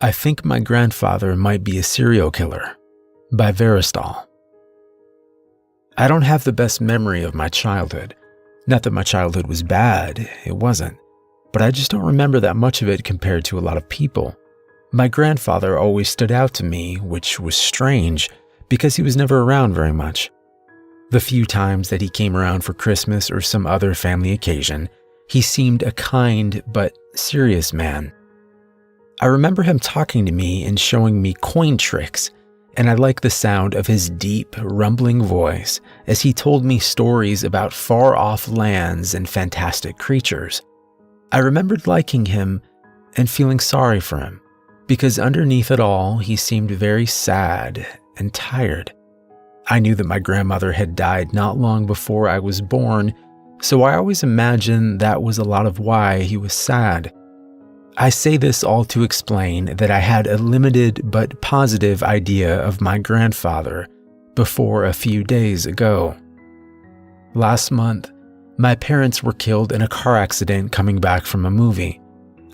I Think My Grandfather Might Be a Serial Killer by Veristol. I don't have the best memory of my childhood. Not that my childhood was bad, it wasn't. But I just don't remember that much of it compared to a lot of people. My grandfather always stood out to me, which was strange, because he was never around very much. The few times that he came around for Christmas or some other family occasion, he seemed a kind but serious man. I remember him talking to me and showing me coin tricks, and I liked the sound of his deep, rumbling voice as he told me stories about far-off lands and fantastic creatures. I remembered liking him and feeling sorry for him, because underneath it all, he seemed very sad and tired. I knew that my grandmother had died not long before I was born, so I always imagined that was a lot of why he was sad. I say this all to explain that I had a limited but positive idea of my grandfather before a few days ago. Last month, my parents were killed in a car accident coming back from a movie.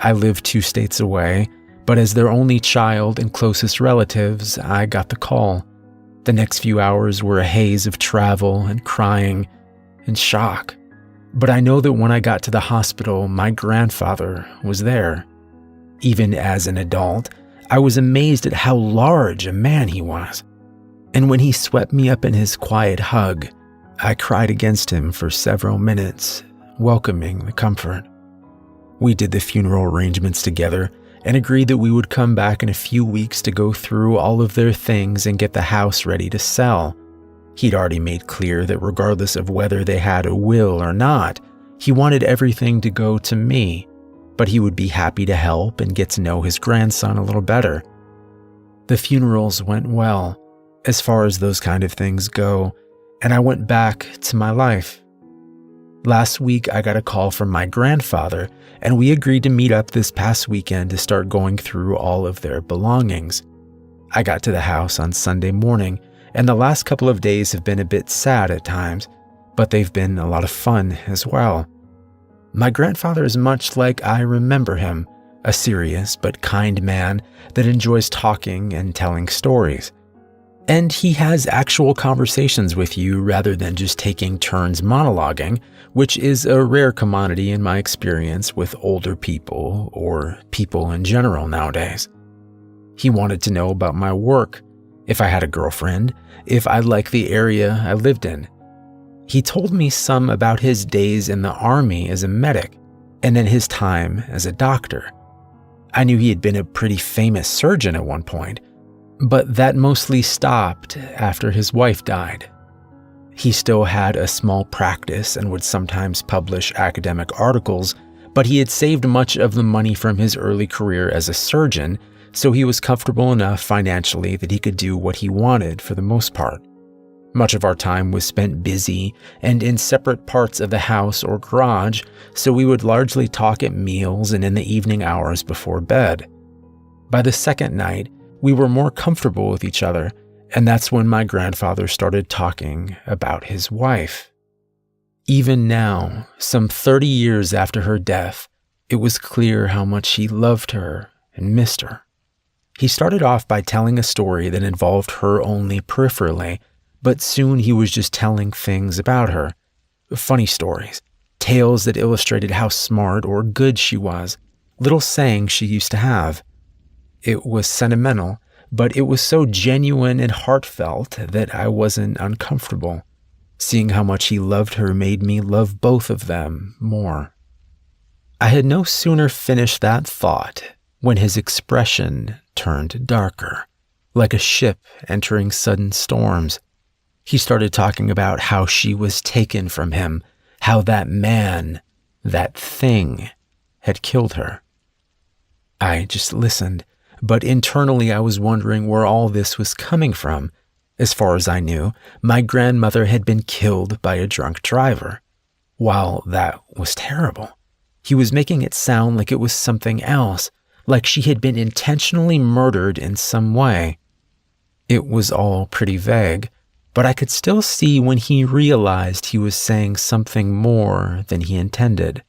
I live 2 states away, but as their only child and closest relatives, I got the call. The next few hours were a haze of travel and crying and shock. But I know that when I got to the hospital, my grandfather was there. Even as an adult, I was amazed at how large a man he was. And when he swept me up in his quiet hug, I cried against him for several minutes, welcoming the comfort. We did the funeral arrangements together and agreed that we would come back in a few weeks to go through all of their things and get the house ready to sell. He'd already made clear that regardless of whether they had a will or not, he wanted everything to go to me, but he would be happy to help and get to know his grandson a little better. The funerals went well, as far as those kind of things go, and I went back to my life. Last week, I got a call from my grandfather, and we agreed to meet up this past weekend to start going through all of their belongings. I got to the house on Sunday morning, and the last couple of days have been a bit sad at times, but they've been a lot of fun as well. My grandfather is much like I remember him, a serious but kind man that enjoys talking and telling stories. And he has actual conversations with you rather than just taking turns monologuing, which is a rare commodity in my experience with older people or people in general nowadays. He wanted to know about my work, if I had a girlfriend, if I liked the area I lived in. He told me some about his days in the army as a medic, and then his time as a doctor. I knew he had been a pretty famous surgeon at one point, but that mostly stopped after his wife died. He still had a small practice and would sometimes publish academic articles, but he had saved much of the money from his early career as a surgeon, so he was comfortable enough financially that he could do what he wanted for the most part. Much of our time was spent busy and in separate parts of the house or garage, so we would largely talk at meals and in the evening hours before bed. By the second night, we were more comfortable with each other, and that's when my grandfather started talking about his wife. Even now, some 30 years after her death, it was clear how much he loved her and missed her. He started off by telling a story that involved her only peripherally, but soon he was just telling things about her. Funny stories, tales that illustrated how smart or good she was, little sayings she used to have. It was sentimental, but it was so genuine and heartfelt that I wasn't uncomfortable. Seeing how much he loved her made me love both of them more. I had no sooner finished that thought when his expression turned darker, like a ship entering sudden storms. He started talking about how she was taken from him, how that man, that thing, had killed her. I just listened, but internally I was wondering where all this was coming from. As far as I knew, my grandmother had been killed by a drunk driver. While that was terrible, he was making it sound like it was something else, like she had been intentionally murdered in some way. It was all pretty vague, but I could still see when he realized he was saying something more than he intended.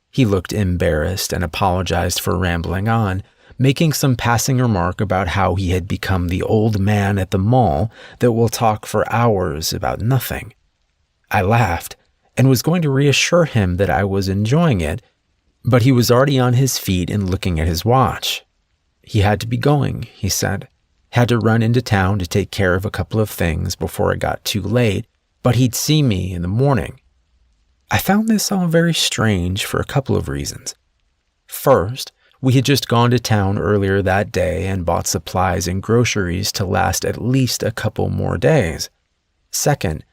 He looked embarrassed and apologized for rambling on, making some passing remark about how he had become the old man at the mall that will talk for hours about nothing. I laughed and was going to reassure him that I was enjoying it, but he was already on his feet and looking at his watch. He had to be going, he said. Had to run into town to take care of a couple of things before it got too late, but he'd see me in the morning. I found this all very strange for a couple of reasons. First, we had just gone to town earlier that day and bought supplies and groceries to last at least a couple more days. Second,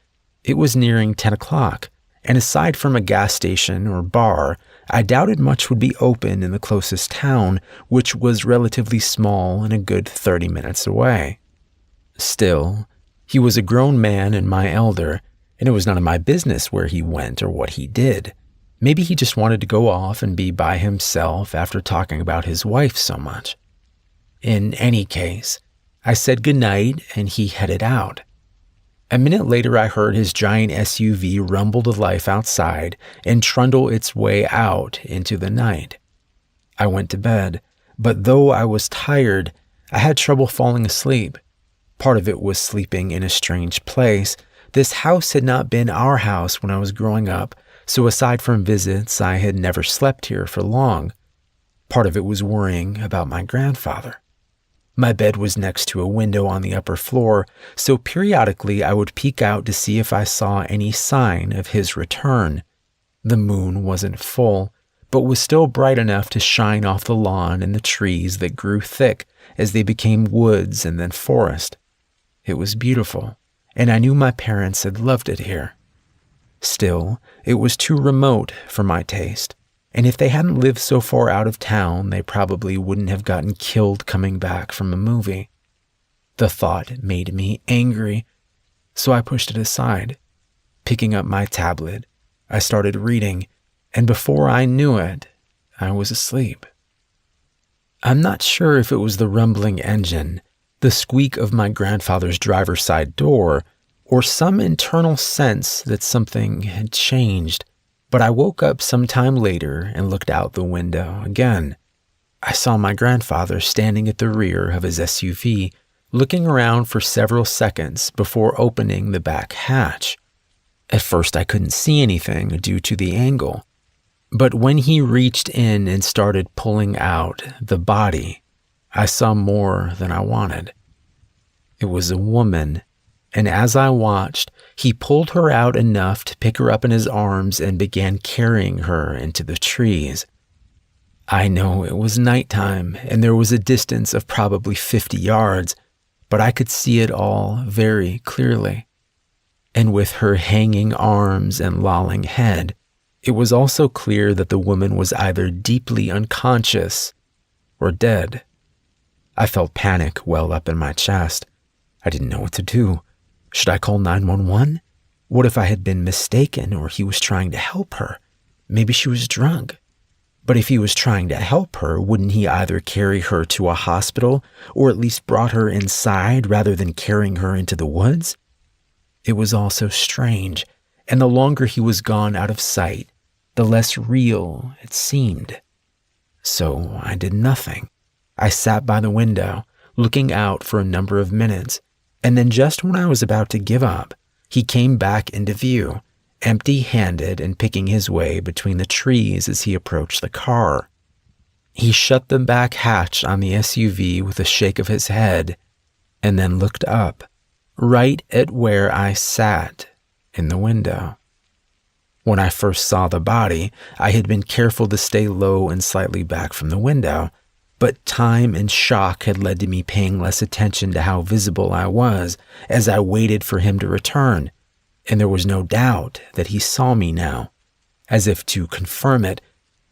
it was nearing 10 o'clock, and aside from a gas station or bar, I doubted much would be open in the closest town, which was relatively small and a good 30 minutes away. Still, he was a grown man and my elder, and it was none of my business where he went or what he did. Maybe he just wanted to go off and be by himself after talking about his wife so much. In any case, I said goodnight and he headed out. A minute later, I heard his giant SUV rumble to life outside and trundle its way out into the night. I went to bed, but though I was tired, I had trouble falling asleep. Part of it was sleeping in a strange place. This house had not been our house when I was growing up, so aside from visits, I had never slept here for long. Part of it was worrying about my grandfather. My bed was next to a window on the upper floor, so periodically I would peek out to see if I saw any sign of his return. The moon wasn't full, but was still bright enough to shine off the lawn and the trees that grew thick as they became woods and then forest. It was beautiful, and I knew my parents had loved it here. Still, it was too remote for my taste, and if they hadn't lived so far out of town, they probably wouldn't have gotten killed coming back from a movie. The thought made me angry, so I pushed it aside. Picking up my tablet, I started reading, and before I knew it, I was asleep. I'm not sure if it was the rumbling engine, the squeak of my grandfather's driver's side door, or some internal sense that something had changed. But I woke up some time later and looked out the window again. I saw my grandfather standing at the rear of his SUV, looking around for several seconds before opening the back hatch. At first I couldn't see anything due to the angle, but when he reached in and started pulling out the body, I saw more than I wanted. It was a woman, and as I watched, he pulled her out enough to pick her up in his arms and began carrying her into the trees. I know it was nighttime and there was a distance of probably 50 yards, but I could see it all very clearly. And with her hanging arms and lolling head, it was also clear that the woman was either deeply unconscious or dead. I felt panic well up in my chest. I didn't know what to do. Should I call 911? What if I had been mistaken or he was trying to help her? Maybe she was drunk. But if he was trying to help her, wouldn't he either carry her to a hospital or at least brought her inside rather than carrying her into the woods? It was all so strange, and the longer he was gone out of sight, the less real it seemed. So I did nothing. I sat by the window, looking out for a number of minutes, and then just when I was about to give up, he came back into view, empty-handed and picking his way between the trees as he approached the car. He shut the back hatch on the SUV with a shake of his head, and then looked up, right at where I sat in the window. When I first saw the body, I had been careful to stay low and slightly back from the window, but time and shock had led to me paying less attention to how visible I was as I waited for him to return, and there was no doubt that he saw me now. As if to confirm it,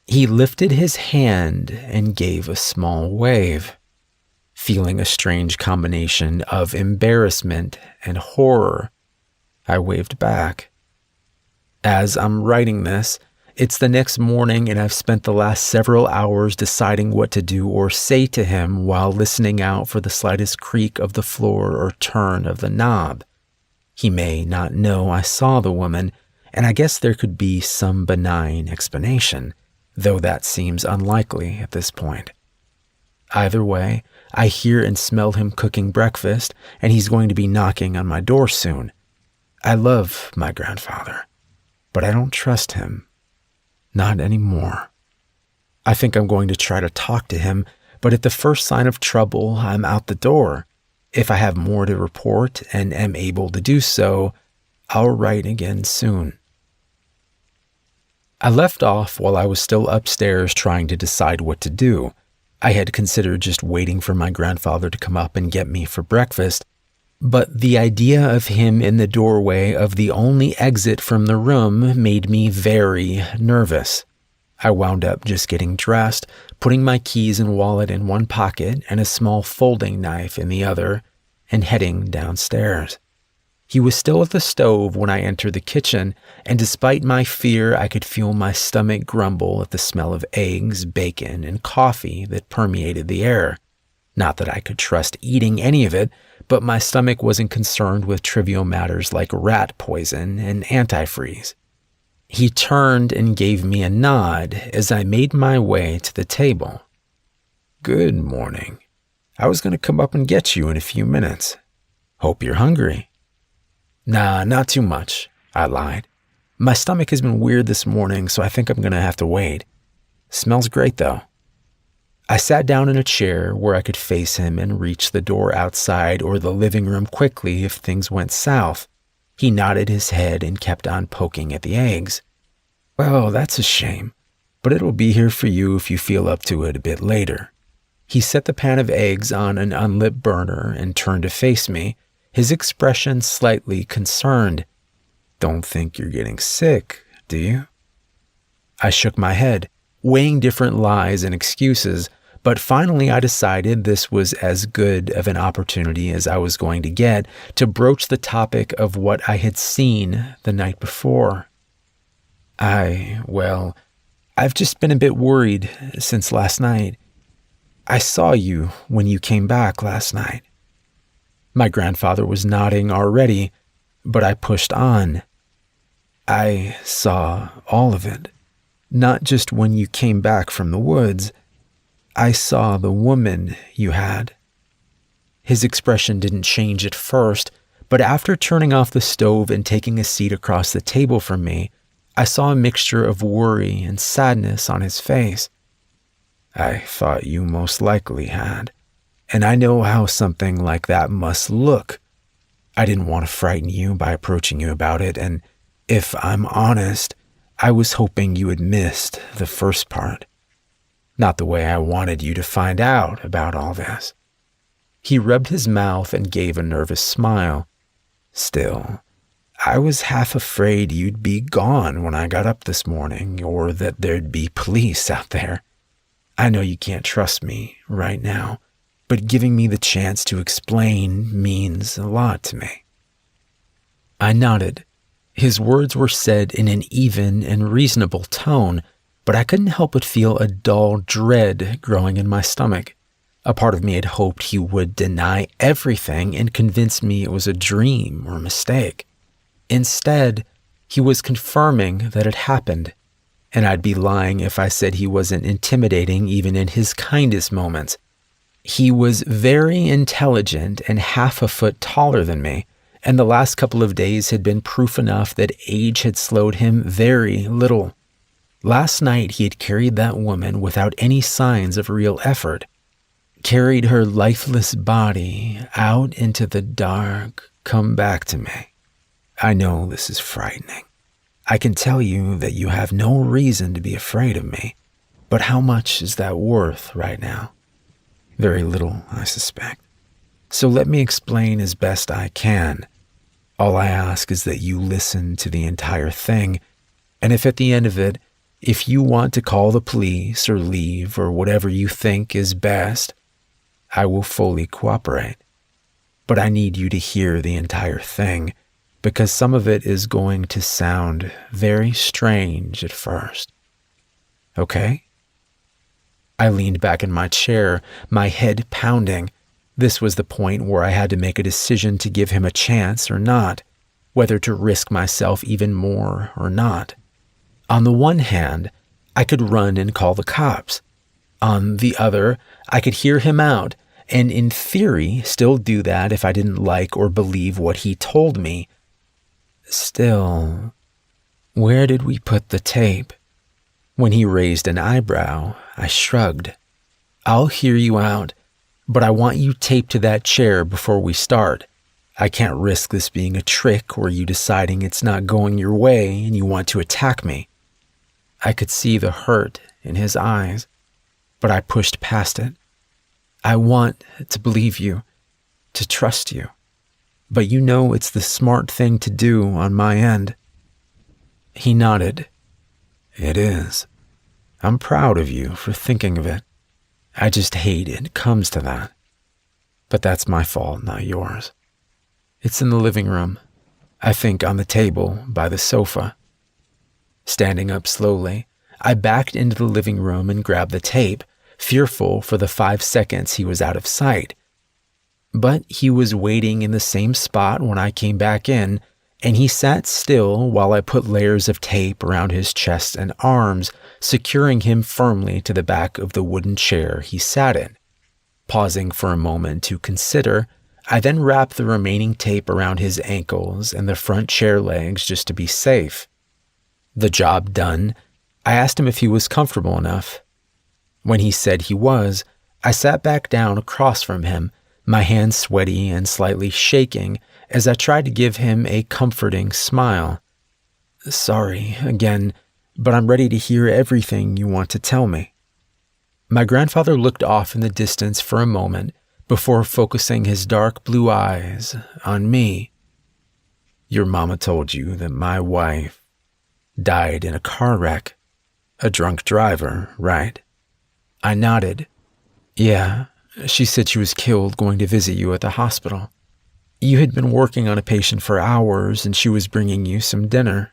he lifted his hand and gave a small wave. Feeling a strange combination of embarrassment and horror, I waved back. As I'm writing this, it's the next morning and I've spent the last several hours deciding what to do or say to him while listening out for the slightest creak of the floor or turn of the knob. He may not know I saw the woman, and I guess there could be some benign explanation, though that seems unlikely at this point. Either way, I hear and smell him cooking breakfast, and he's going to be knocking on my door soon. I love my grandfather, but I don't trust him. Not anymore. I think I'm going to try to talk to him, but at the first sign of trouble, I'm out the door. If I have more to report and am able to do so, I'll write again soon. I left off while I was still upstairs trying to decide what to do. I had considered just waiting for my grandfather to come up and get me for breakfast, but the idea of him in the doorway of the only exit from the room made me very nervous. I wound up just getting dressed, putting my keys and wallet in one pocket and a small folding knife in the other, and heading downstairs. He was still at the stove when I entered the kitchen, and despite my fear, I could feel my stomach grumble at the smell of eggs, bacon, and coffee that permeated the air. Not that I could trust eating any of it, but my stomach wasn't concerned with trivial matters like rat poison and antifreeze. He turned and gave me a nod as I made my way to the table. "Good morning. I was going to come up and get you in a few minutes. Hope you're hungry." "Nah, not too much," I lied. "My stomach has been weird this morning, so I think I'm going to have to wait. Smells great, though." I sat down in a chair where I could face him and reach the door outside or the living room quickly if things went south. He nodded his head and kept on poking at the eggs. "Well, that's a shame, but it'll be here for you if you feel up to it a bit later." He set the pan of eggs on an unlit burner and turned to face me, his expression slightly concerned. "Don't think you're getting sick, do you?" I shook my head, weighing different lies and excuses, but finally I decided this was as good of an opportunity as I was going to get to broach the topic of what I had seen the night before. I've just been a bit worried since last night. I saw you when you came back last night." My grandfather was nodding already, but I pushed on. "I saw all of it, not just when you came back from the woods. I saw the woman you had." His expression didn't change at first, but after turning off the stove and taking a seat across the table from me, I saw a mixture of worry and sadness on his face. "I thought you most likely had, and I know how something like that must look. I didn't want to frighten you by approaching you about it, and if I'm honest, I was hoping you had missed the first part. Not the way I wanted you to find out about all this." He rubbed his mouth and gave a nervous smile. "Still, I was half afraid you'd be gone when I got up this morning, or that there'd be police out there. I know you can't trust me right now, but giving me the chance to explain means a lot to me." I nodded. His words were said in an even and reasonable tone, but I couldn't help but feel a dull dread growing in my stomach. A part of me had hoped he would deny everything and convince me it was a dream or a mistake. Instead, he was confirming that it happened, and I'd be lying if I said he wasn't intimidating even in his kindest moments. He was very intelligent and half a foot taller than me, and the last couple of days had been proof enough that age had slowed him very little. Last night he had carried that woman without any signs of real effort, carried her lifeless body out into the dark, come back to me. I know this is frightening. I can tell you that you have no reason to be afraid of me, but how much is that worth right now? Very little, I suspect. So let me explain as best I can. All I ask is that you listen to the entire thing, and if at the end of it, if you want to call the police or leave or whatever you think is best, I will fully cooperate. But I need you to hear the entire thing, because some of it is going to sound very strange at first. Okay? I leaned back in my chair, my head pounding. This was the point where I had to make a decision to give him a chance or not, whether to risk myself even more or not. On the one hand, I could run and call the cops. On the other, I could hear him out, and in theory, still do that if I didn't like or believe what he told me. Still, where did we put the tape? When he raised an eyebrow, I shrugged. I'll hear you out, but I want you taped to that chair before we start. I can't risk this being a trick or you deciding it's not going your way and you want to attack me. I could see the hurt in his eyes, but I pushed past it. I want to believe you, to trust you, but you know it's the smart thing to do on my end. He nodded. It is. I'm proud of you for thinking of it. I just hate it comes to that. But that's my fault, not yours. It's in the living room, I think on the table by the sofa. Standing up slowly, I backed into the living room and grabbed the tape, fearful for the 5 seconds he was out of sight. But he was waiting in the same spot when I came back in, and he sat still while I put layers of tape around his chest and arms, securing him firmly to the back of the wooden chair he sat in. Pausing for a moment to consider, I then wrapped the remaining tape around his ankles and the front chair legs just to be safe. The job done, I asked him if he was comfortable enough. When he said he was, I sat back down across from him, my hands sweaty and slightly shaking as I tried to give him a comforting smile. Sorry, again, but I'm ready to hear everything you want to tell me. My grandfather looked off in the distance for a moment before focusing his dark blue eyes on me. Your mama told you that my wife died in a car wreck. A drunk driver, right? I nodded. Yeah, she said she was killed going to visit you at the hospital. You had been working on a patient for hours and she was bringing you some dinner.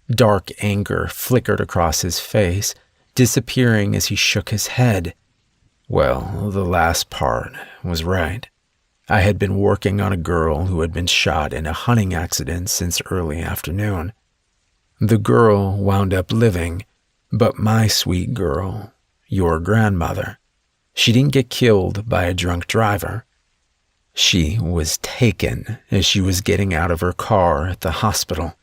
Dark anger flickered across his face, disappearing as he shook his head. Well, the last part was right. I had been working on a girl who had been shot in a hunting accident since early afternoon. The girl wound up living, but my sweet girl, your grandmother, she didn't get killed by a drunk driver. She was taken as she was getting out of her car at the hospital,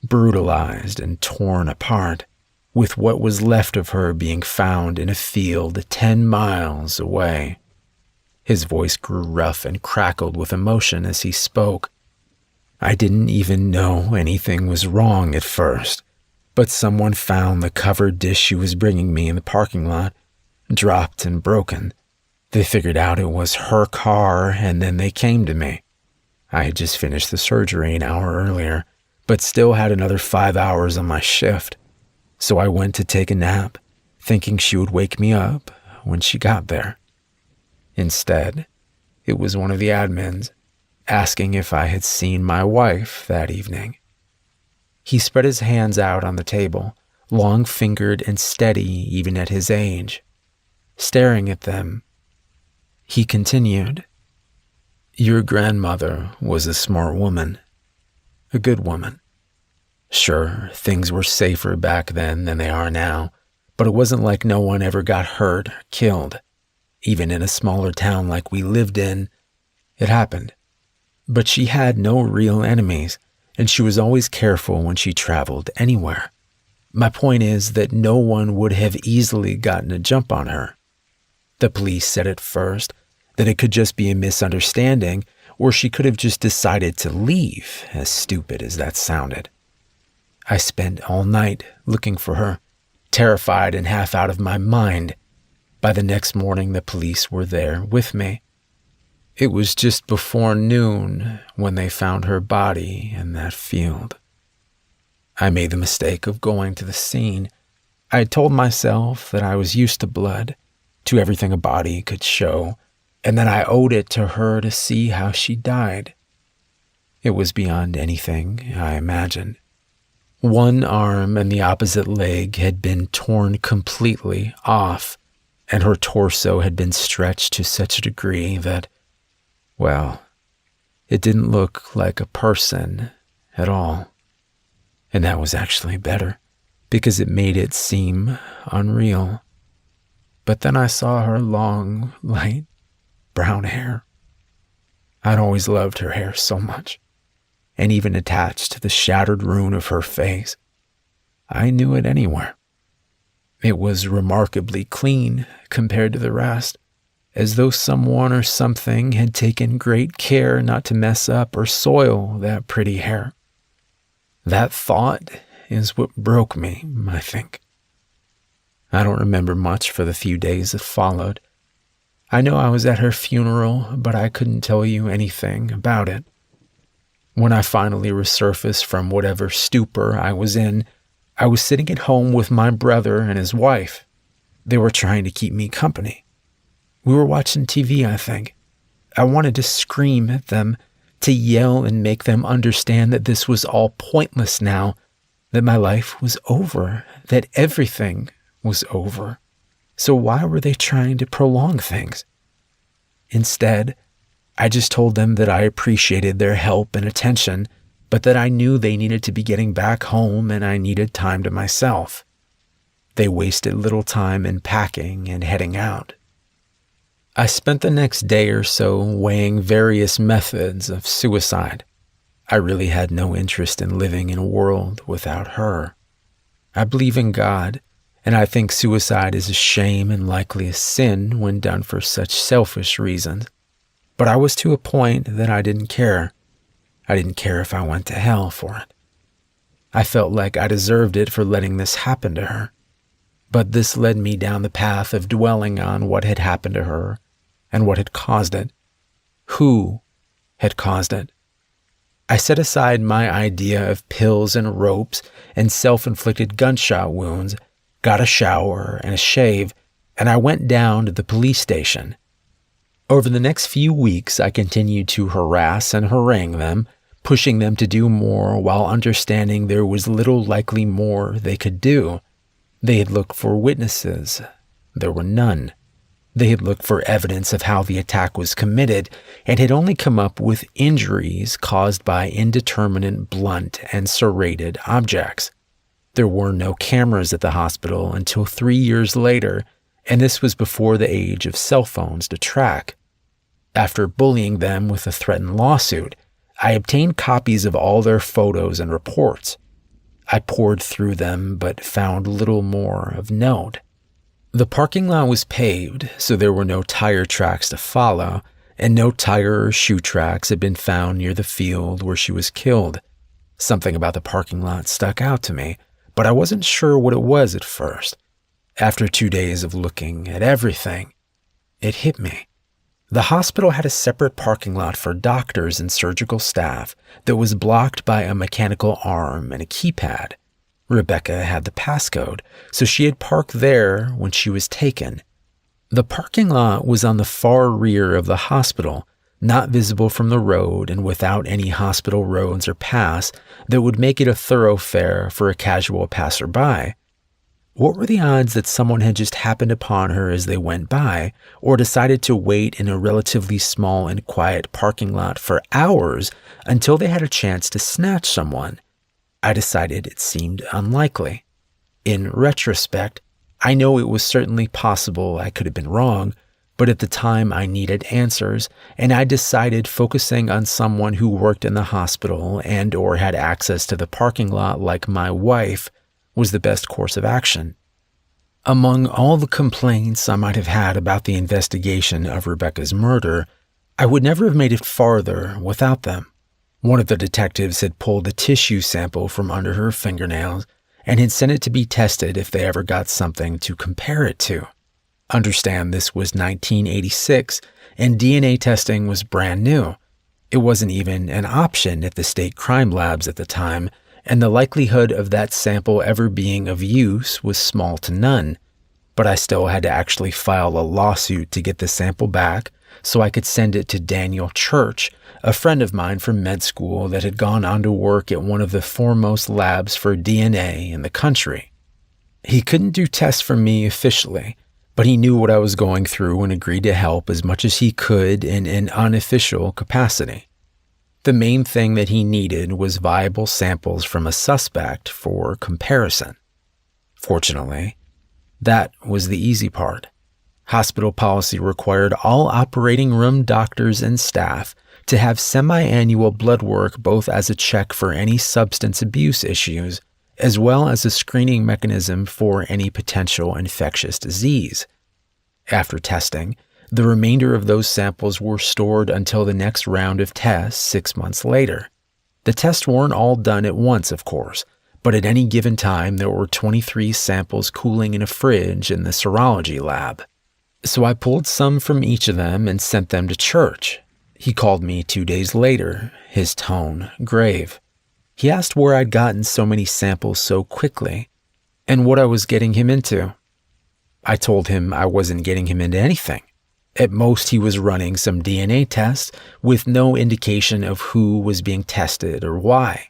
brutalized and torn apart, with what was left of her being found in a field 10 miles away. His voice grew rough and crackled with emotion as he spoke. I didn't even know anything was wrong at first, but someone found the covered dish she was bringing me in the parking lot, dropped and broken. They figured out it was her car, and then they came to me. I had just finished the surgery an hour earlier, but still had another 5 hours on my shift. So I went to take a nap, thinking she would wake me up when she got there. Instead, it was one of the admins, asking if I had seen my wife that evening. He spread his hands out on the table, long-fingered and steady even at his age. Staring at them, he continued, Your grandmother was a smart woman, a good woman. Sure, things were safer back then than they are now, but it wasn't like no one ever got hurt or killed. Even in a smaller town like we lived in, it happened. But she had no real enemies, and she was always careful when she traveled anywhere. My point is that no one would have easily gotten a jump on her. The police said at first that it could just be a misunderstanding, or she could have just decided to leave, as stupid as that sounded. I spent all night looking for her, terrified and half out of my mind. By the next morning, the police were there with me. It was just before noon when they found her body in that field. I made the mistake of going to the scene. I had told myself that I was used to blood, to everything a body could show, and that I owed it to her to see how she died. It was beyond anything I imagined. One arm and the opposite leg had been torn completely off, and her torso had been stretched to such a degree that, well, it didn't look like a person at all. And that was actually better, because it made it seem unreal. But then I saw her long, light brown hair. I'd always loved her hair so much, and even attached to the shattered ruin of her face, I knew it anywhere. It was remarkably clean compared to the rest, as though someone or something had taken great care not to mess up or soil that pretty hair. That thought is what broke me, I think. I don't remember much for the few days that followed. I know I was at her funeral, but I couldn't tell you anything about it. When I finally resurfaced from whatever stupor I was in, I was sitting at home with my brother and his wife. They were trying to keep me company. We were watching TV, I think. I wanted to scream at them, to yell and make them understand that this was all pointless now, that my life was over, that everything was over. So why were they trying to prolong things? Instead, I just told them that I appreciated their help and attention, but that I knew they needed to be getting back home and I needed time to myself. They wasted little time in packing and heading out. I spent the next day or so weighing various methods of suicide. I really had no interest in living in a world without her. I believe in God, and I think suicide is a shame and likely a sin when done for such selfish reasons. But I was to a point that I didn't care. I didn't care if I went to hell for it. I felt like I deserved it for letting this happen to her. But this led me down the path of dwelling on what had happened to her and what had caused it. Who had caused it? I set aside my idea of pills and ropes and self-inflicted gunshot wounds, got a shower and a shave, and I went down to the police station. Over the next few weeks, I continued to harass and harangue them, pushing them to do more while understanding there was little likely more they could do. They had looked for witnesses. There were none. They had looked for evidence of how the attack was committed and had only come up with injuries caused by indeterminate blunt and serrated objects. There were no cameras at the hospital until 3 years later, and this was before the age of cell phones to track. After bullying them with a threatened lawsuit, I obtained copies of all their photos and reports. I pored through them but found little more of note. The parking lot was paved, so there were no tire tracks to follow, and no tire or shoe tracks had been found near the field where she was killed. Something about the parking lot stuck out to me, but I wasn't sure what it was at first. After 2 days of looking at everything, it hit me. The hospital had a separate parking lot for doctors and surgical staff that was blocked by a mechanical arm and a keypad. Rebecca had the passcode, so she had parked there when she was taken. The parking lot was on the far rear of the hospital, not visible from the road and without any hospital roads or paths that would make it a thoroughfare for a casual passerby. What were the odds that someone had just happened upon her as they went by, or decided to wait in a relatively small and quiet parking lot for hours until they had a chance to snatch someone? I decided it seemed unlikely. In retrospect, I know it was certainly possible I could have been wrong, but at the time I needed answers, and I decided focusing on someone who worked in the hospital and or had access to the parking lot like my wife was the best course of action. Among all the complaints I might have had about the investigation of Rebecca's murder, I would never have made it farther without them. One of the detectives had pulled a tissue sample from under her fingernails and had sent it to be tested if they ever got something to compare it to. Understand this was 1986 and DNA testing was brand new. It wasn't even an option at the state crime labs at the time, and the likelihood of that sample ever being of use was small to none. But I still had to actually file a lawsuit to get the sample back so I could send it to Daniel Church, a friend of mine from med school that had gone on to work at one of the foremost labs for DNA in the country. He couldn't do tests for me officially, but he knew what I was going through and agreed to help as much as he could in an unofficial capacity. The main thing that he needed was viable samples from a suspect for comparison. Fortunately, that was the easy part. Hospital policy required all operating room doctors and staff to have semi-annual blood work both as a check for any substance abuse issues, as well as a screening mechanism for any potential infectious disease. After testing, the remainder of those samples were stored until the next round of tests 6 months later. The tests weren't all done at once, of course, but at any given time there were 23 samples cooling in a fridge in the serology lab. So I pulled some from each of them and sent them to church. He called me 2 days later, his tone grave. He asked where I'd gotten so many samples so quickly, and what I was getting him into. I told him I wasn't getting him into anything. At most, he was running some DNA tests with no indication of who was being tested or why.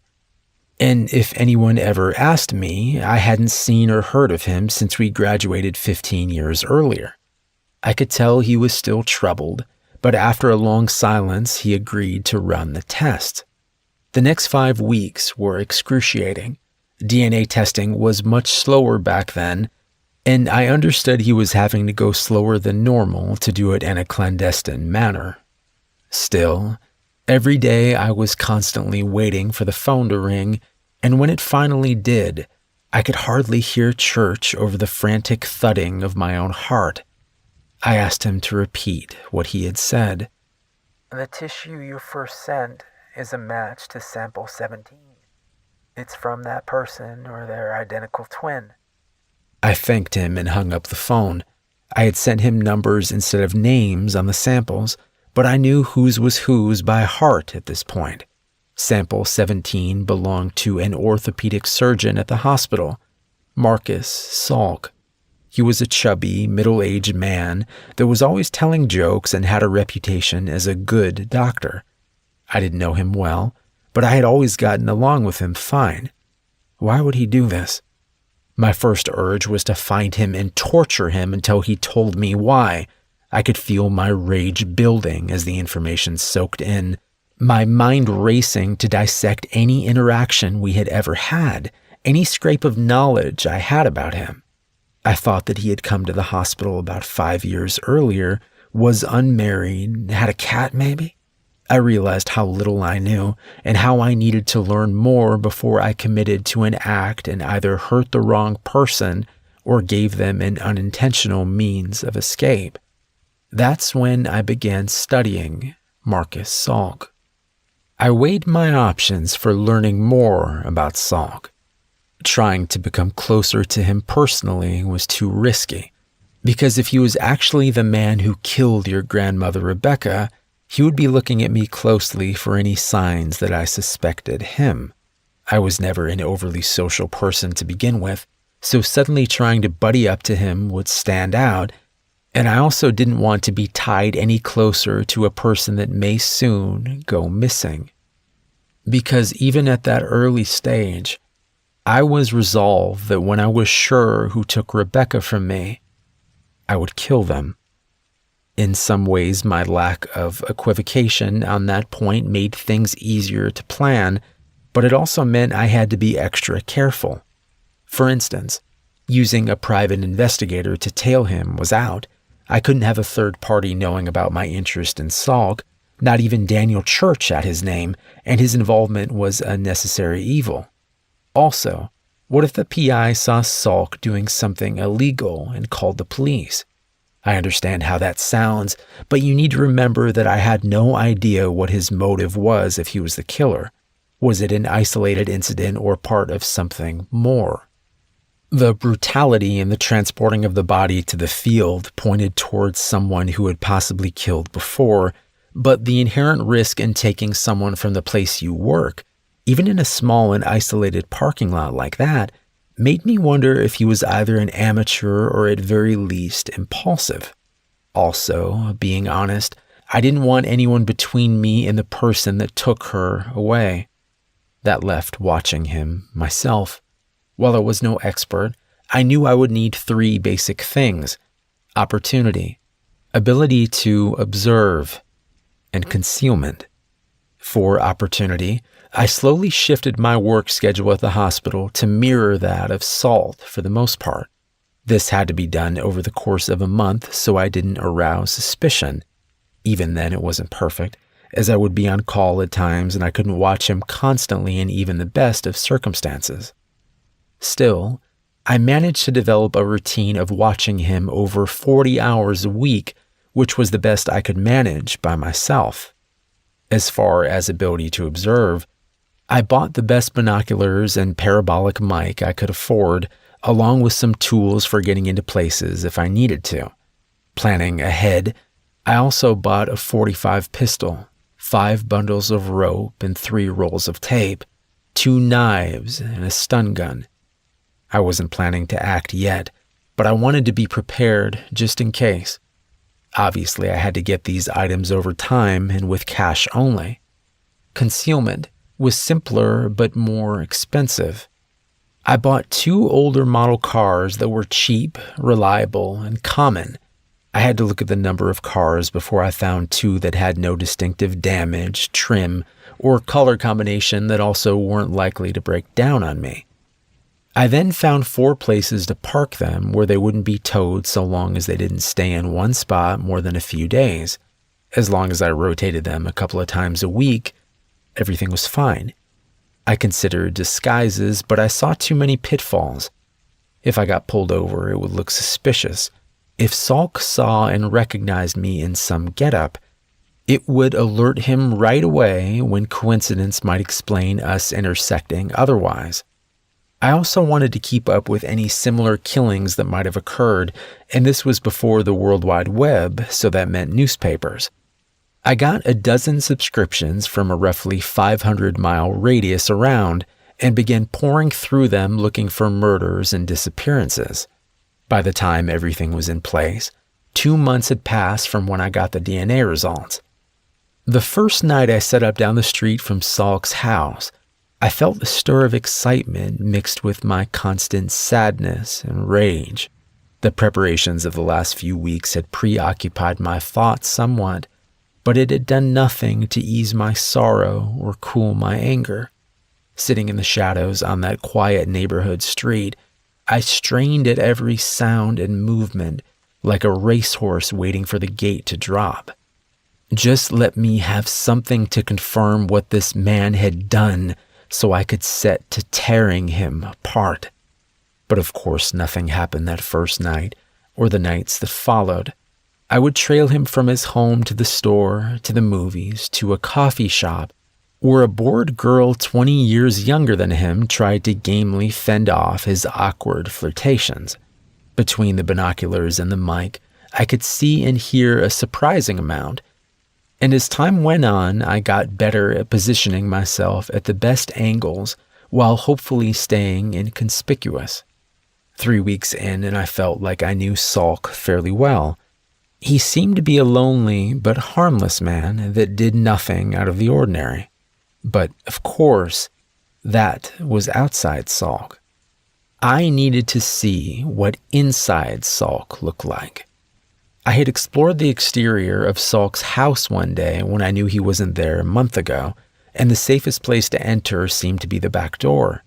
And if anyone ever asked me, I hadn't seen or heard of him since we graduated 15 years earlier. I could tell he was still troubled, but after a long silence, he agreed to run the test. The next 5 weeks were excruciating. DNA testing was much slower back then, and I understood he was having to go slower than normal to do it in a clandestine manner. Still, every day I was constantly waiting for the phone to ring, and when it finally did, I could hardly hear church over the frantic thudding of my own heart. I asked him to repeat what he had said. The tissue you first sent is a match to sample 17. It's from that person or their identical twin. I thanked him and hung up the phone. I had sent him numbers instead of names on the samples, but I knew whose was whose by heart at this point. Sample 17 belonged to an orthopedic surgeon at the hospital, Marcus Salk. He was a chubby, middle-aged man that was always telling jokes and had a reputation as a good doctor. I didn't know him well, but I had always gotten along with him fine. Why would he do this? My first urge was to find him and torture him until he told me why. I could feel my rage building as the information soaked in, my mind racing to dissect any interaction we had ever had, any scrap of knowledge I had about him. I thought that he had come to the hospital about 5 years earlier, was unmarried, had a cat maybe. I realized how little I knew and how I needed to learn more before I committed to an act and either hurt the wrong person or gave them an unintentional means of escape. That's when I began studying Marcus Salk. I weighed my options for learning more about Salk. Trying to become closer to him personally was too risky, because if he was actually the man who killed your grandmother Rebecca, he would be looking at me closely for any signs that I suspected him. I was never an overly social person to begin with, so suddenly trying to buddy up to him would stand out, and I also didn't want to be tied any closer to a person that may soon go missing. Because even at that early stage, I was resolved that when I was sure who took Rebecca from me, I would kill them. In some ways, my lack of equivocation on that point made things easier to plan, but it also meant I had to be extra careful. For instance, using a private investigator to tail him was out. I couldn't have a third party knowing about my interest in Salk, not even Daniel Church at his name, and his involvement was a necessary evil. Also, what if the PI saw Salk doing something illegal and called the police? I understand how that sounds, but you need to remember that I had no idea what his motive was if he was the killer. Was it an isolated incident or part of something more? The brutality in the transporting of the body to the field pointed towards someone who had possibly killed before, but the inherent risk in taking someone from the place you work, even in a small and isolated parking lot like that, made me wonder if he was either an amateur or at very least impulsive. Also, being honest, I didn't want anyone between me and the person that took her away. That left watching him myself. While I was no expert, I knew I would need 3 basic things: opportunity, ability to observe, and concealment. For opportunity, I slowly shifted my work schedule at the hospital to mirror that of Salt for the most part. This had to be done over the course of a month so I didn't arouse suspicion. Even then, it wasn't perfect, as I would be on call at times and I couldn't watch him constantly in even the best of circumstances. Still, I managed to develop a routine of watching him over 40 hours a week, which was the best I could manage by myself. As far as ability to observe, I bought the best binoculars and parabolic mic I could afford, along with some tools for getting into places if I needed to. Planning ahead, I also bought a .45 pistol, 5 bundles of rope and 3 rolls of tape, 2 knives, and a stun gun. I wasn't planning to act yet, but I wanted to be prepared just in case. Obviously, I had to get these items over time and with cash only. Concealment was simpler but more expensive. I bought 2 older model cars that were cheap, reliable, and common. I had to look at the number of cars before I found 2 that had no distinctive damage, trim, or color combination that also weren't likely to break down on me. I then found 4 places to park them where they wouldn't be towed so long as they didn't stay in one spot more than a few days. As long as I rotated them a couple of times a week, everything was fine. I considered disguises, but I saw too many pitfalls. If I got pulled over, it would look suspicious. If Salk saw and recognized me in some getup, it would alert him right away when coincidence might explain us intersecting otherwise. I also wanted to keep up with any similar killings that might have occurred, and this was before the World Wide Web, so that meant newspapers. I got a dozen subscriptions from a roughly 500-mile radius around and began pouring through them looking for murders and disappearances. By the time everything was in place, 2 months had passed from when I got the DNA results. The first night I set up down the street from Salk's house, I felt a stir of excitement mixed with my constant sadness and rage. The preparations of the last few weeks had preoccupied my thoughts somewhat, but it had done nothing to ease my sorrow or cool my anger. Sitting in the shadows on that quiet neighborhood street, I strained at every sound and movement like a racehorse waiting for the gate to drop. Just let me have something to confirm what this man had done so I could set to tearing him apart. But of course nothing happened that first night or the nights that followed. I would trail him from his home to the store, to the movies, to a coffee shop, where a bored girl 20 years younger than him tried to gamely fend off his awkward flirtations. Between the binoculars and the mic, I could see and hear a surprising amount. And as time went on, I got better at positioning myself at the best angles while hopefully staying inconspicuous. 3 weeks in, and I felt like I knew Salk fairly well. He seemed to be a lonely but harmless man that did nothing out of the ordinary. But, of course, that was outside Salk. I needed to see what inside Salk looked like. I had explored the exterior of Salk's house one day when I knew he wasn't there a month ago, and the safest place to enter seemed to be the back door.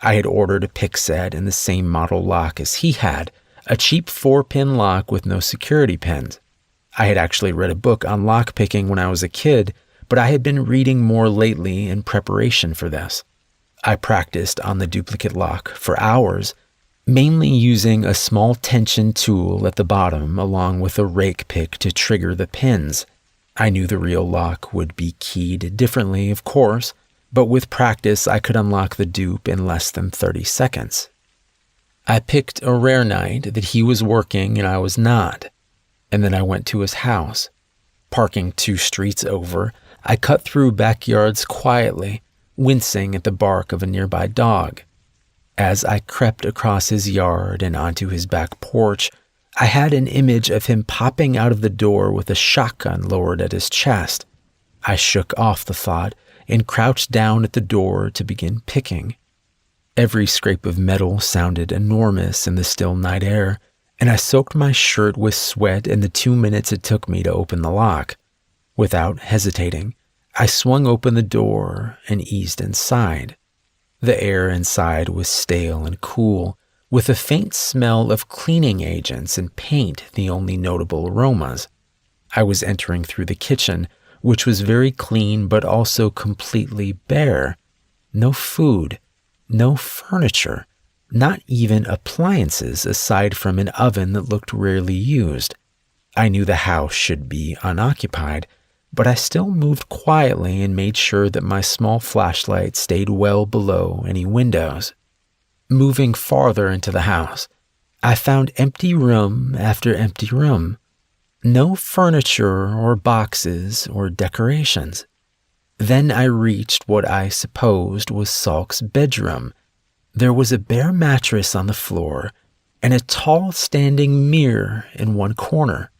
I had ordered a pick set and the same model lock as he had, a cheap 4-pin lock with no security pins. I had actually read a book on lockpicking when I was a kid, but I had been reading more lately in preparation for this. I practiced on the duplicate lock for hours, mainly using a small tension tool at the bottom along with a rake pick to trigger the pins. I knew the real lock would be keyed differently, of course, but with practice I could unlock the dupe in less than 30 seconds. I picked a rare night that he was working and I was not, and then I went to his house. Parking 2 streets over, I cut through backyards quietly, wincing at the bark of a nearby dog. As I crept across his yard and onto his back porch, I had an image of him popping out of the door with a shotgun lowered at his chest. I shook off the thought and crouched down at the door to begin picking. Every scrape of metal sounded enormous in the still night air, and I soaked my shirt with sweat in the 2 minutes it took me to open the lock. Without hesitating, I swung open the door and eased inside. The air inside was stale and cool, with a faint smell of cleaning agents and paint the only notable aromas. I was entering through the kitchen, which was very clean but also completely bare. No food, no furniture, not even appliances aside from an oven that looked rarely used. I knew the house should be unoccupied, but I still moved quietly and made sure that my small flashlight stayed well below any windows. Moving farther into the house, I found empty room after empty room. No furniture or boxes or decorations. Then I reached what I supposed was Salk's bedroom. There was a bare mattress on the floor and a tall standing mirror in one corner.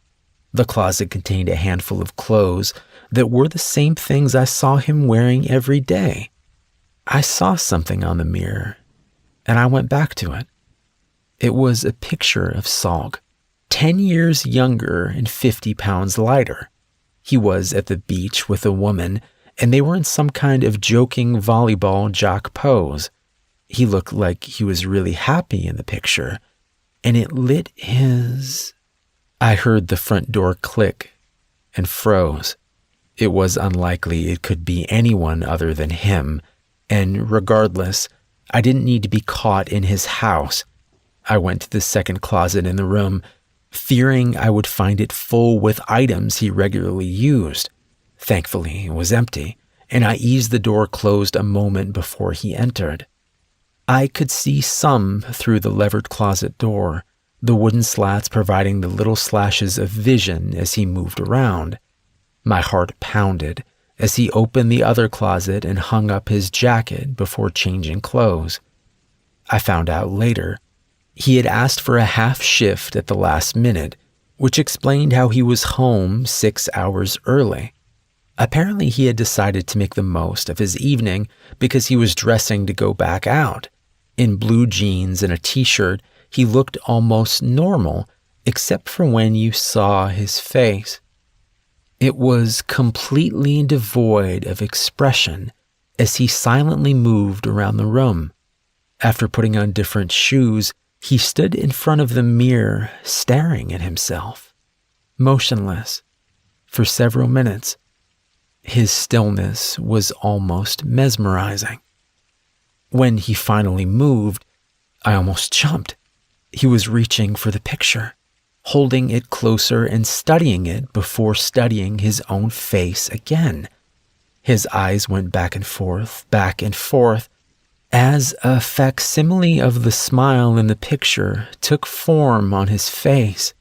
The closet contained a handful of clothes that were the same things I saw him wearing every day. I saw something on the mirror, and I went back to it. It was a picture of Salk, 10 years younger and 50 pounds lighter. He was at the beach with a woman, and they were in some kind of joking volleyball jock pose. He looked like he was really happy in the picture, and it lit his... I heard the front door click and froze. It was unlikely it could be anyone other than him, and regardless, I didn't need to be caught in his house. I went to the second closet in the room, fearing I would find it full with items he regularly used. Thankfully, it was empty, and I eased the door closed a moment before he entered. I could see some through the levered closet door, the wooden slats providing the little slashes of vision as he moved around. My heart pounded as he opened the other closet and hung up his jacket before changing clothes. I found out later he had asked for a half shift at the last minute, which explained how he was home 6 hours early. Apparently he had decided to make the most of his evening because he was dressing to go back out. In blue jeans and a t-shirt, he looked almost normal, except for when you saw his face. It was completely devoid of expression as he silently moved around the room. After putting on different shoes, he stood in front of the mirror, staring at himself, motionless, for several minutes. His stillness was almost mesmerizing. When he finally moved, I almost jumped. He was reaching for the picture, holding it closer and studying it before studying his own face again. His eyes went back and forth, as a facsimile of the smile in the picture took form on his face.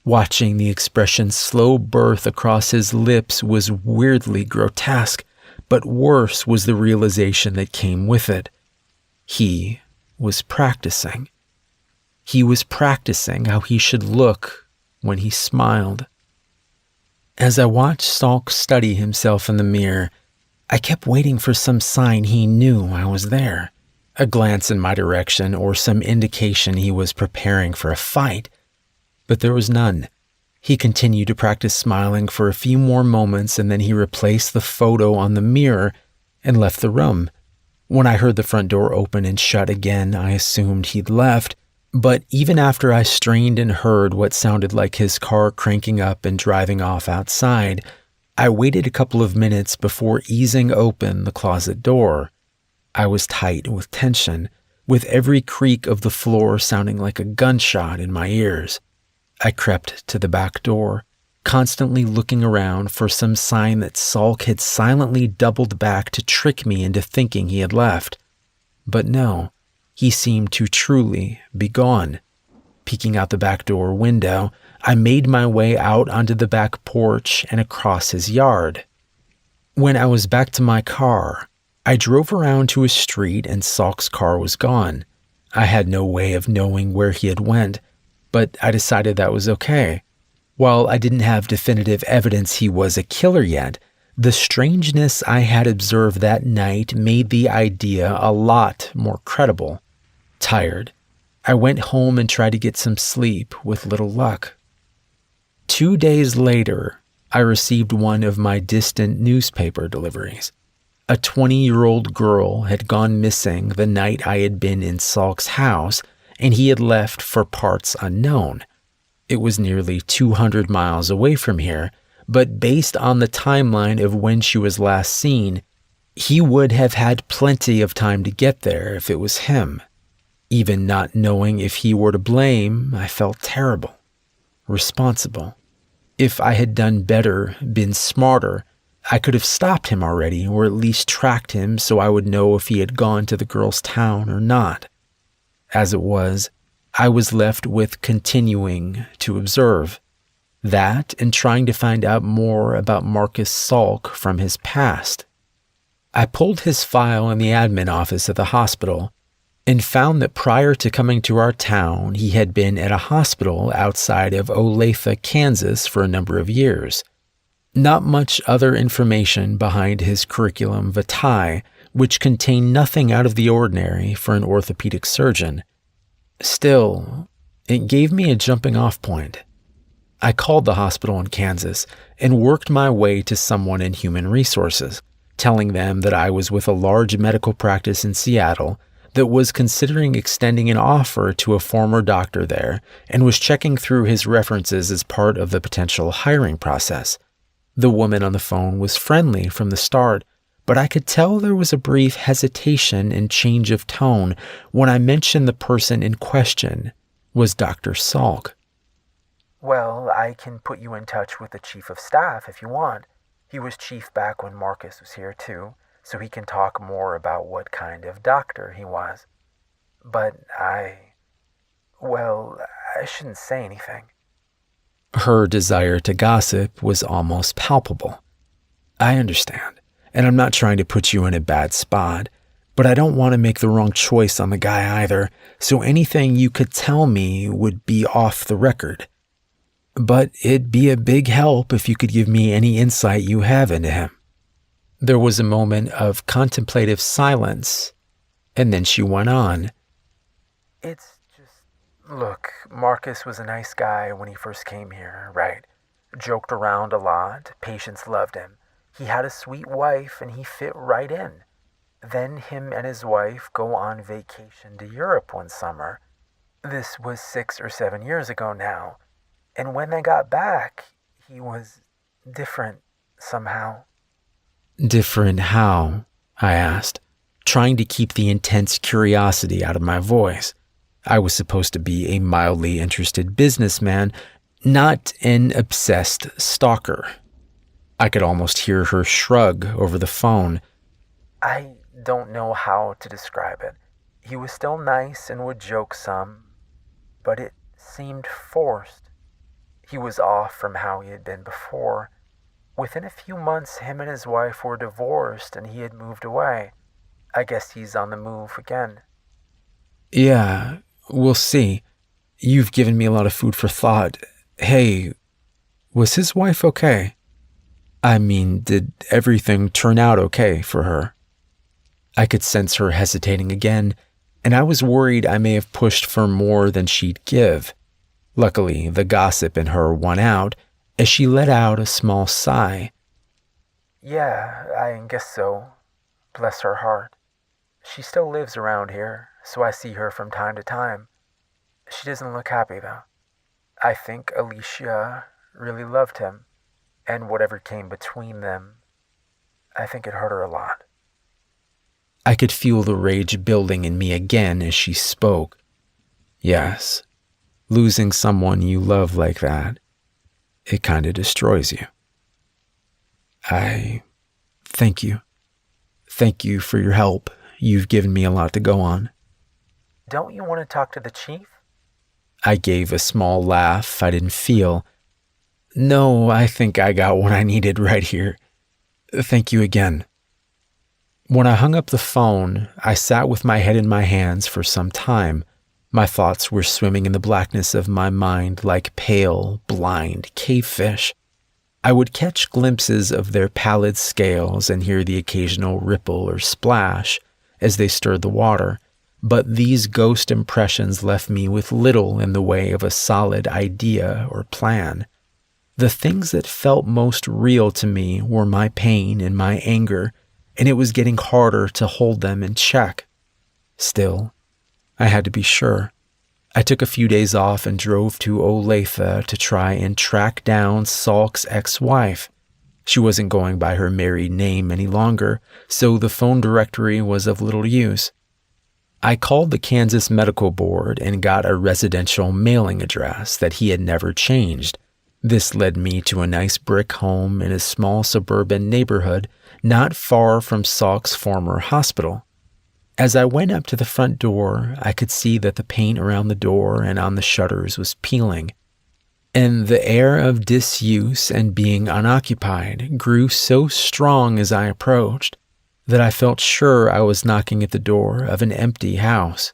Watching the expression slow birth across his lips was weirdly grotesque, but worse was the realization that came with it. He was practicing. He was practicing how he should look when he smiled. As I watched Salk study himself in the mirror, I kept waiting for some sign he knew I was there, a glance in my direction or some indication he was preparing for a fight. But there was none. He continued to practice smiling for a few more moments, and then he replaced the photo on the mirror and left the room. When I heard the front door open and shut again, I assumed he'd left. But even after I strained and heard what sounded like his car cranking up and driving off outside, I waited a couple of minutes before easing open the closet door. I was tight with tension, with every creak of the floor sounding like a gunshot in my ears. I crept to the back door, constantly looking around for some sign that Salk had silently doubled back to trick me into thinking he had left. But no. He seemed to truly be gone. Peeking out the back door window, I made my way out onto the back porch and across his yard. When I was back to my car, I drove around to a street and Salk's car was gone. I had no way of knowing where he had went, but I decided that was okay. While I didn't have definitive evidence he was a killer yet, the strangeness I had observed that night made the idea a lot more credible. Tired, I went home and tried to get some sleep with little luck. 2 days later, I received one of my distant newspaper deliveries. A 20-year-old girl had gone missing the night I had been in Salk's house, and he had left for parts unknown. It was nearly 200 miles away from here, but based on the timeline of when she was last seen, he would have had plenty of time to get there if it was him. Even not knowing if he were to blame, I felt terrible, responsible. If I had done better, been smarter, I could have stopped him already, or at least tracked him so I would know if he had gone to the girl's town or not. As it was, I was left with continuing to observe. That and trying to find out more about Marcus Salk from his past. I pulled his file in the admin office at the hospital and found that prior to coming to our town, he had been at a hospital outside of Olathe, Kansas for a number of years. Not much other information behind his curriculum vitae, which contained nothing out of the ordinary for an orthopedic surgeon. Still, it gave me a jumping-off point. I called the hospital in Kansas and worked my way to someone in human resources, telling them that I was with a large medical practice in Seattle that was considering extending an offer to a former doctor there and was checking through his references as part of the potential hiring process. The woman on the phone was friendly from the start, but I could tell there was a brief hesitation and change of tone when I mentioned the person in question was Dr. Salk. Well, I can put you in touch with the chief of staff if you want. He was chief back when Marcus was here too, so he can talk more about what kind of doctor he was. But I shouldn't say anything. Her desire to gossip was almost palpable. I understand, and I'm not trying to put you in a bad spot, but I don't want to make the wrong choice on the guy either, so anything you could tell me would be off the record. But it'd be a big help if you could give me any insight you have into him. There was a moment of contemplative silence, and then she went on. Look, Marcus was a nice guy when he first came here, right? Joked around a lot, patients loved him. He had a sweet wife and he fit right in. Then him and his wife go on vacation to Europe one summer. This was 6 or 7 years ago now. And when they got back, he was different somehow. Different how? I asked, trying to keep the intense curiosity out of my voice. I was supposed to be a mildly interested businessman, not an obsessed stalker. I could almost hear her shrug over the phone. I don't know how to describe it. He was still nice and would joke some, but it seemed forced. He was off from how he had been before. Within a few months, him and his wife were divorced and he had moved away. I guess he's on the move again. Yeah, we'll see. You've given me a lot of food for thought. Hey, was his wife okay? I mean, did everything turn out okay for her? I could sense her hesitating again, and I was worried I may have pushed for more than she'd give. Luckily, the gossip in her won out as she let out a small sigh. Yeah, I guess so. Bless her heart. She still lives around here, so I see her from time to time. She doesn't look happy, though. I think Alicia really loved him, and whatever came between them, I think it hurt her a lot. I could feel the rage building in me again as she spoke. Yes, losing someone you love like that, it kind of destroys you. I thank you. Thank you for your help. You've given me a lot to go on. Don't you want to talk to the chief? I gave a small laugh I didn't feel. No, I think I got what I needed right here. Thank you again. When I hung up the phone, I sat with my head in my hands for some time. My thoughts were swimming in the blackness of my mind like pale, blind cavefish. I would catch glimpses of their pallid scales and hear the occasional ripple or splash as they stirred the water, but these ghost impressions left me with little in the way of a solid idea or plan. The things that felt most real to me were my pain and my anger, and it was getting harder to hold them in check. Still, I had to be sure. I took a few days off and drove to Olathe to try and track down Salk's ex-wife. She wasn't going by her married name any longer, so the phone directory was of little use. I called the Kansas Medical Board and got a residential mailing address that he had never changed. This led me to a nice brick home in a small suburban neighborhood not far from Salk's former hospital. As I went up to the front door, I could see that the paint around the door and on the shutters was peeling, and the air of disuse and being unoccupied grew so strong as I approached that I felt sure I was knocking at the door of an empty house.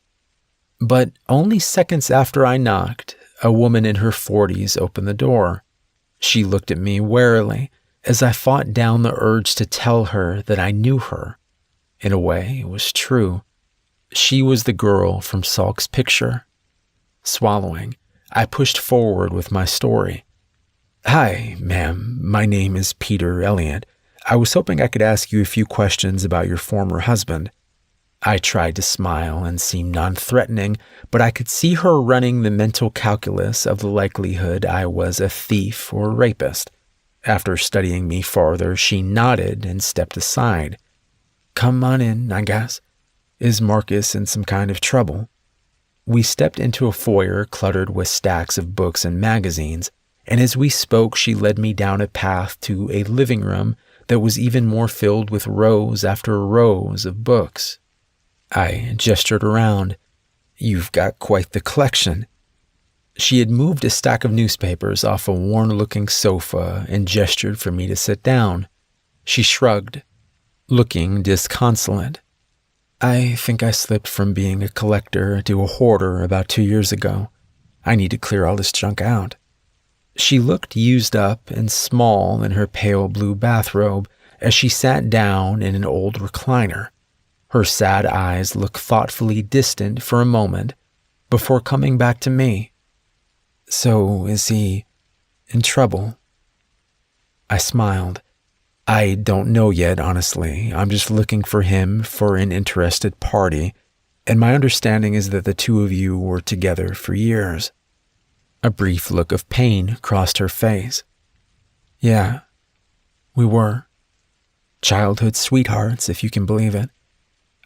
But only seconds after I knocked, a woman in her 40s opened the door. She looked at me warily as I fought down the urge to tell her that I knew her. In a way, it was true. She was the girl from Salk's picture. Swallowing, I pushed forward with my story. "Hi, ma'am. My name is Peter Elliott. I was hoping I could ask you a few questions about your former husband." I tried to smile and seem non-threatening, but I could see her running the mental calculus of the likelihood I was a thief or rapist. After studying me farther, she nodded and stepped aside. "Come on in, I guess. Is Marcus in some kind of trouble?" We stepped into a foyer cluttered with stacks of books and magazines, and as we spoke, she led me down a path to a living room that was even more filled with rows after rows of books. I gestured around. "You've got quite the collection." She had moved a stack of newspapers off a worn-looking sofa and gestured for me to sit down. She shrugged, looking disconsolate. "I think I slipped from being a collector to a hoarder about 2 years ago. I need to clear all this junk out." She looked used up and small in her pale blue bathrobe as she sat down in an old recliner. Her sad eyes looked thoughtfully distant for a moment before coming back to me. "So is he in trouble?" I smiled. "I don't know yet, honestly. I'm just looking for him for an interested party, and my understanding is that the two of you were together for years." A brief look of pain crossed her face. "Yeah, we were. Childhood sweethearts, if you can believe it.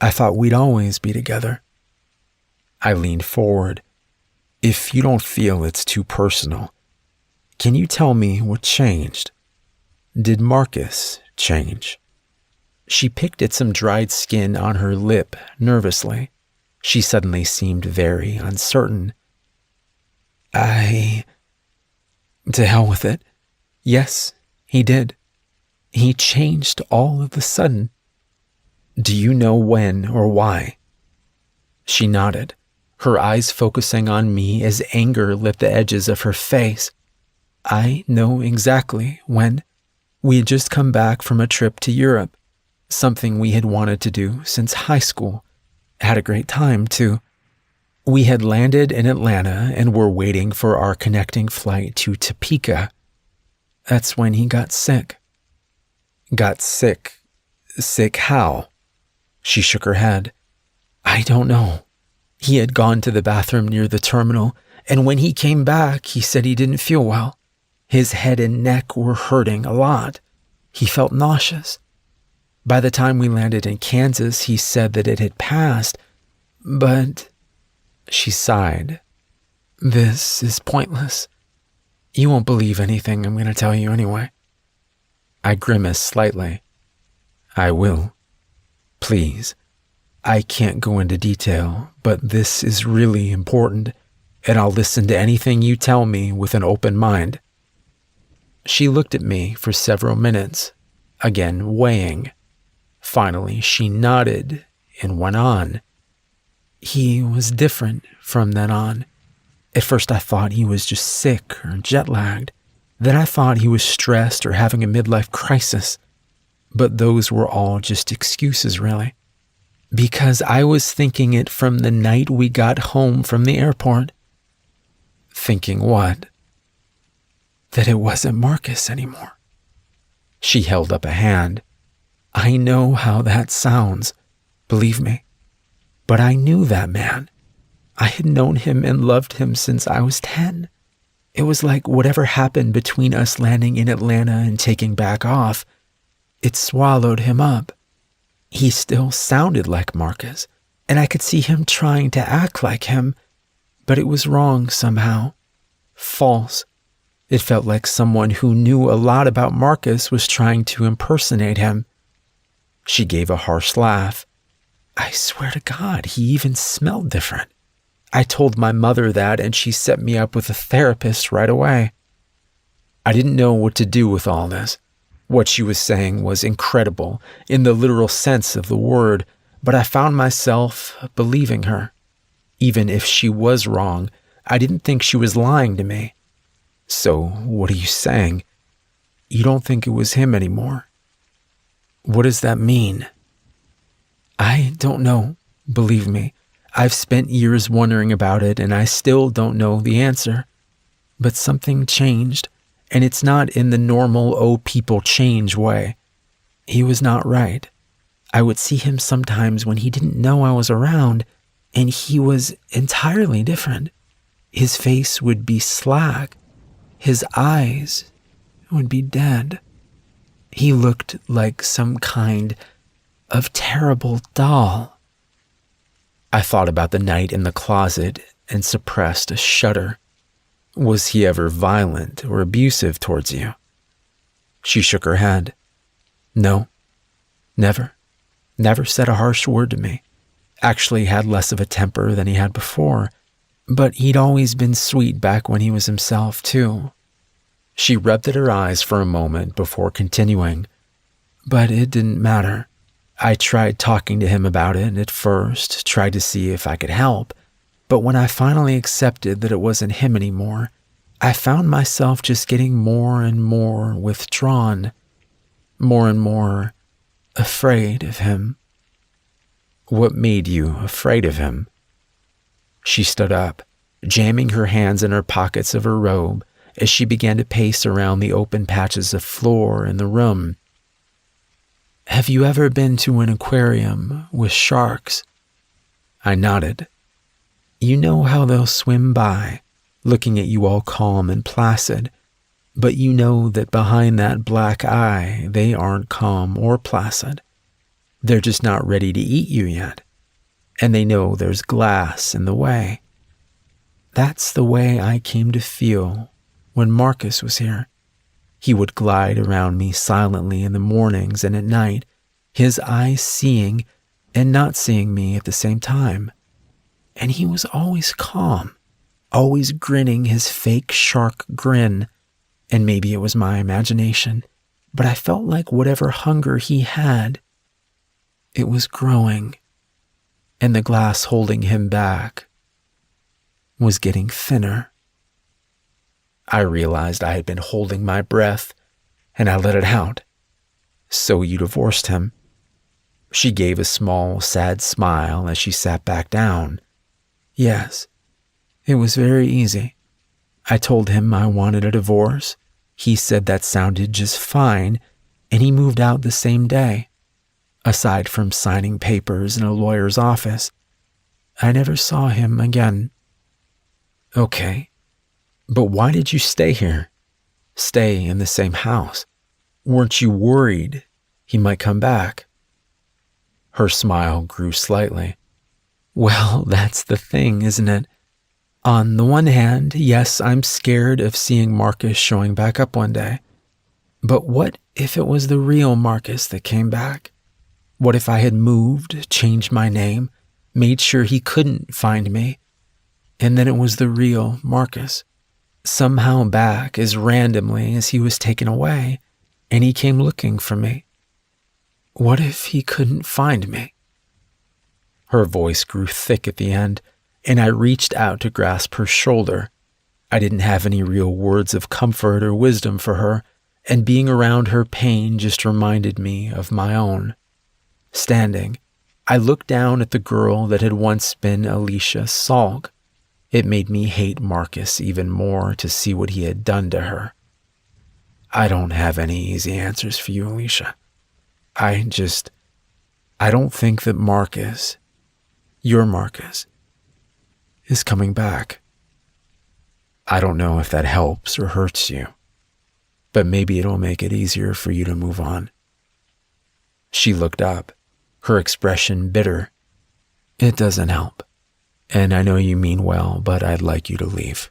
I thought we'd always be together." I leaned forward. "If you don't feel it's too personal, can you tell me what changed? Did Marcus change?" She picked at some dried skin on her lip nervously. She suddenly seemed very uncertain. To hell with it. Yes, he did. He changed all of a sudden." "Do you know when or why?" She nodded, her eyes focusing on me as anger lit the edges of her face. "I know exactly when. We had just come back from a trip to Europe, something we had wanted to do since high school. Had a great time, too. We had landed in Atlanta and were waiting for our connecting flight to Topeka. That's when he got sick." "Got sick? Sick how?" She shook her head. "I don't know. He had gone to the bathroom near the terminal, and when he came back, he said he didn't feel well. His head and neck were hurting a lot. He felt nauseous. By the time we landed in Kansas, he said that it had passed, but..." She sighed. "This is pointless. You won't believe anything I'm going to tell you anyway." I grimaced slightly. "I will. Please. I can't go into detail, but this is really important, and I'll listen to anything you tell me with an open mind." She looked at me for several minutes, again weighing. Finally, she nodded and went on. "He was different from then on. At first I thought he was just sick or jet-lagged. Then I thought he was stressed or having a midlife crisis. But those were all just excuses, really. Because I was thinking it from the night we got home from the airport." "Thinking what?" "That it wasn't Marcus anymore." She held up a hand. "I know how that sounds, believe me. But I knew that man. I had known him and loved him since I was 10. It was like whatever happened between us landing in Atlanta and taking back off, it swallowed him up. He still sounded like Marcus, and I could see him trying to act like him, but it was wrong somehow. False. It felt like someone who knew a lot about Marcus was trying to impersonate him. She gave a harsh laugh. I swear to God, he even smelled different. I told my mother that, and she set me up with a therapist right away. I didn't know what to do with all this. What she was saying was incredible, in the literal sense of the word, but I found myself believing her. Even if she was wrong, I didn't think she was lying to me. So, what are you saying? You don't think it was him anymore? What does that mean? I don't know, believe me. I've spent years wondering about it, and I still don't know the answer. But something changed, and it's not in the normal, oh, people change way. He was not right. I would see him sometimes when he didn't know I was around, and he was entirely different. His face would be slack. His eyes would be dead. He looked like some kind of terrible doll. I thought about the night in the closet and suppressed a shudder. Was he ever violent or abusive towards you? She shook her head. No, never. Never said a harsh word to me. Actually had less of a temper than he had before, but he'd always been sweet back when he was himself, too. She rubbed at her eyes for a moment before continuing. But it didn't matter. I tried talking to him about it at first, tried to see if I could help, but when I finally accepted that it wasn't him anymore, I found myself just getting more and more withdrawn, more and more afraid of him. What made you afraid of him? She stood up, jamming her hands in her pockets of her robe as she began to pace around the open patches of floor in the room. Have you ever been to an aquarium with sharks? I nodded. You know how they'll swim by, looking at you all calm and placid, but you know that behind that black eye, they aren't calm or placid. They're just not ready to eat you yet, and they know there's glass in the way. That's the way I came to feel when Marcus was here. He would glide around me silently in the mornings and at night, his eyes seeing and not seeing me at the same time. And he was always calm, always grinning his fake shark grin. And maybe it was my imagination, but I felt like whatever hunger he had, it was growing, and the glass holding him back was getting thinner. I realized I had been holding my breath, and I let it out. So you divorced him? She gave a small, sad smile as she sat back down. Yes, it was very easy. I told him I wanted a divorce. He said that sounded just fine, and he moved out the same day. Aside from signing papers in a lawyer's office, I never saw him again. Okay, but why did you stay here? Stay in the same house? Weren't you worried he might come back? Her smile grew slightly. Well, that's the thing, isn't it? On the one hand, yes, I'm scared of seeing Marcus showing back up one day. But what if it was the real Marcus that came back? What if I had moved, changed my name, made sure he couldn't find me, and then it was the real Marcus, somehow back as randomly as he was taken away, and he came looking for me? What if he couldn't find me? Her voice grew thick at the end, and I reached out to grasp her shoulder. I didn't have any real words of comfort or wisdom for her, and being around her pain just reminded me of my own. Standing, I looked down at the girl that had once been Alicia Salk. It made me hate Marcus even more to see what he had done to her. I don't have any easy answers for you, Alicia. I don't think that Marcus, your Marcus, is coming back. I don't know if that helps or hurts you, but maybe it'll make it easier for you to move on." She looked up, her expression bitter. "It doesn't help, and I know you mean well, but I'd like you to leave."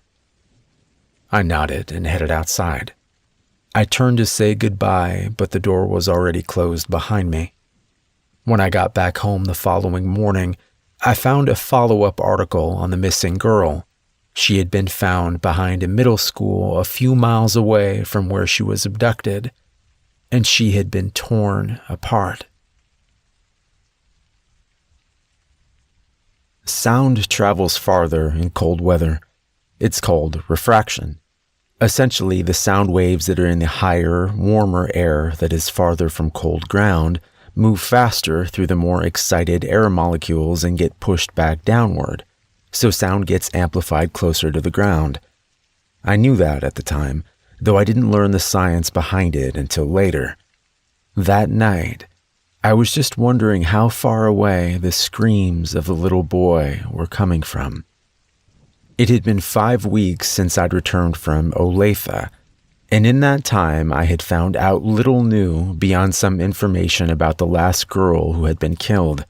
I nodded and headed outside. I turned to say goodbye, but the door was already closed behind me. When I got back home the following morning, I found a follow-up article on the missing girl. She had been found behind a middle school a few miles away from where she was abducted, and she had been torn apart. Sound travels farther in cold weather. It's called refraction. Essentially, the sound waves that are in the higher, warmer air that is farther from cold ground move faster through the more excited air molecules and get pushed back downward, so sound gets amplified closer to the ground. I knew that at the time, though I didn't learn the science behind it until later. That night, I was just wondering how far away the screams of the little boy were coming from. It had been 5 weeks since I'd returned from Olathe, and in that time I had found out little new beyond some information about the last girl who had been killed.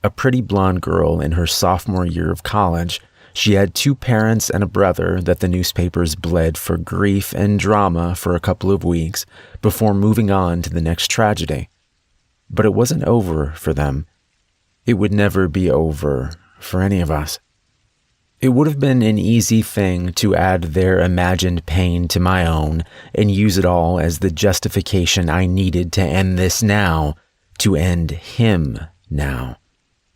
A pretty blonde girl in her sophomore year of college. She had 2 parents and a brother that the newspapers bled for grief and drama for a couple of weeks before moving on to the next tragedy. But it wasn't over for them. It would never be over for any of us. It would have been an easy thing to add their imagined pain to my own and use it all as the justification I needed to end this now, to end him now.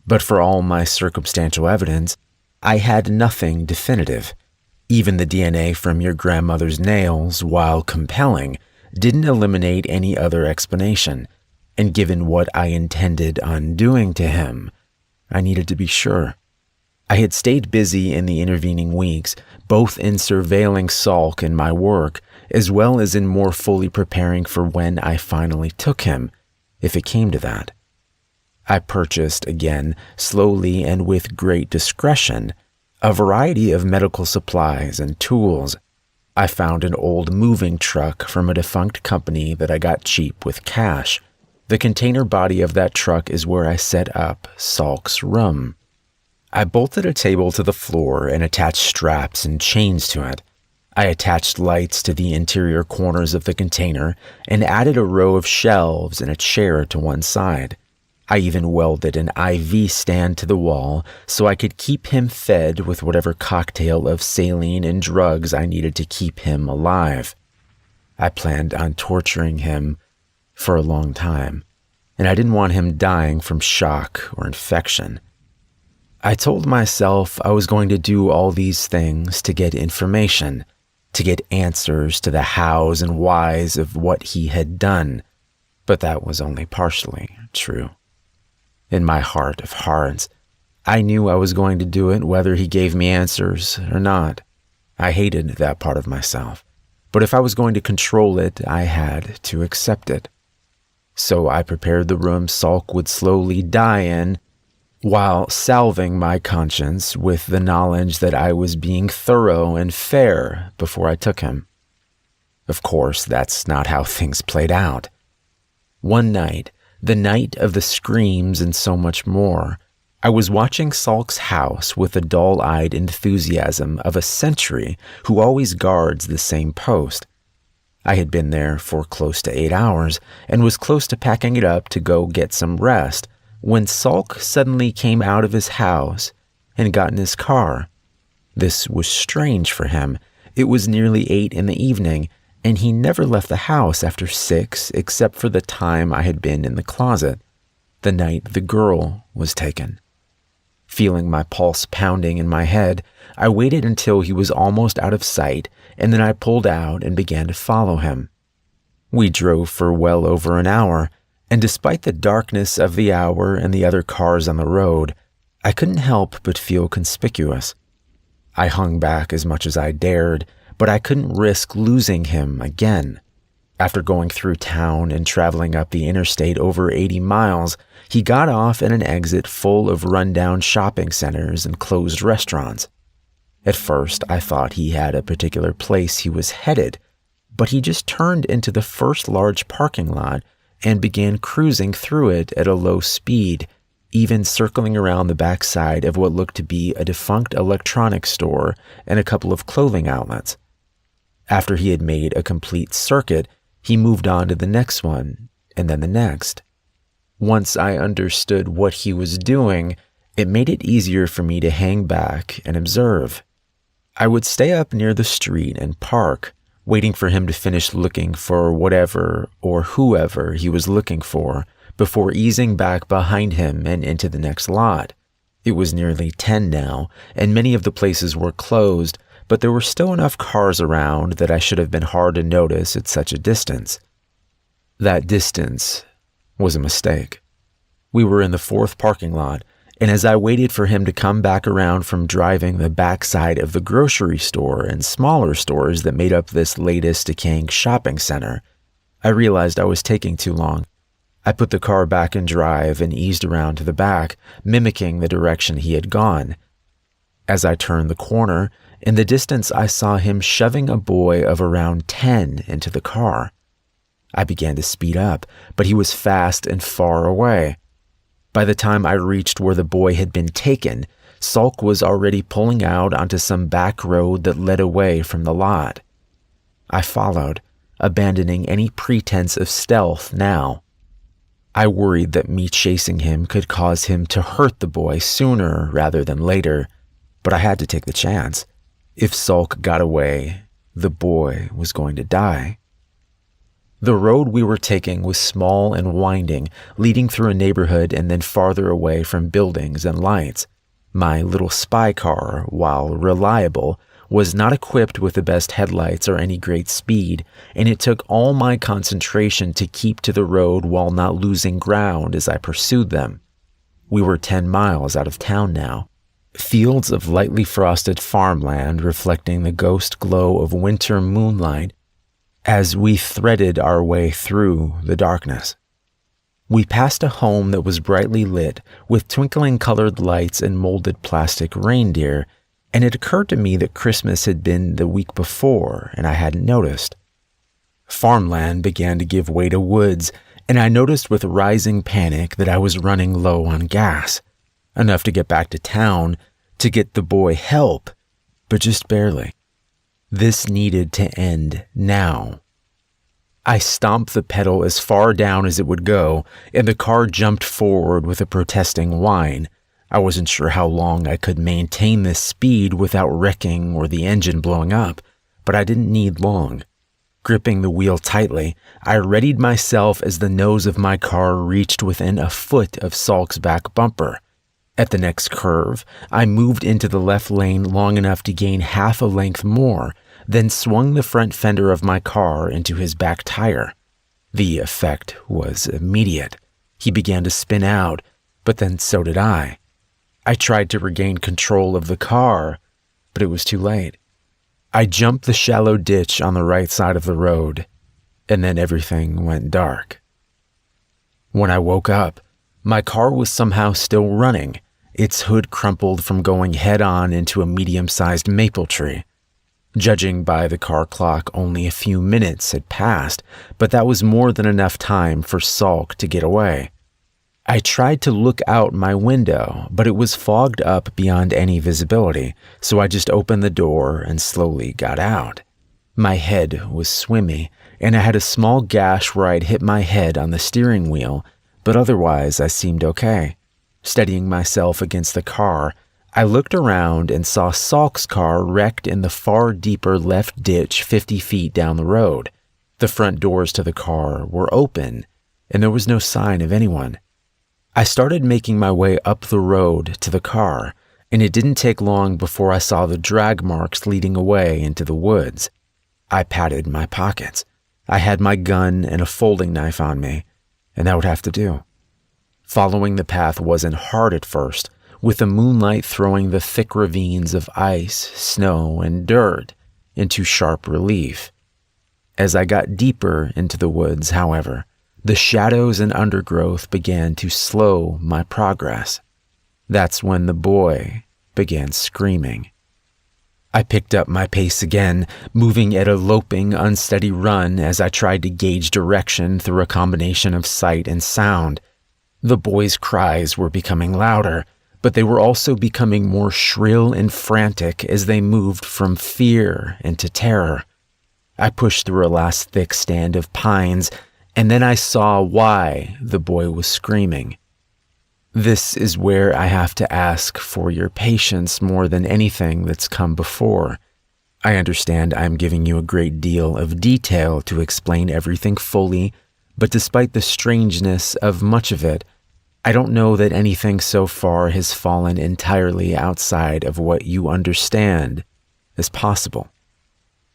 But for all my circumstantial evidence, I had nothing definitive. Even the DNA from your grandmother's nails, while compelling, didn't eliminate any other explanation. And given what I intended on doing to him, I needed to be sure. I had stayed busy in the intervening weeks, both in surveilling Salk and my work, as well as in more fully preparing for when I finally took him, if it came to that. I purchased, again, slowly and with great discretion, a variety of medical supplies and tools. I found an old moving truck from a defunct company that I got cheap with cash. The container body of that truck is where I set up Salk's room. I bolted a table to the floor and attached straps and chains to it. I attached lights to the interior corners of the container and added a row of shelves and a chair to one side. I even welded an IV stand to the wall so I could keep him fed with whatever cocktail of saline and drugs I needed to keep him alive. I planned on torturing him for a long time, and I didn't want him dying from shock or infection. I told myself I was going to do all these things to get information, to get answers to the hows and whys of what he had done, but that was only partially true. In my heart of hearts, I knew I was going to do it whether he gave me answers or not. I hated that part of myself, but if I was going to control it, I had to accept it. So I prepared the room Salk would slowly die in, while salving my conscience with the knowledge that I was being thorough and fair before I took him. Of course, that's not how things played out. One night, the night of the screams and so much more, I was watching Salk's house with the dull-eyed enthusiasm of a sentry who always guards the same post. I had been there for close to 8 hours and was close to packing it up to go get some rest when Salk suddenly came out of his house and got in his car. This was strange for him. It was nearly 8 in the evening, and he never left the house after 6 except for the time I had been in the closet, the night the girl was taken. Feeling my pulse pounding in my head, I waited until he was almost out of sight, and then I pulled out and began to follow him. We drove for well over an hour, and despite the darkness of the hour and the other cars on the road, I couldn't help but feel conspicuous. I hung back as much as I dared, but I couldn't risk losing him again. After going through town and traveling up the interstate over 80 miles, he got off at an exit full of rundown shopping centers and closed restaurants. At first, I thought he had a particular place he was headed, but he just turned into the first large parking lot and began cruising through it at a low speed, even circling around the backside of what looked to be a defunct electronics store and a couple of clothing outlets. After he had made a complete circuit, he moved on to the next one, and then the next. Once I understood what he was doing, it made it easier for me to hang back and observe. I would stay up near the street and park, waiting for him to finish looking for whatever or whoever he was looking for before easing back behind him and into the next lot. It was nearly 10 now, and many of the places were closed, but there were still enough cars around that I should have been hard to notice at such a distance. That distance was a mistake. We were in the fourth parking lot, and as I waited for him to come back around from driving the backside of the grocery store and smaller stores that made up this latest decaying shopping center, I realized I was taking too long. I put the car back in drive and eased around to the back, mimicking the direction he had gone. As I turned the corner, in the distance I saw him shoving a boy of around 10 into the car. I began to speed up, but he was fast and far away. By the time I reached where the boy had been taken, Sulk was already pulling out onto some back road that led away from the lot. I followed, abandoning any pretense of stealth now. I worried that me chasing him could cause him to hurt the boy sooner rather than later, but I had to take the chance. If Sulk got away, the boy was going to die. The road we were taking was small and winding, leading through a neighborhood and then farther away from buildings and lights. My little spy car, while reliable, was not equipped with the best headlights or any great speed, and it took all my concentration to keep to the road while not losing ground as I pursued them. We were 10 miles out of town now. Fields of lightly frosted farmland reflecting the ghost glow of winter moonlight as we threaded our way through the darkness. We passed a home that was brightly lit with twinkling colored lights and molded plastic reindeer, and it occurred to me that Christmas had been the week before and I hadn't noticed. Farmland began to give way to woods, and I noticed with rising panic that I was running low on gas, enough to get back to town to get the boy help, but just barely. This needed to end now. I stomped the pedal as far down as it would go, and the car jumped forward with a protesting whine. I wasn't sure how long I could maintain this speed without wrecking or the engine blowing up, but I didn't need long. Gripping the wheel tightly, I readied myself as the nose of my car reached within a foot of Salk's back bumper. At the next curve, I moved into the left lane long enough to gain half a length more, then swung the front fender of my car into his back tire. The effect was immediate. He began to spin out, but then so did I. I tried to regain control of the car, but it was too late. I jumped the shallow ditch on the right side of the road, and then everything went dark. When I woke up, my car was somehow still running, its hood crumpled from going head-on into a medium-sized maple tree. Judging by the car clock, only a few minutes had passed, but that was more than enough time for Salk to get away. I tried to look out my window, but it was fogged up beyond any visibility, so I just opened the door and slowly got out. My head was swimmy, and I had a small gash where I'd hit my head on the steering wheel, but otherwise I seemed okay. Steadying myself against the car, I looked around and saw Salk's car wrecked in the far deeper left ditch 50 feet down the road. The front doors to the car were open, and there was no sign of anyone. I started making my way up the road to the car, and it didn't take long before I saw the drag marks leading away into the woods. I patted my pockets. I had my gun and a folding knife on me, and that would have to do. Following the path wasn't hard at first, with the moonlight throwing the thick ravines of ice, snow, and dirt into sharp relief. As I got deeper into the woods, however, the shadows and undergrowth began to slow my progress. That's when the boy began screaming. I picked up my pace again, moving at a loping, unsteady run as I tried to gauge direction through a combination of sight and sound. The boys' cries were becoming louder, but they were also becoming more shrill and frantic as they moved from fear into terror. I pushed through a last thick stand of pines, and then I saw why the boy was screaming. This is where I have to ask for your patience more than anything that's come before. I understand I'm giving you a great deal of detail to explain everything fully, but despite the strangeness of much of it, I don't know that anything so far has fallen entirely outside of what you understand as possible.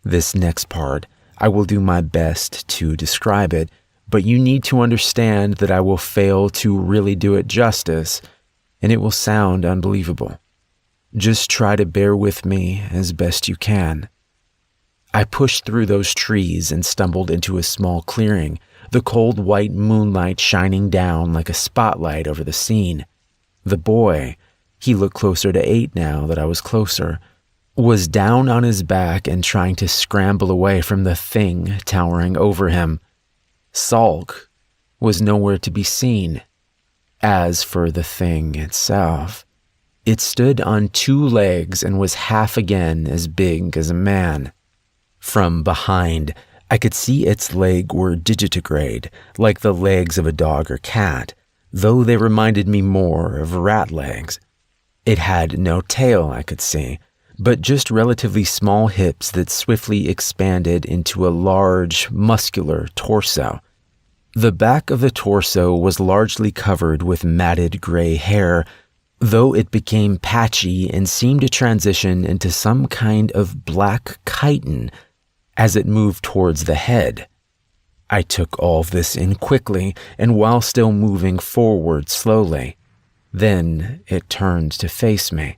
This next part, I will do my best to describe it, but you need to understand that I will fail to really do it justice, and it will sound unbelievable. Just try to bear with me as best you can. I pushed through those trees and stumbled into a small clearing, the cold white moonlight shining down like a spotlight over the scene. The boy, he looked closer to 8 now that I was closer, was down on his back and trying to scramble away from the thing towering over him. Sulk was nowhere to be seen. As for the thing itself, it stood on 2 legs and was half again as big as a man. From behind, I could see its legs were digitigrade, like the legs of a dog or cat, though they reminded me more of rat legs. It had no tail, I could see, but just relatively small hips that swiftly expanded into a large, muscular torso. The back of the torso was largely covered with matted gray hair, though it became patchy and seemed to transition into some kind of black chitin as it moved towards the head. I took all of this in quickly and while still moving forward slowly. Then it turned to face me.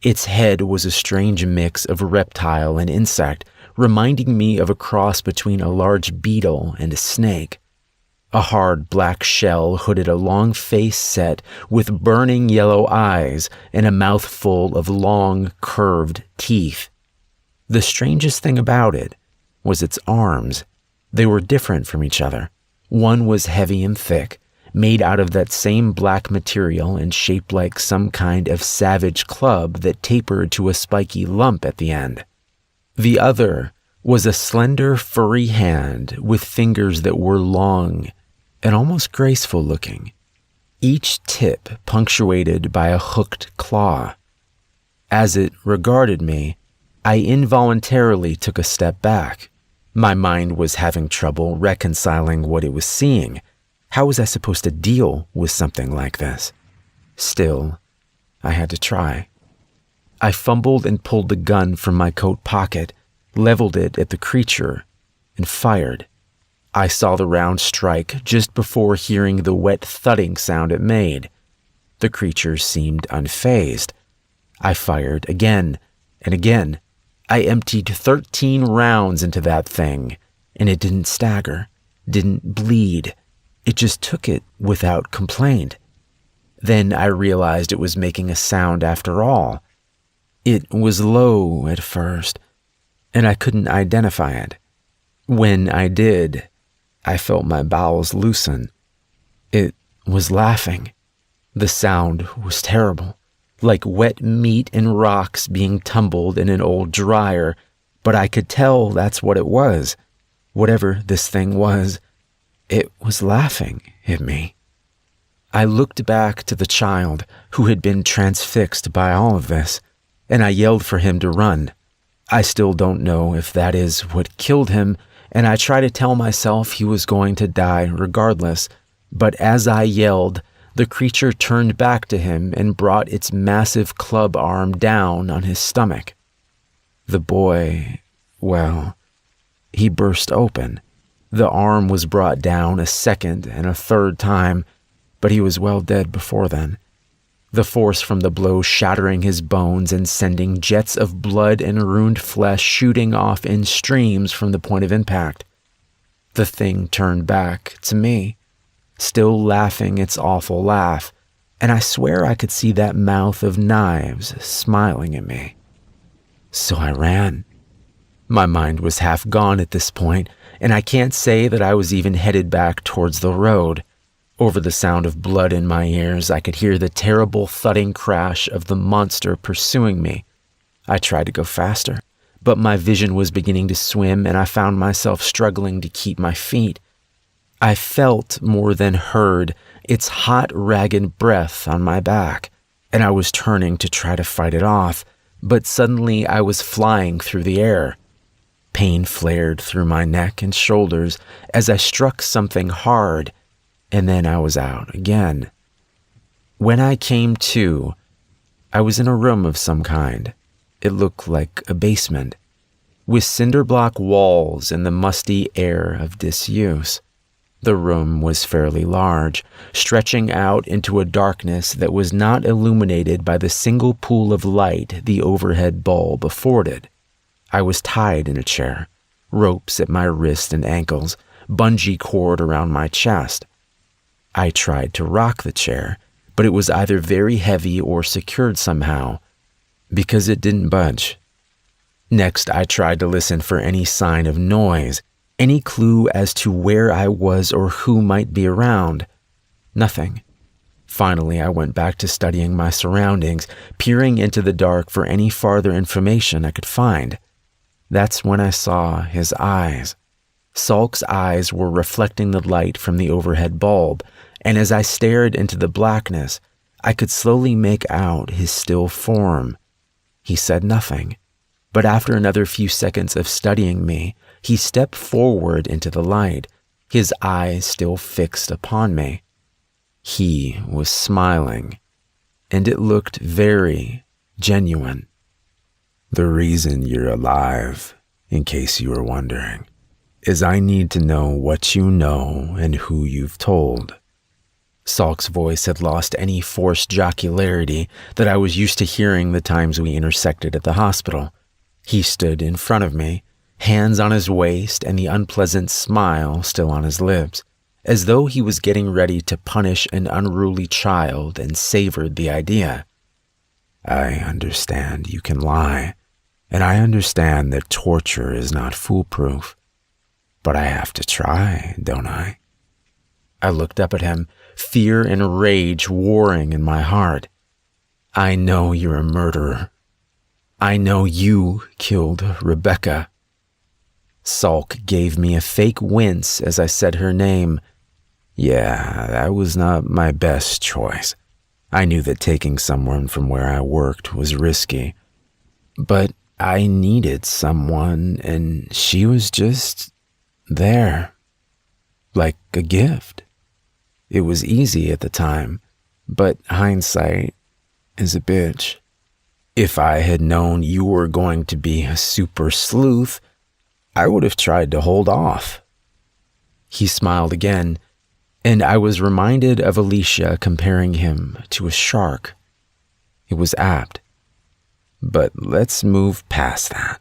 Its head was a strange mix of reptile and insect, reminding me of a cross between a large beetle and a snake. A hard black shell hooded a long face set with burning yellow eyes and a mouth full of long, curved teeth. The strangest thing about it was its arms. They were different from each other. One was heavy and thick, made out of that same black material and shaped like some kind of savage club that tapered to a spiky lump at the end. The other was a slender, furry hand with fingers that were long and almost graceful looking, each tip punctuated by a hooked claw. As it regarded me, I involuntarily took a step back. My mind was having trouble reconciling what it was seeing. How was I supposed to deal with something like this? Still, I had to try. I fumbled and pulled the gun from my coat pocket, leveled it at the creature, and fired. I saw the round strike just before hearing the wet thudding sound it made. The creature seemed unfazed. I fired again and again. I emptied 13 rounds into that thing, and it didn't stagger, didn't bleed. It just took it without complaint. Then I realized it was making a sound after all. It was low at first, and I couldn't identify it. When I did, I felt my bowels loosen. It was laughing. The sound was terrible, like wet meat and rocks being tumbled in an old dryer, but I could tell that's what it was. Whatever this thing was, it was laughing at me. I looked back to the child who had been transfixed by all of this, and I yelled for him to run. I still don't know if that is what killed him, and I try to tell myself he was going to die regardless, but as I yelled, the creature turned back to him and brought its massive club arm down on his stomach. The boy, well, he burst open. The arm was brought down a second and a third time, but he was well dead before then. The force from the blow shattering his bones and sending jets of blood and ruined flesh shooting off in streams from the point of impact. The thing turned back to me, still laughing its awful laugh, and I swear I could see that mouth of knives smiling at me. So I ran. My mind was half gone at this point, and I can't say that I was even headed back towards the road. Over the sound of blood in my ears, I could hear the terrible thudding crash of the monster pursuing me. I tried to go faster, but my vision was beginning to swim and I found myself struggling to keep my feet. I felt more than heard its hot, ragged breath on my back, and I was turning to try to fight it off, but suddenly I was flying through the air. Pain flared through my neck and shoulders as I struck something hard, and then I was out again. When I came to, I was in a room of some kind. It looked like a basement, with cinder block walls and the musty air of disuse. The room was fairly large, stretching out into a darkness that was not illuminated by the single pool of light the overhead bulb afforded. I was tied in a chair, ropes at my wrists and ankles, bungee cord around my chest. I tried to rock the chair, but it was either very heavy or secured somehow, because it didn't budge. Next, I tried to listen for any sign of noise, any clue as to where I was or who might be around. Nothing. Finally, I went back to studying my surroundings, peering into the dark for any farther information I could find. That's when I saw his eyes. Salk's eyes were reflecting the light from the overhead bulb, and as I stared into the blackness, I could slowly make out his still form. He said nothing, but after another few seconds of studying me, he stepped forward into the light, his eyes still fixed upon me. He was smiling, and it looked very genuine. "The reason you're alive, in case you were wondering, is I need to know what you know and who you've told." Salk's voice had lost any forced jocularity that I was used to hearing the times we intersected at the hospital. He stood in front of me, hands on his waist and the unpleasant smile still on his lips, as though he was getting ready to punish an unruly child and savored the idea. "I understand you can lie, and I understand that torture is not foolproof, but I have to try, don't I?" I looked up at him, fear and rage warring in my heart. "I know you're a murderer. I know you killed Rebecca." Salk gave me a fake wince as I said her name. "Yeah, that was not my best choice. I knew that taking someone from where I worked was risky. But I needed someone, and she was just there. Like a gift. It was easy at the time, but hindsight is a bitch. If I had known you were going to be a super sleuth, I would have tried to hold off." He smiled again, and I was reminded of Alicia comparing him to a shark. It was apt. But let's move past that.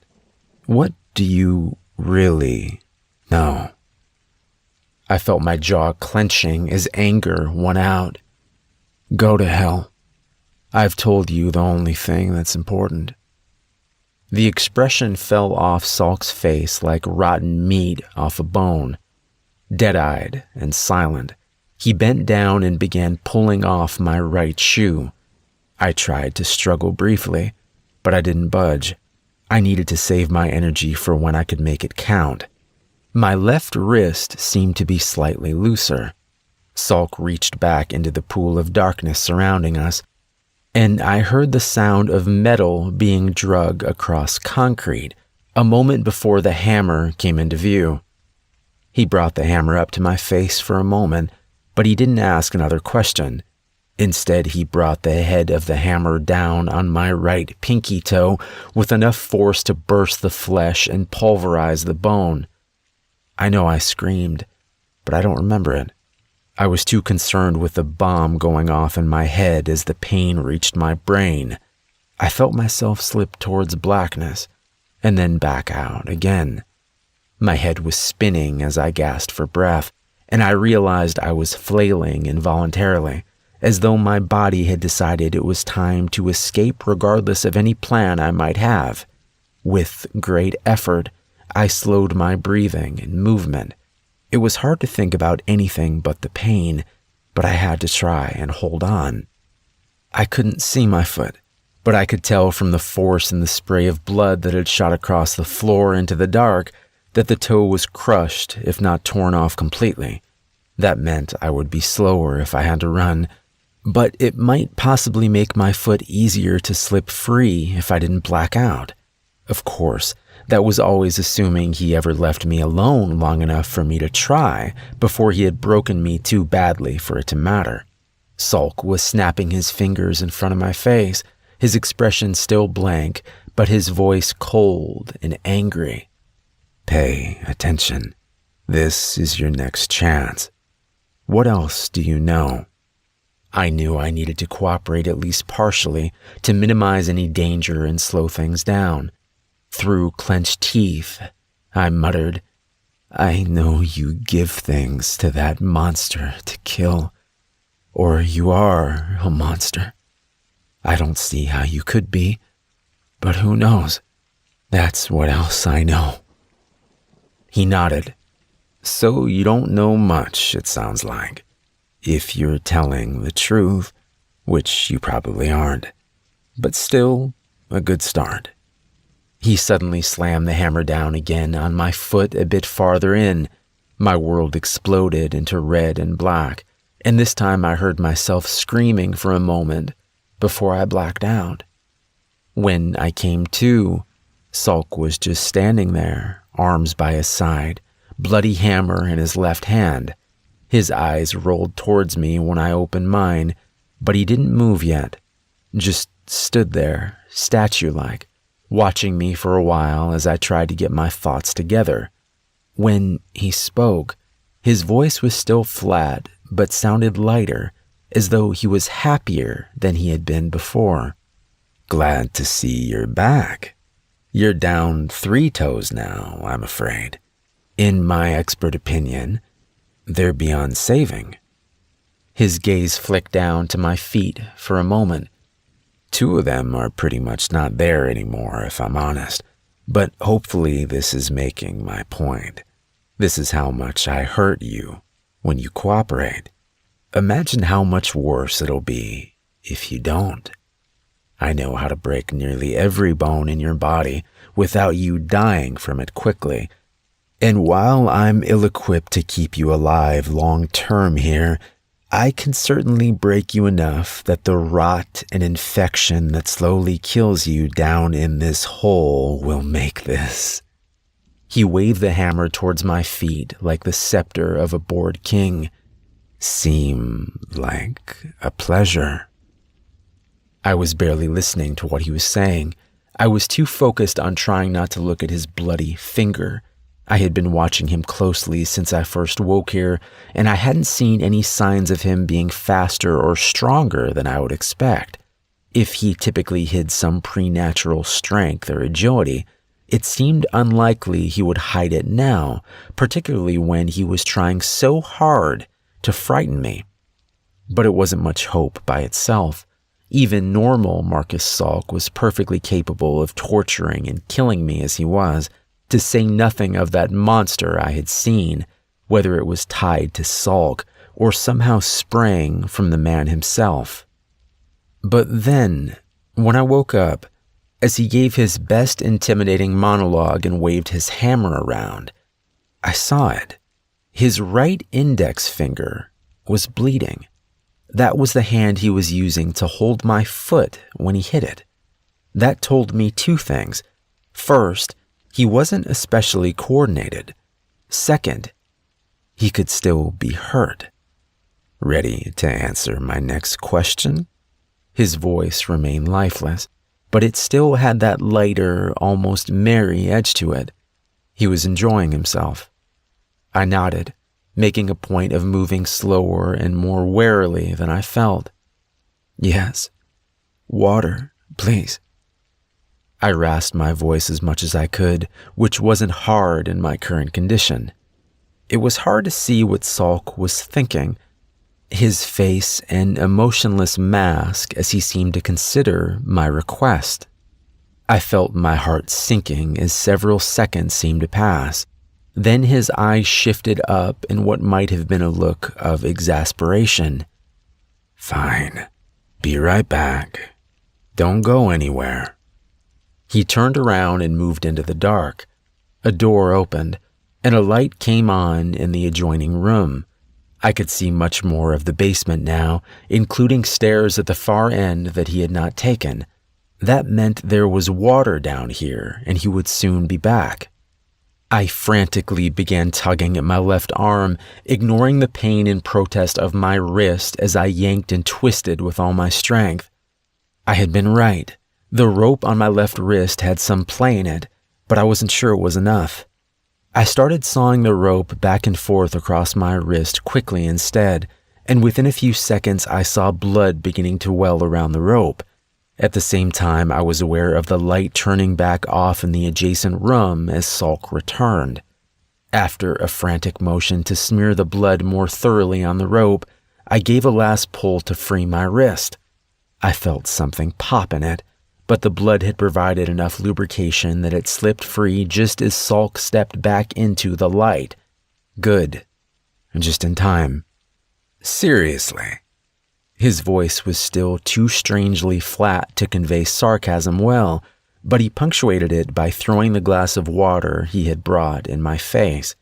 What do you really know? I felt my jaw clenching as anger won out. "Go to hell. I've told you the only thing that's important." The expression fell off Salk's face like rotten meat off a bone. Dead-eyed and silent, he bent down and began pulling off my right shoe. I tried to struggle briefly, but I didn't budge. I needed to save my energy for when I could make it count. My left wrist seemed to be slightly looser. Salk reached back into the pool of darkness surrounding us, and I heard the sound of metal being dragged across concrete a moment before the hammer came into view. He brought the hammer up to my face for a moment, but he didn't ask another question. Instead, he brought the head of the hammer down on my right pinky toe with enough force to burst the flesh and pulverize the bone. I know I screamed, but I don't remember it. I was too concerned with the bomb going off in my head as the pain reached my brain. I felt myself slip towards blackness and then back out again. My head was spinning as I gasped for breath, and I realized I was flailing involuntarily, as though my body had decided it was time to escape regardless of any plan I might have. With great effort, I slowed my breathing and movement. It was hard to think about anything but the pain, but I had to try and hold on. I couldn't see my foot, but I could tell from the force in the spray of blood that had shot across the floor into the dark that the toe was crushed, if not torn off completely. That meant I would be slower if I had to run, but it might possibly make my foot easier to slip free if I didn't black out. Of course, that was always assuming he ever left me alone long enough for me to try before he had broken me too badly for it to matter. Salk was snapping his fingers in front of my face, his expression still blank, but his voice cold and angry. Pay attention. This is your next chance. What else do you know? I knew I needed to cooperate at least partially to minimize any danger and slow things down. Through clenched teeth, I muttered, I know you give things to that monster to kill, or you are a monster. I don't see how you could be, but who knows? That's what else I know. He nodded. So you don't know much, it sounds like. If you're telling the truth, which you probably aren't, but still a good start. He suddenly slammed the hammer down again on my foot a bit farther in. My world exploded into red and black, and this time I heard myself screaming for a moment before I blacked out. When I came to, Salk was just standing there, arms by his side, bloody hammer in his left hand. His eyes rolled towards me when I opened mine, but he didn't move yet, just stood there, statue-like, watching me for a while as I tried to get my thoughts together. When he spoke, his voice was still flat, but sounded lighter, as though he was happier than he had been before. Glad to see you're back. You're down 3 toes now, I'm afraid. In my expert opinion, they're beyond saving. His gaze flicked down to my feet for a moment. 2 of them are pretty much not there anymore, if I'm honest, but hopefully this is making my point. This is how much I hurt you when you cooperate. Imagine how much worse it'll be if you don't. I know how to break nearly every bone in your body without you dying from it quickly. And while I'm ill-equipped to keep you alive long-term here, I can certainly break you enough that the rot and infection that slowly kills you down in this hole will make this. He waved the hammer towards my feet like the scepter of a bored king. Seem like a pleasure. I was barely listening to what he was saying. I was too focused on trying not to look at his bloody finger. I had been watching him closely since I first woke here, and I hadn't seen any signs of him being faster or stronger than I would expect. If he typically hid some preternatural strength or agility, it seemed unlikely he would hide it now, particularly when he was trying so hard to frighten me. But it wasn't much hope by itself. Even normal Marcus Salk was perfectly capable of torturing and killing me as he was, to say nothing of that monster I had seen, whether it was tied to Salk or somehow sprang from the man himself. But then, when I woke up, as he gave his best intimidating monologue and waved his hammer around, I saw it. His right index finger was bleeding. That was the hand he was using to hold my foot when he hit it. That told me 2 things. First, he wasn't especially coordinated. Second, he could still be hurt. Ready to answer my next question? His voice remained lifeless, but it still had that lighter, almost merry edge to it. He was enjoying himself. I nodded, making a point of moving slower and more warily than I felt. Yes. Water, please. I rasped my voice as much as I could, which wasn't hard in my current condition. It was hard to see what Salk was thinking, his face an emotionless mask as he seemed to consider my request. I felt my heart sinking as several seconds seemed to pass. Then his eyes shifted up in what might have been a look of exasperation. "Fine. Be right back. Don't go anywhere." He turned around and moved into the dark. A door opened, and a light came on in the adjoining room. I could see much more of the basement now, including stairs at the far end that he had not taken. That meant there was water down here, and he would soon be back. I frantically began tugging at my left arm, ignoring the pain and protest of my wrist as I yanked and twisted with all my strength. I had been right. The rope on my left wrist had some play in it, but I wasn't sure it was enough. I started sawing the rope back and forth across my wrist quickly instead, and within a few seconds I saw blood beginning to well around the rope. At the same time, I was aware of the light turning back off in the adjacent room as Salk returned. After a frantic motion to smear the blood more thoroughly on the rope, I gave a last pull to free my wrist. I felt something pop in it, but the blood had provided enough lubrication that it slipped free just as Salk stepped back into the light. Good. Just in time. "Seriously?" His voice was still too strangely flat to convey sarcasm well, but he punctuated it by throwing the glass of water he had brought in my face.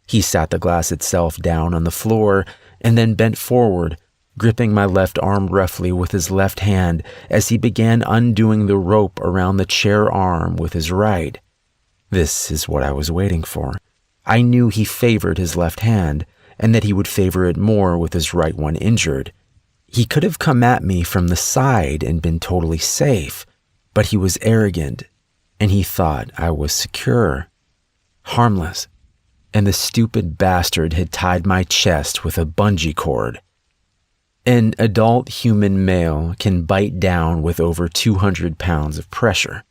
He sat the glass itself down on the floor and then bent forward, gripping my left arm roughly with his left hand as he began undoing the rope around the chair arm with his right. This is what I was waiting for. I knew he favored his left hand, and that he would favor it more with his right one injured. He could have come at me from the side and been totally safe, but he was arrogant, and he thought I was secure, harmless, and the stupid bastard had tied my chest with a bungee cord. An adult human male can bite down with over 200 pounds of pressure.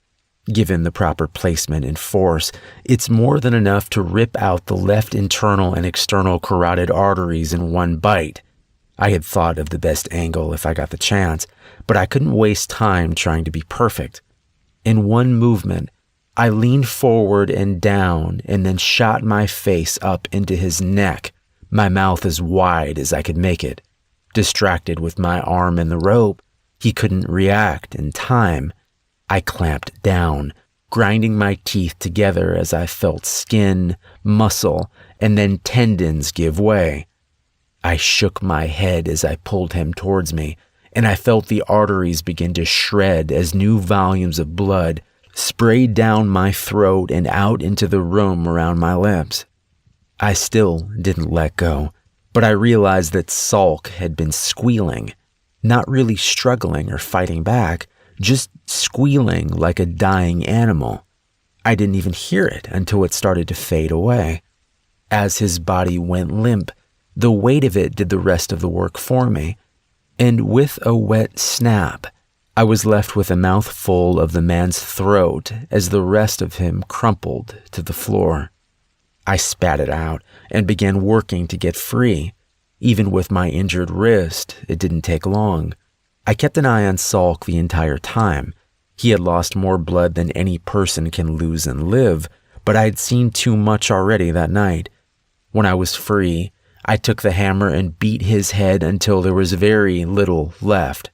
Given the proper placement and force, it's more than enough to rip out the left internal and external carotid arteries in one bite. I had thought of the best angle if I got the chance, but I couldn't waste time trying to be perfect. In one movement, I leaned forward and down and then shot my face up into his neck, my mouth as wide as I could make it. Distracted with my arm and the rope, he couldn't react in time. I clamped down, grinding my teeth together as I felt skin, muscle, and then tendons give way. I shook my head as I pulled him towards me, and I felt the arteries begin to shred as new volumes of blood sprayed down my throat and out into the room around my lips. I still didn't let go, but I realized that Salk had been squealing, not really struggling or fighting back, just squealing like a dying animal. I didn't even hear it until it started to fade away. As his body went limp, the weight of it did the rest of the work for me, and with a wet snap, I was left with a mouthful of the man's throat as the rest of him crumpled to the floor. I spat it out and began working to get free. Even with my injured wrist, it didn't take long. I kept an eye on Salk the entire time. He had lost more blood than any person can lose and live, but I had seen too much already that night. When I was free, I took the hammer and beat his head until there was very little left.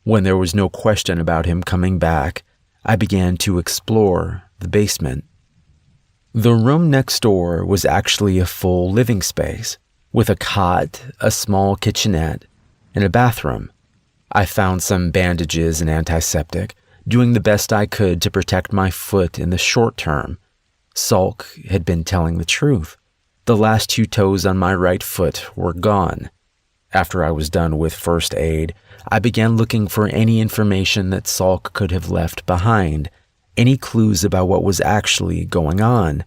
When there was no question about him coming back, I began to explore the basement. The room next door was actually a full living space, with a cot, a small kitchenette, and a bathroom. I found some bandages and antiseptic, doing the best I could to protect my foot in the short term. Salk had been telling the truth. The last 2 toes on my right foot were gone. After I was done with first aid, I began looking for any information that Salk could have left behind, any clues about what was actually going on,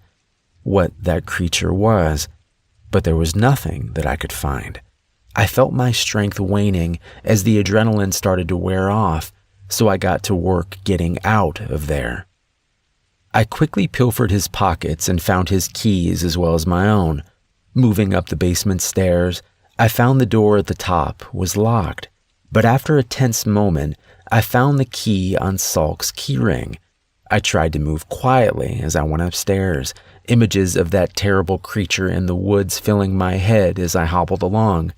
what that creature was, but there was nothing that I could find. I felt my strength waning as the adrenaline started to wear off, so I got to work getting out of there. I quickly pilfered his pockets and found his keys as well as my own. Moving up the basement stairs, I found the door at the top was locked, but after a tense moment, I found the key on Salk's keyring. I tried to move quietly as I went upstairs, images of that terrible creature in the woods filling my head as I hobbled along.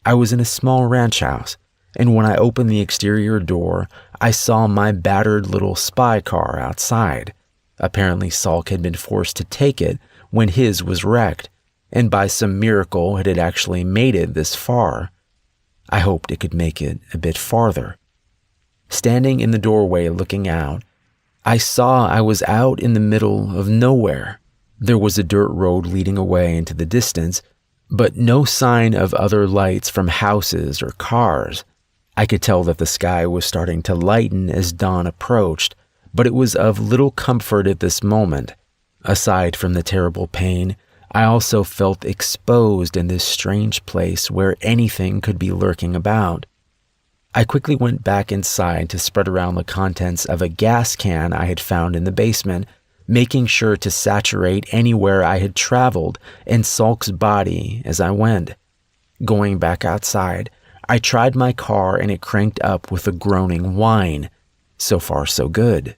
I was in a small ranch house, and when I opened the exterior door, I saw my battered little spy car outside. Apparently, Salk had been forced to take it when his was wrecked, and by some miracle it had actually made it this far. I hoped it could make it a bit farther. Standing in the doorway looking out, I saw I was out in the middle of nowhere. There was a dirt road leading away into the distance, but no sign of other lights from houses or cars. I could tell that the sky was starting to lighten as dawn approached, but it was of little comfort at this moment. Aside from the terrible pain, I also felt exposed in this strange place where anything could be lurking about. I quickly went back inside to spread around the contents of a gas can I had found in the basement, making sure to saturate anywhere I had traveled in Salk's body as I went. Going back outside, I tried my car and it cranked up with a groaning whine. So far, so good.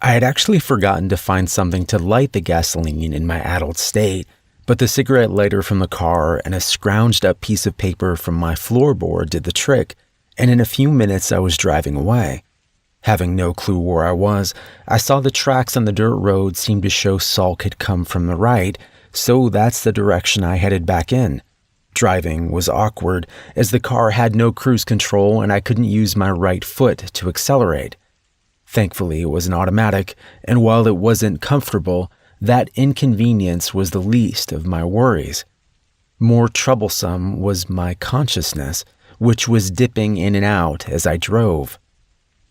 I had actually forgotten to find something to light the gasoline in my addled state, but the cigarette lighter from the car and a scrounged up piece of paper from my floorboard did the trick, and in a few minutes I was driving away. Having no clue where I was, I saw the tracks on the dirt road seemed to show Salk had come from the right, so that's the direction I headed back in. Driving was awkward, as the car had no cruise control and I couldn't use my right foot to accelerate. Thankfully, it was an automatic, and while it wasn't comfortable, that inconvenience was the least of my worries. More troublesome was my consciousness, which was dipping in and out as I drove.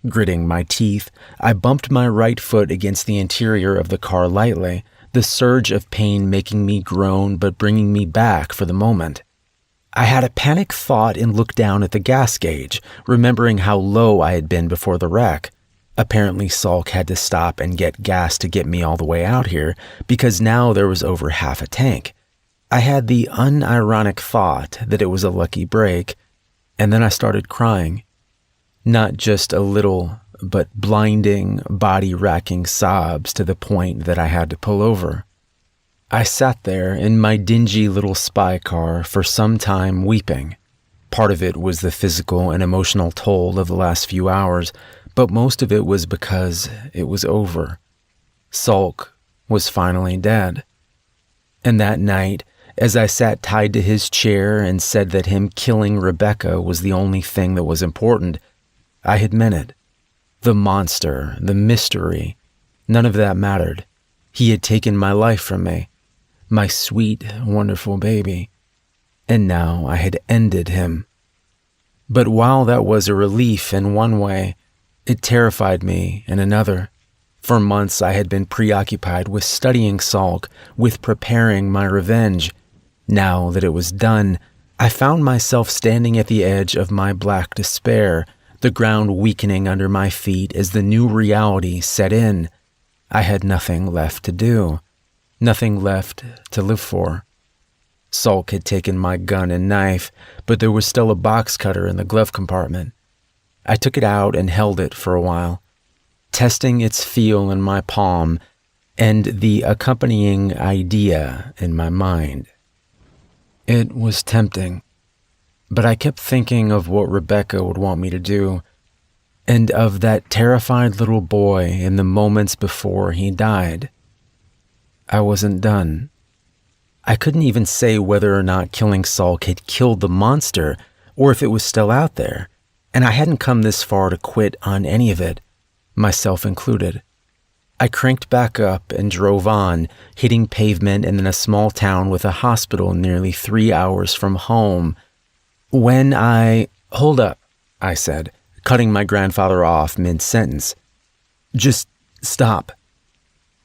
Gritting my teeth, I bumped my right foot against the interior of the car lightly, the surge of pain making me groan but bringing me back for the moment. I had a panic thought and looked down at the gas gauge, remembering how low I had been before the wreck. Apparently, Salk had to stop and get gas to get me all the way out here, because now there was over half a tank. I had the unironic thought that it was a lucky break, and then I started crying. Not just a little, but blinding, body-racking sobs to the point that I had to pull over. I sat there in my dingy little spy car for some time weeping. Part of it was the physical and emotional toll of the last few hours, but most of it was because it was over. Salk was finally dead. And that night, as I sat tied to his chair and said that him killing Rebecca was the only thing that was important, I had meant it. The monster, the mystery, none of that mattered. He had taken my life from me, my sweet, wonderful baby, and now I had ended him. But while that was a relief in one way, it terrified me in another. For months I had been preoccupied with studying Salk, with preparing my revenge. Now that it was done, I found myself standing at the edge of my black despair, the ground weakening under my feet as the new reality set in. I had nothing left to do, nothing left to live for. Salk had taken my gun and knife, but there was still a box cutter in the glove compartment. I took it out and held it for a while, testing its feel in my palm and the accompanying idea in my mind. It was tempting, but I kept thinking of what Rebecca would want me to do, and of that terrified little boy in the moments before he died. I wasn't done. I couldn't even say whether or not killing Salk had killed the monster, or if it was still out there. And I hadn't come this far to quit on any of it, myself included. I cranked back up and drove on, hitting pavement and in a small town with a hospital nearly 3 hours from home. Hold up, I said, cutting my grandfather off mid-sentence. Just stop.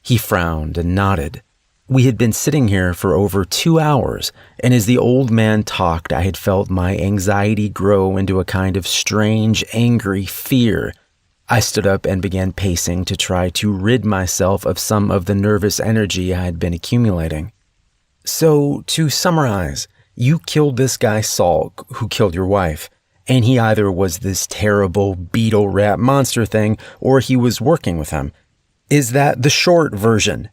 He frowned and nodded. We had been sitting here for over 2 hours, and as the old man talked, I had felt my anxiety grow into a kind of strange, angry fear. I stood up and began pacing to try to rid myself of some of the nervous energy I had been accumulating. So, to summarize, you killed this guy Salk, who killed your wife, and he either was this terrible beetle rat monster thing, or he was working with him, Is that the short version?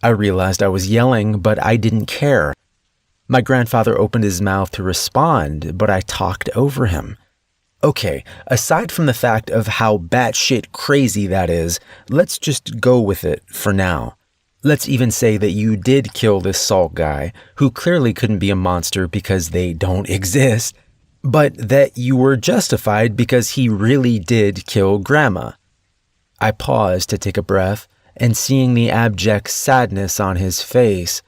I realized I was yelling, but I didn't care. My grandfather opened his mouth to respond, but I talked over him. Okay, aside from the fact of how batshit crazy that is, let's just go with it for now. Let's even say that you did kill this Salt guy, who clearly couldn't be a monster because they don't exist, but that you were justified because he really did kill Grandma. I paused to take a breath, and seeing the abject sadness on his face,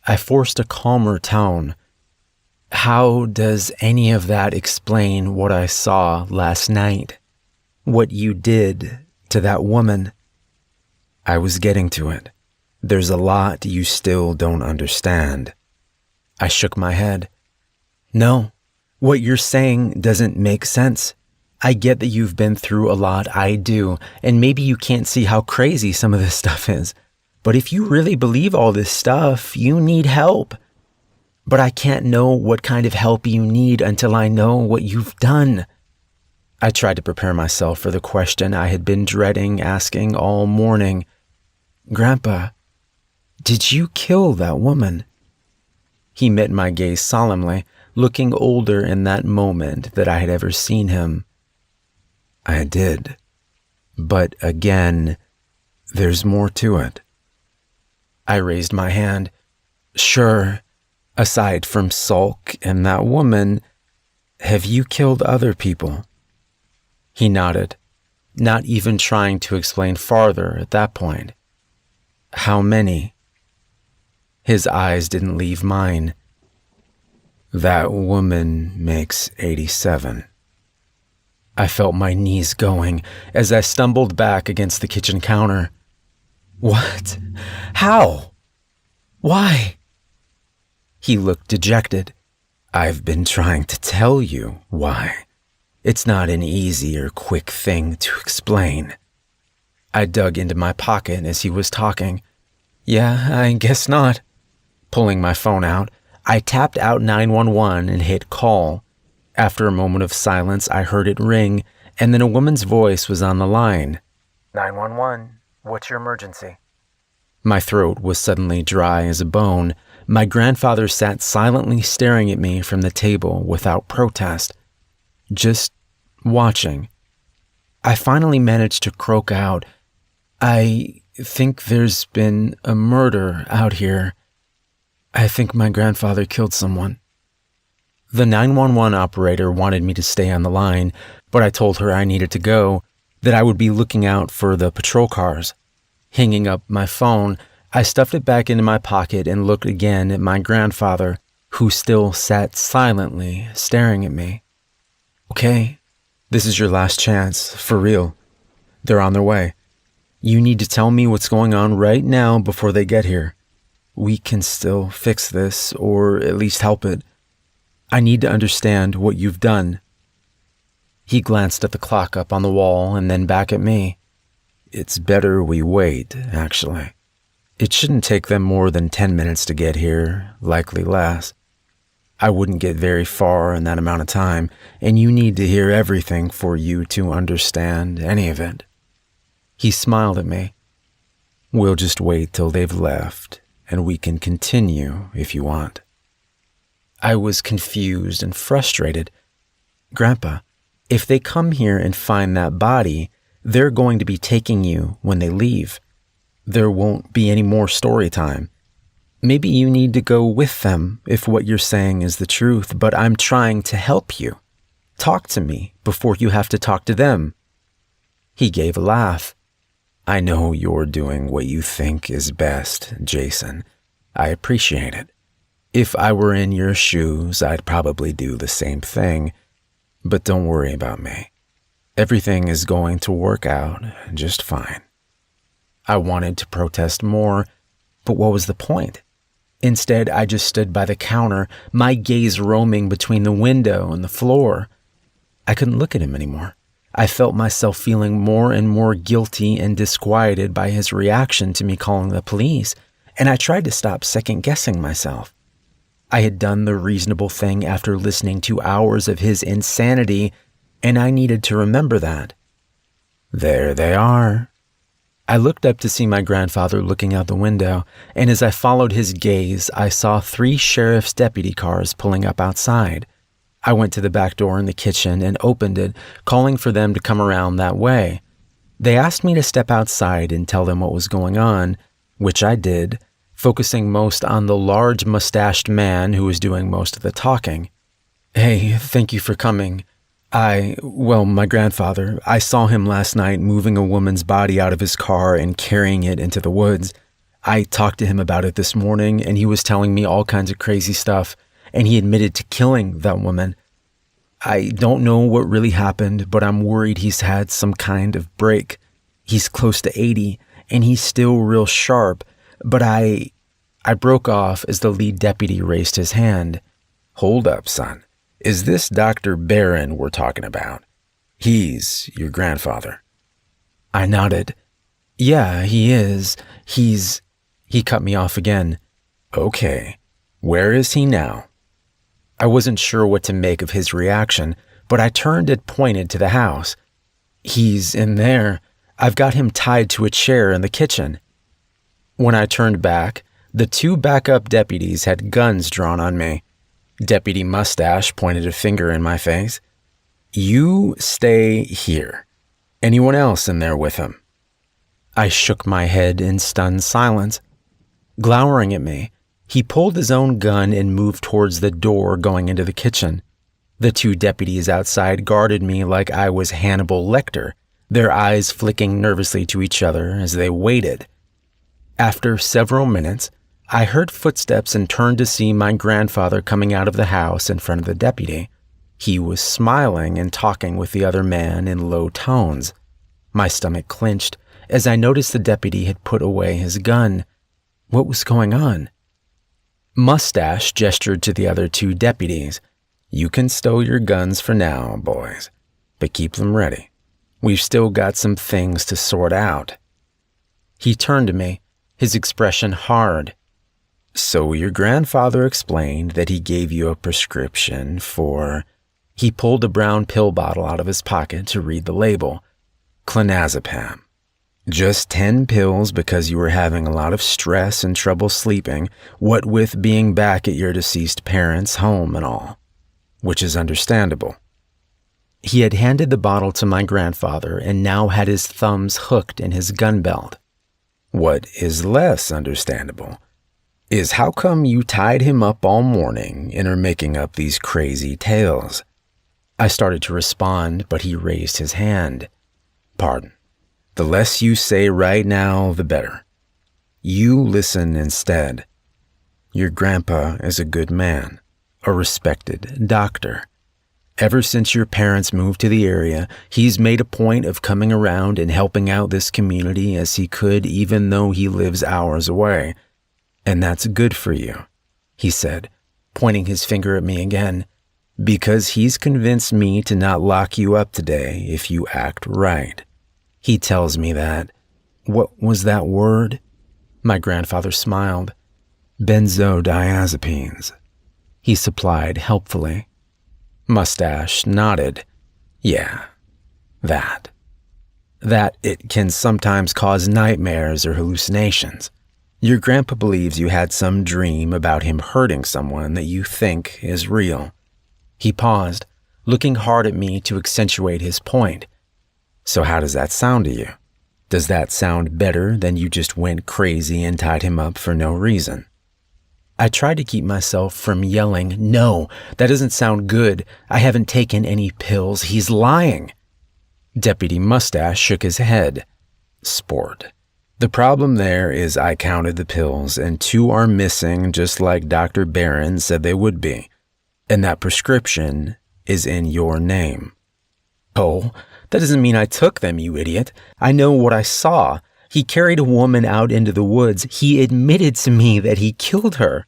I forced a calmer tone. How does any of that explain what I saw last night? What you did to that woman? I was getting to it. There's a lot you still don't understand. I shook my head. No, what you're saying doesn't make sense. I get that you've been through a lot, I do, and maybe you can't see how crazy some of this stuff is. But if you really believe all this stuff, you need help. But I can't know what kind of help you need until I know what you've done. I tried to prepare myself for the question I had been dreading asking all morning. Grandpa, did you kill that woman? He met my gaze solemnly, looking older in that moment than I had ever seen him. I did. But again, there's more to it. I raised my hand. Sure, aside from Sulk and that woman, have you killed other people? He nodded, not even trying to explain farther at that point. How many? His eyes didn't leave mine. That woman makes 87. I felt my knees going as I stumbled back against the kitchen counter. What? How? Why? He looked dejected. I've been trying to tell you why. It's not an easy or quick thing to explain. I dug into my pocket as he was talking. Yeah, I guess not. Pulling my phone out, I tapped out 911 and hit call. After a moment of silence, I heard it ring, and then a woman's voice was on the line. 911, what's your emergency? My throat was suddenly dry as a bone. My grandfather sat silently staring at me from the table without protest, just watching. I finally managed to croak out, I think there's been a murder out here. I think my grandfather killed someone. The 911 operator wanted me to stay on the line, but I told her I needed to go, that I would be looking out for the patrol cars. Hanging up my phone, I stuffed it back into my pocket and looked again at my grandfather, who still sat silently staring at me. Okay, this is your last chance, for real. They're on their way. You need to tell me what's going on right now before they get here. We can still fix this, or at least help it. I need to understand what you've done. He glanced at the clock up on the wall and then back at me. It's better we wait, actually. It shouldn't take them more than 10 minutes to get here, likely less. I wouldn't get very far in that amount of time, and you need to hear everything for you to understand any of it. He smiled at me. We'll just wait till they've left, and we can continue if you want. I was confused and frustrated. Grandpa, if they come here and find that body, they're going to be taking you when they leave. There won't be any more story time. Maybe you need to go with them if what you're saying is the truth, but I'm trying to help you. Talk to me before you have to talk to them. He gave a laugh. I know you're doing what you think is best, Jason. I appreciate it. If I were in your shoes, I'd probably do the same thing. But don't worry about me. Everything is going to work out just fine. I wanted to protest more, but what was the point? Instead, I just stood by the counter, my gaze roaming between the window and the floor. I couldn't look at him anymore. I felt myself feeling more and more guilty and disquieted by his reaction to me calling the police, and I tried to stop second-guessing myself. I had done the reasonable thing after listening to hours of his insanity, and I needed to remember that. There they are. I looked up to see my grandfather looking out the window, and as I followed his gaze, I saw 3 sheriff's deputy cars pulling up outside. I went to the back door in the kitchen and opened it, calling for them to come around that way. They asked me to step outside and tell them what was going on, which I did, focusing most on the large mustached man who was doing most of the talking. "Hey, thank you for coming. My grandfather, I saw him last night moving a woman's body out of his car and carrying it into the woods. I talked to him about it this morning, and he was telling me all kinds of crazy stuff, and he admitted to killing that woman. I don't know what really happened, but I'm worried he's had some kind of break. He's close to 80, and he's still real sharp, but I broke off as the lead deputy raised his hand. Hold up, son. Is this Dr. Barron we're talking about? He's your grandfather." I nodded. "Yeah, he is. He cut me off again. "Okay. Where is he now?" I wasn't sure what to make of his reaction, but I turned and pointed to the house. "He's in there. I've got him tied to a chair in the kitchen." When I turned back, the 2 backup deputies had guns drawn on me. Deputy Mustache pointed a finger in my face. "You stay here. Anyone else in there with him?" I shook my head in stunned silence. Glowering at me, he pulled his own gun and moved towards the door going into the kitchen. The 2 deputies outside guarded me like I was Hannibal Lecter, their eyes flicking nervously to each other as they waited. After several minutes, I heard footsteps and turned to see my grandfather coming out of the house in front of the deputy. He was smiling and talking with the other man in low tones. My stomach clenched as I noticed the deputy had put away his gun. What was going on? Mustache gestured to the other 2 deputies. "You can stow your guns for now, boys, but keep them ready. We've still got some things to sort out." He turned to me, his expression hard. "So your grandfather explained that he gave you a prescription for..." He pulled a brown pill bottle out of his pocket to read the label. "Clonazepam. Just 10 pills because you were having a lot of stress and trouble sleeping, what with being back at your deceased parents' home and all. Which is understandable." He had handed the bottle to my grandfather and now had his thumbs hooked in his gun belt. "What is less understandable is how come you tied him up all morning and are making up these crazy tales." I started to respond, but he raised his hand. "Pardon. The less you say right now, the better. You listen instead. Your grandpa is a good man, a respected doctor. Ever since your parents moved to the area, he's made a point of coming around and helping out this community as he could, even though he lives hours away. And that's good for you," he said, pointing his finger at me again, "because he's convinced me to not lock you up today if you act right. He tells me that..." "What was that word?" My grandfather smiled. "Benzodiazepines," he supplied helpfully. Mustache nodded. "Yeah, that It can sometimes cause nightmares or hallucinations. Your grandpa believes you had some dream about him hurting someone that you think is real." He paused, looking hard at me to accentuate his point. "So how does that sound to you? Does that sound better than you just went crazy and tied him up for no reason?" I tried to keep myself from yelling, "No, that doesn't sound good. I haven't taken any pills. He's lying." Deputy Mustache shook his head. "Sport. The problem there is I counted the pills and 2 are missing just like Dr. Barron said they would be. And that prescription is in your name." "Oh, that doesn't mean I took them, you idiot. I know what I saw. He carried a woman out into the woods. He admitted to me that he killed her."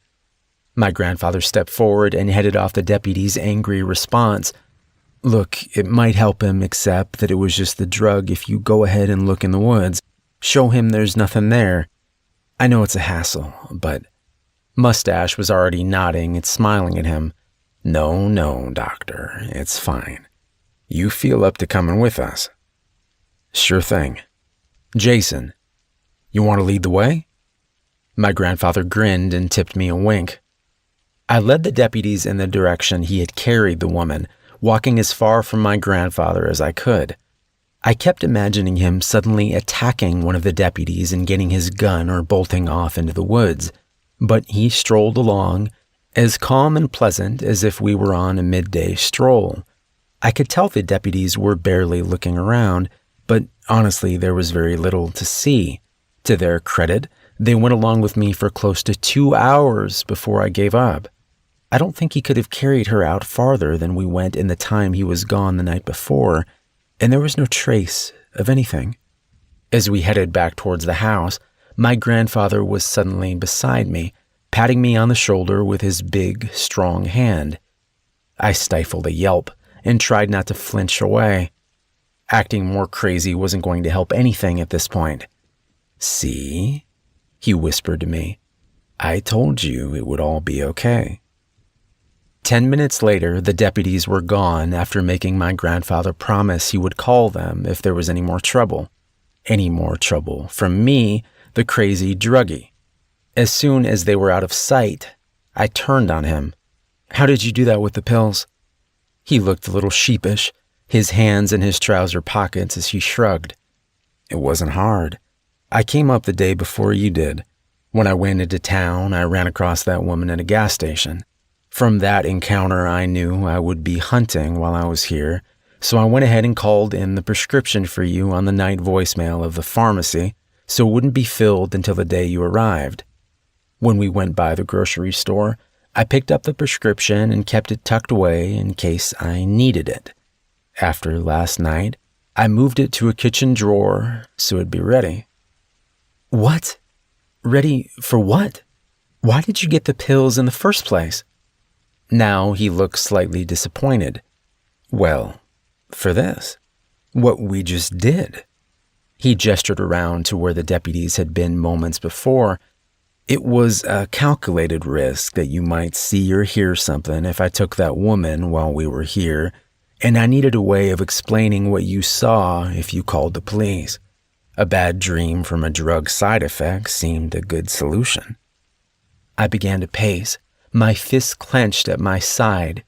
My grandfather stepped forward and headed off the deputy's angry response. "Look, it might help him accept that it was just the drug if you go ahead and look in the woods. Show him there's nothing there. I know it's a hassle, but..." Mustache was already nodding and smiling at him. No, doctor, it's fine. You feel up to coming with us?" "Sure thing. Jason, You want to lead the way?" My grandfather grinned and tipped me a wink. I led the deputies in the direction he had carried the woman, walking as far from my grandfather as I could. I kept imagining him suddenly attacking one of the deputies and getting his gun or bolting off into the woods, but he strolled along, as calm and pleasant as if we were on a midday stroll. I could tell the deputies were barely looking around, but honestly, there was very little to see. To their credit, they went along with me for close to 2 hours before I gave up. I don't think he could have carried her out farther than we went in the time he was gone the night before, and there was no trace of anything. As we headed back towards the house, my grandfather was suddenly beside me, patting me on the shoulder with his big, strong hand. I stifled a yelp and tried not to flinch away. Acting more crazy wasn't going to help anything at this point. "See?" he whispered to me. "I told you it would all be okay." 10 minutes later, the deputies were gone after making my grandfather promise he would call them if there was any more trouble. Any more trouble from me, the crazy druggie. As soon as they were out of sight, I turned on him. "How did you do that with the pills?" He looked a little sheepish, his hands in his trouser pockets as he shrugged. "It wasn't hard. I came up the day before you did. When I went into town, I ran across that woman at a gas station. From that encounter, I knew I would be hunting while I was here, so I went ahead and called in the prescription for you on the night voicemail of the pharmacy, so it wouldn't be filled until the day you arrived. When we went by the grocery store, I picked up the prescription and kept it tucked away in case I needed it. After last night, I moved it to a kitchen drawer so it'd be ready." "What? Ready for what? Why did you get the pills in the first place?" Now he looked slightly disappointed. "Well, for this. What we just did." He gestured around to where the deputies had been moments before. "It was a calculated risk that you might see or hear something if I took that woman while we were here, and I needed a way of explaining what you saw if you called the police. A bad dream from a drug side effect seemed a good solution." I began to pace, my fists clenched at my side.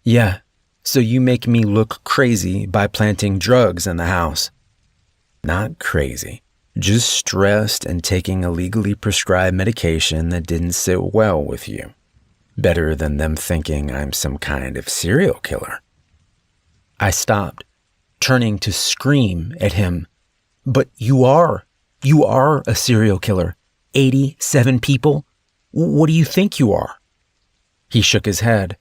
"Yeah, so you make me look crazy by planting drugs in the house." "Not crazy, just stressed and taking a legally prescribed medication that didn't sit well with you. Better than them thinking I'm some kind of serial killer." I stopped, turning to scream at him. "But you are a serial killer. 87 people? What do you think you are?" He shook his head.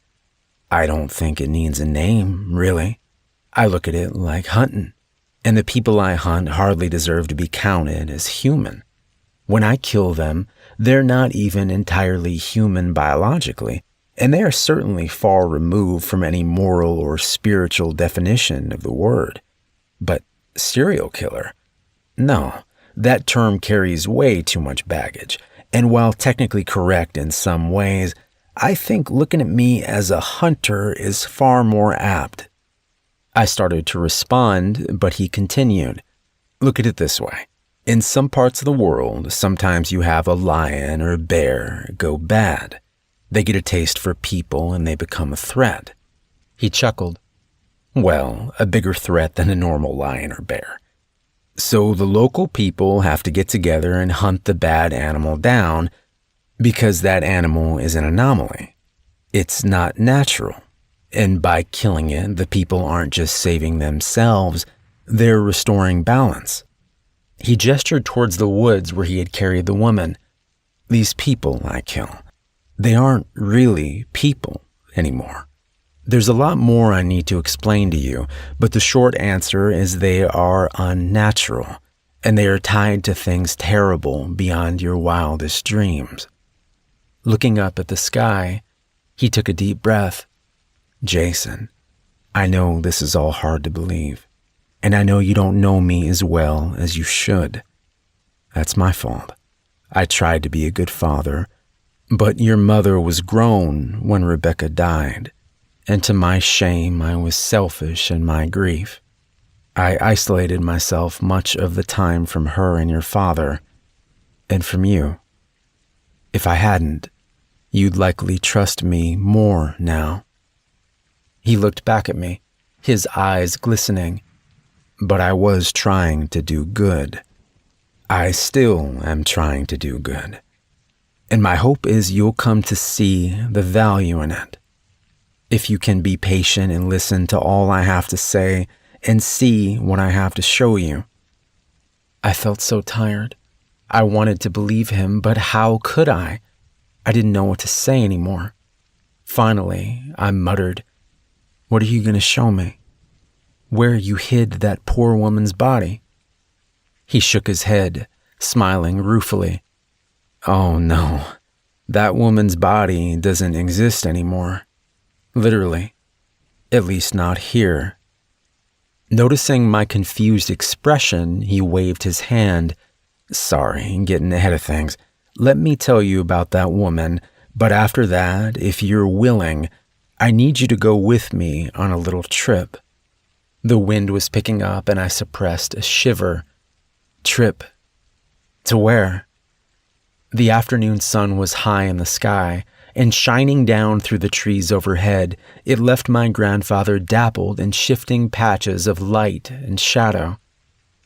"I don't think it needs a name, really. I look at it like hunting, and the people I hunt hardly deserve to be counted as human. When I kill them, they're not even entirely human biologically, and they are certainly far removed from any moral or spiritual definition of the word. But serial killer? No, that term carries way too much baggage, and while technically correct in some ways, I think looking at me as a hunter is far more apt." I started to respond, but he continued. "Look at it this way. In some parts of the world, sometimes you have a lion or a bear go bad. They get a taste for people and they become a threat." He chuckled. "Well, a bigger threat than a normal lion or bear. So the local people have to get together and hunt the bad animal down because that animal is an anomaly. It's not natural. And by killing it, the people aren't just saving themselves, they're restoring balance." He gestured towards the woods where he had carried the woman. "These people I kill, they aren't really people anymore. There's a lot more I need to explain to you, but the short answer is they are unnatural, and they are tied to things terrible beyond your wildest dreams." Looking up at the sky, he took a deep breath. "Jason, I know this is all hard to believe, and I know you don't know me as well as you should. That's my fault. I tried to be a good father, but your mother was grown when Rebecca died, and to my shame, I was selfish in my grief. I isolated myself much of the time from her and your father. and from you. If I hadn't, you'd likely trust me more now." He looked back at me, his eyes glistening. "But I was trying to do good. I still am trying to do good. And my hope is you'll come to see the value in it. If you can be patient and listen to all I have to say and see what I have to show you." I felt so tired. I wanted to believe him, but how could I? I didn't know what to say anymore. Finally, I muttered, "What are you going to show me? Where you hid that poor woman's body?" He shook his head, smiling ruefully. "Oh no, that woman's body doesn't exist anymore. Literally. At least not here." Noticing my confused expression, he waved his hand. "Sorry, getting ahead of things. Let me tell you about that woman, but after that, if you're willing, I need you to go with me on a little trip." The wind was picking up and I suppressed a shiver. "Trip? To where?" The afternoon sun was high in the sky, and shining down through the trees overhead, it left my grandfather dappled in shifting patches of light and shadow.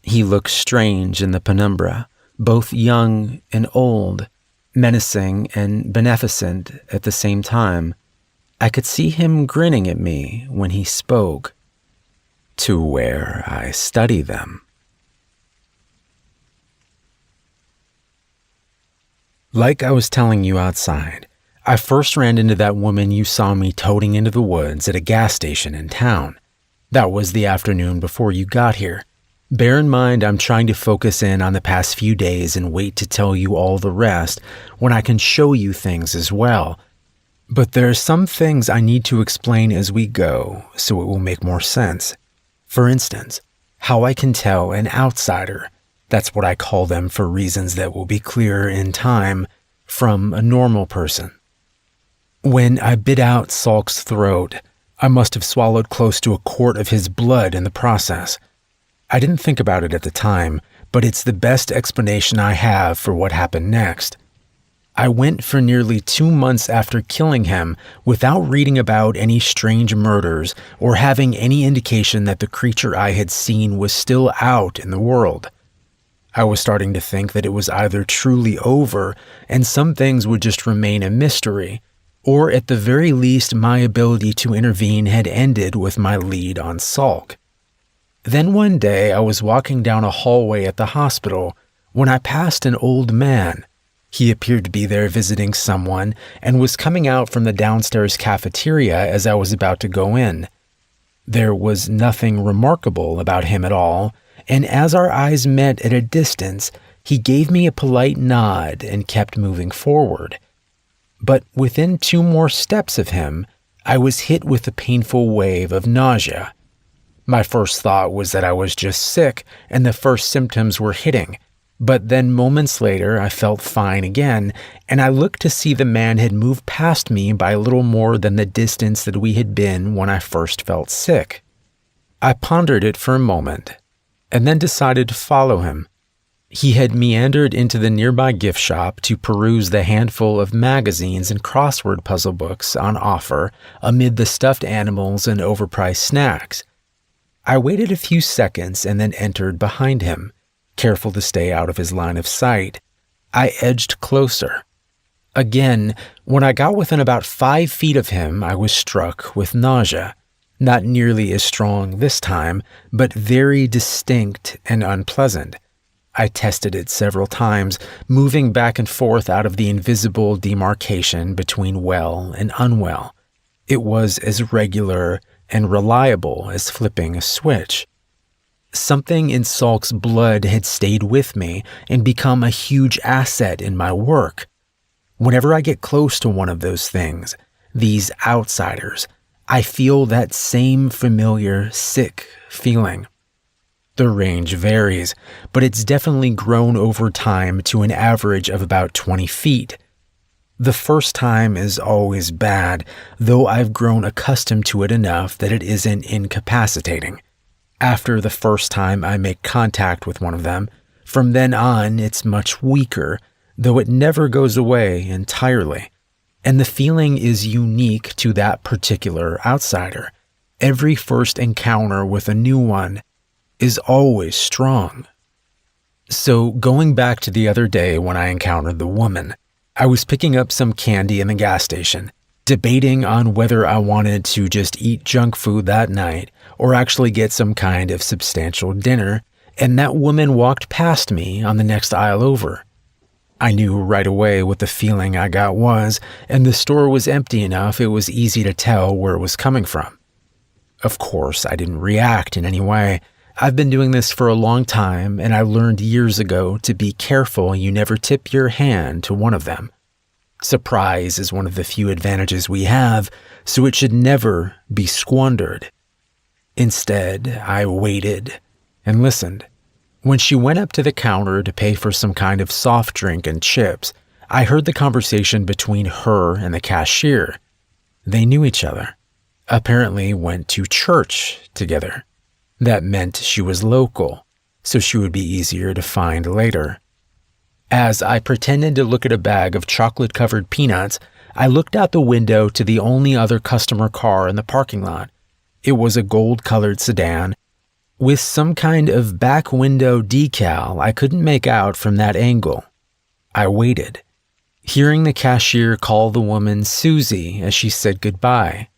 He looked strange in the penumbra, both young and old, menacing and beneficent at the same time. I could see him grinning at me when he spoke. "To where I study them." Like I was telling you outside, I first ran into that woman you saw me toting into the woods at a gas station in town. That was the afternoon before you got here. Bear in mind I'm trying to focus in on the past few days and wait to tell you all the rest when I can show you things as well. But there are some things I need to explain as we go so it will make more sense. For instance, how I can tell an outsider, that's what I call them for reasons that will be clearer in time, from a normal person. When I bit out Salk's throat, I must have swallowed close to a quart of his blood in the process. I didn't think about it at the time, but it's the best explanation I have for what happened next. I went for nearly 2 months after killing him without reading about any strange murders or having any indication that the creature I had seen was still out in the world. I was starting to think that it was either truly over and some things would just remain a mystery, or at the very least my ability to intervene had ended with my lead on Salk. Then one day I was walking down a hallway at the hospital when I passed an old man. He appeared to be there visiting someone and was coming out from the downstairs cafeteria as I was about to go in. There was nothing remarkable about him at all, and as our eyes met at a distance, he gave me a polite nod and kept moving forward. But within 2 more steps of him, I was hit with a painful wave of nausea. My first thought was that I was just sick and the first symptoms were hitting, but then moments later I felt fine again, and I looked to see the man had moved past me by a little more than the distance that we had been when I first felt sick. I pondered it for a moment, and then decided to follow him. He had meandered into the nearby gift shop to peruse the handful of magazines and crossword puzzle books on offer amid the stuffed animals and overpriced snacks. I waited a few seconds and then entered behind him, careful to stay out of his line of sight. I edged closer. Again, when I got within about 5 feet of him, I was struck with nausea. Not nearly as strong this time, but very distinct and unpleasant. I tested it several times, moving back and forth out of the invisible demarcation between well and unwell. It was as regular and reliable as flipping a switch. Something in Salk's blood had stayed with me and become a huge asset in my work. Whenever I get close to one of those things, these outsiders, I feel that same familiar, sick feeling. The range varies, but it's definitely grown over time to an average of about 20 feet. The first time is always bad, though I've grown accustomed to it enough that it isn't incapacitating. After the first time I make contact with one of them, from then on it's much weaker, though it never goes away entirely. And the feeling is unique to that particular outsider. Every first encounter with a new one is always strong. So going back to the other day when I encountered the woman, I was picking up some candy in the gas station, debating on whether I wanted to just eat junk food that night or actually get some kind of substantial dinner, and that woman walked past me on the next aisle over. I knew right away what the feeling I got was, and the store was empty enough it was easy to tell where it was coming from. Of course, I didn't react in any way. I've been doing this for a long time, and I learned years ago to be careful you never tip your hand to one of them. Surprise is one of the few advantages we have, so it should never be squandered. Instead, I waited and listened. When she went up to the counter to pay for some kind of soft drink and chips, I heard the conversation between her and the cashier. They knew each other. Apparently went to church together. That meant she was local, so she would be easier to find later. As I pretended to look at a bag of chocolate-covered peanuts, I looked out the window to the only other customer car in the parking lot. It was a gold-colored sedan with some kind of back window decal I couldn't make out from that angle. I waited, hearing the cashier call the woman Susie as she said goodbye.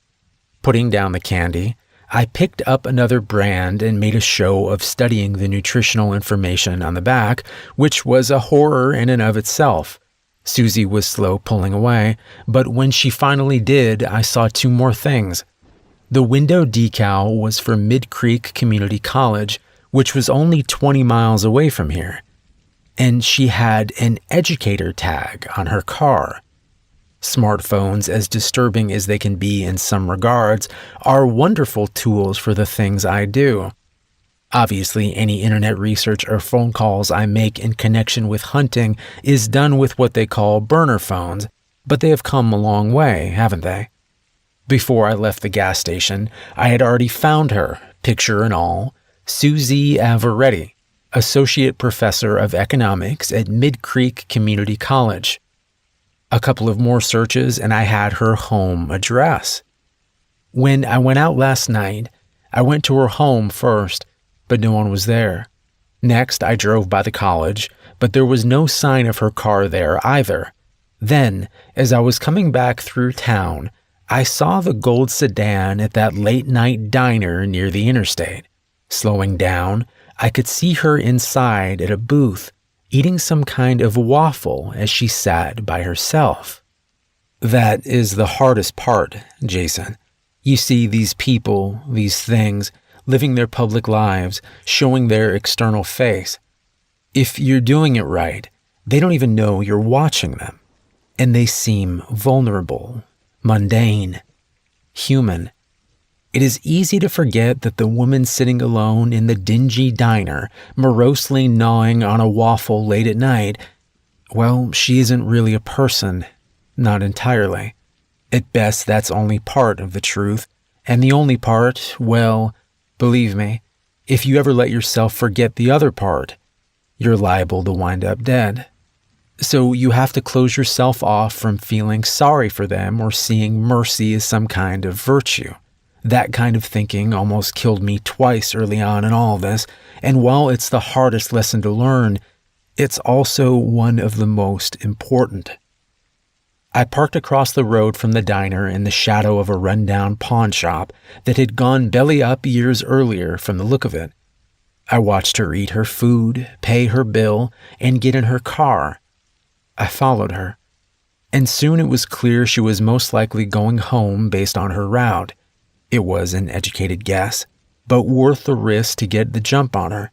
Putting down the candy, I picked up another brand and made a show of studying the nutritional information on the back, which was a horror in and of itself. Susie was slow pulling away, but when she finally did, I saw two more things. The window decal was for Mid Creek Community College, which was only 20 miles away from here. And she had an educator tag on her car. Smartphones, as disturbing as they can be in some regards, are wonderful tools for the things I do. Obviously, any internet research or phone calls I make in connection with hunting is done with what they call burner phones, but they have come a long way, haven't they? Before I left the gas station, I had already found her, picture and all, Susie Avaretti, Associate Professor of Economics at Mid Creek Community College. A couple of more searches and I had her home address. When I went out last night, I went to her home first, but no one was there. Next, I drove by the college, but there was no sign of her car there either. Then, as I was coming back through town, I saw the gold sedan at that late-night diner near the interstate. Slowing down, I could see her inside at a booth, eating some kind of waffle as she sat by herself. That is the hardest part, Jason. You see these people, these things, living their public lives, showing their external face. If you're doing it right, they don't even know you're watching them. And they seem vulnerable, mundane, human. It is easy to forget that the woman sitting alone in the dingy diner, morosely gnawing on a waffle late at night, well, she isn't really a person, not entirely. At best, that's only part of the truth, and the only part, well, believe me, if you ever let yourself forget the other part, you're liable to wind up dead. So you have to close yourself off from feeling sorry for them or seeing mercy as some kind of virtue. That kind of thinking almost killed me twice early on in all this, and while it's the hardest lesson to learn, it's also one of the most important. I parked across the road from the diner in the shadow of a rundown pawn shop that had gone belly up years earlier from the look of it. I watched her eat her food, pay her bill, and get in her car. I followed her, and soon it was clear she was most likely going home based on her route. It was an educated guess, but worth the risk to get the jump on her.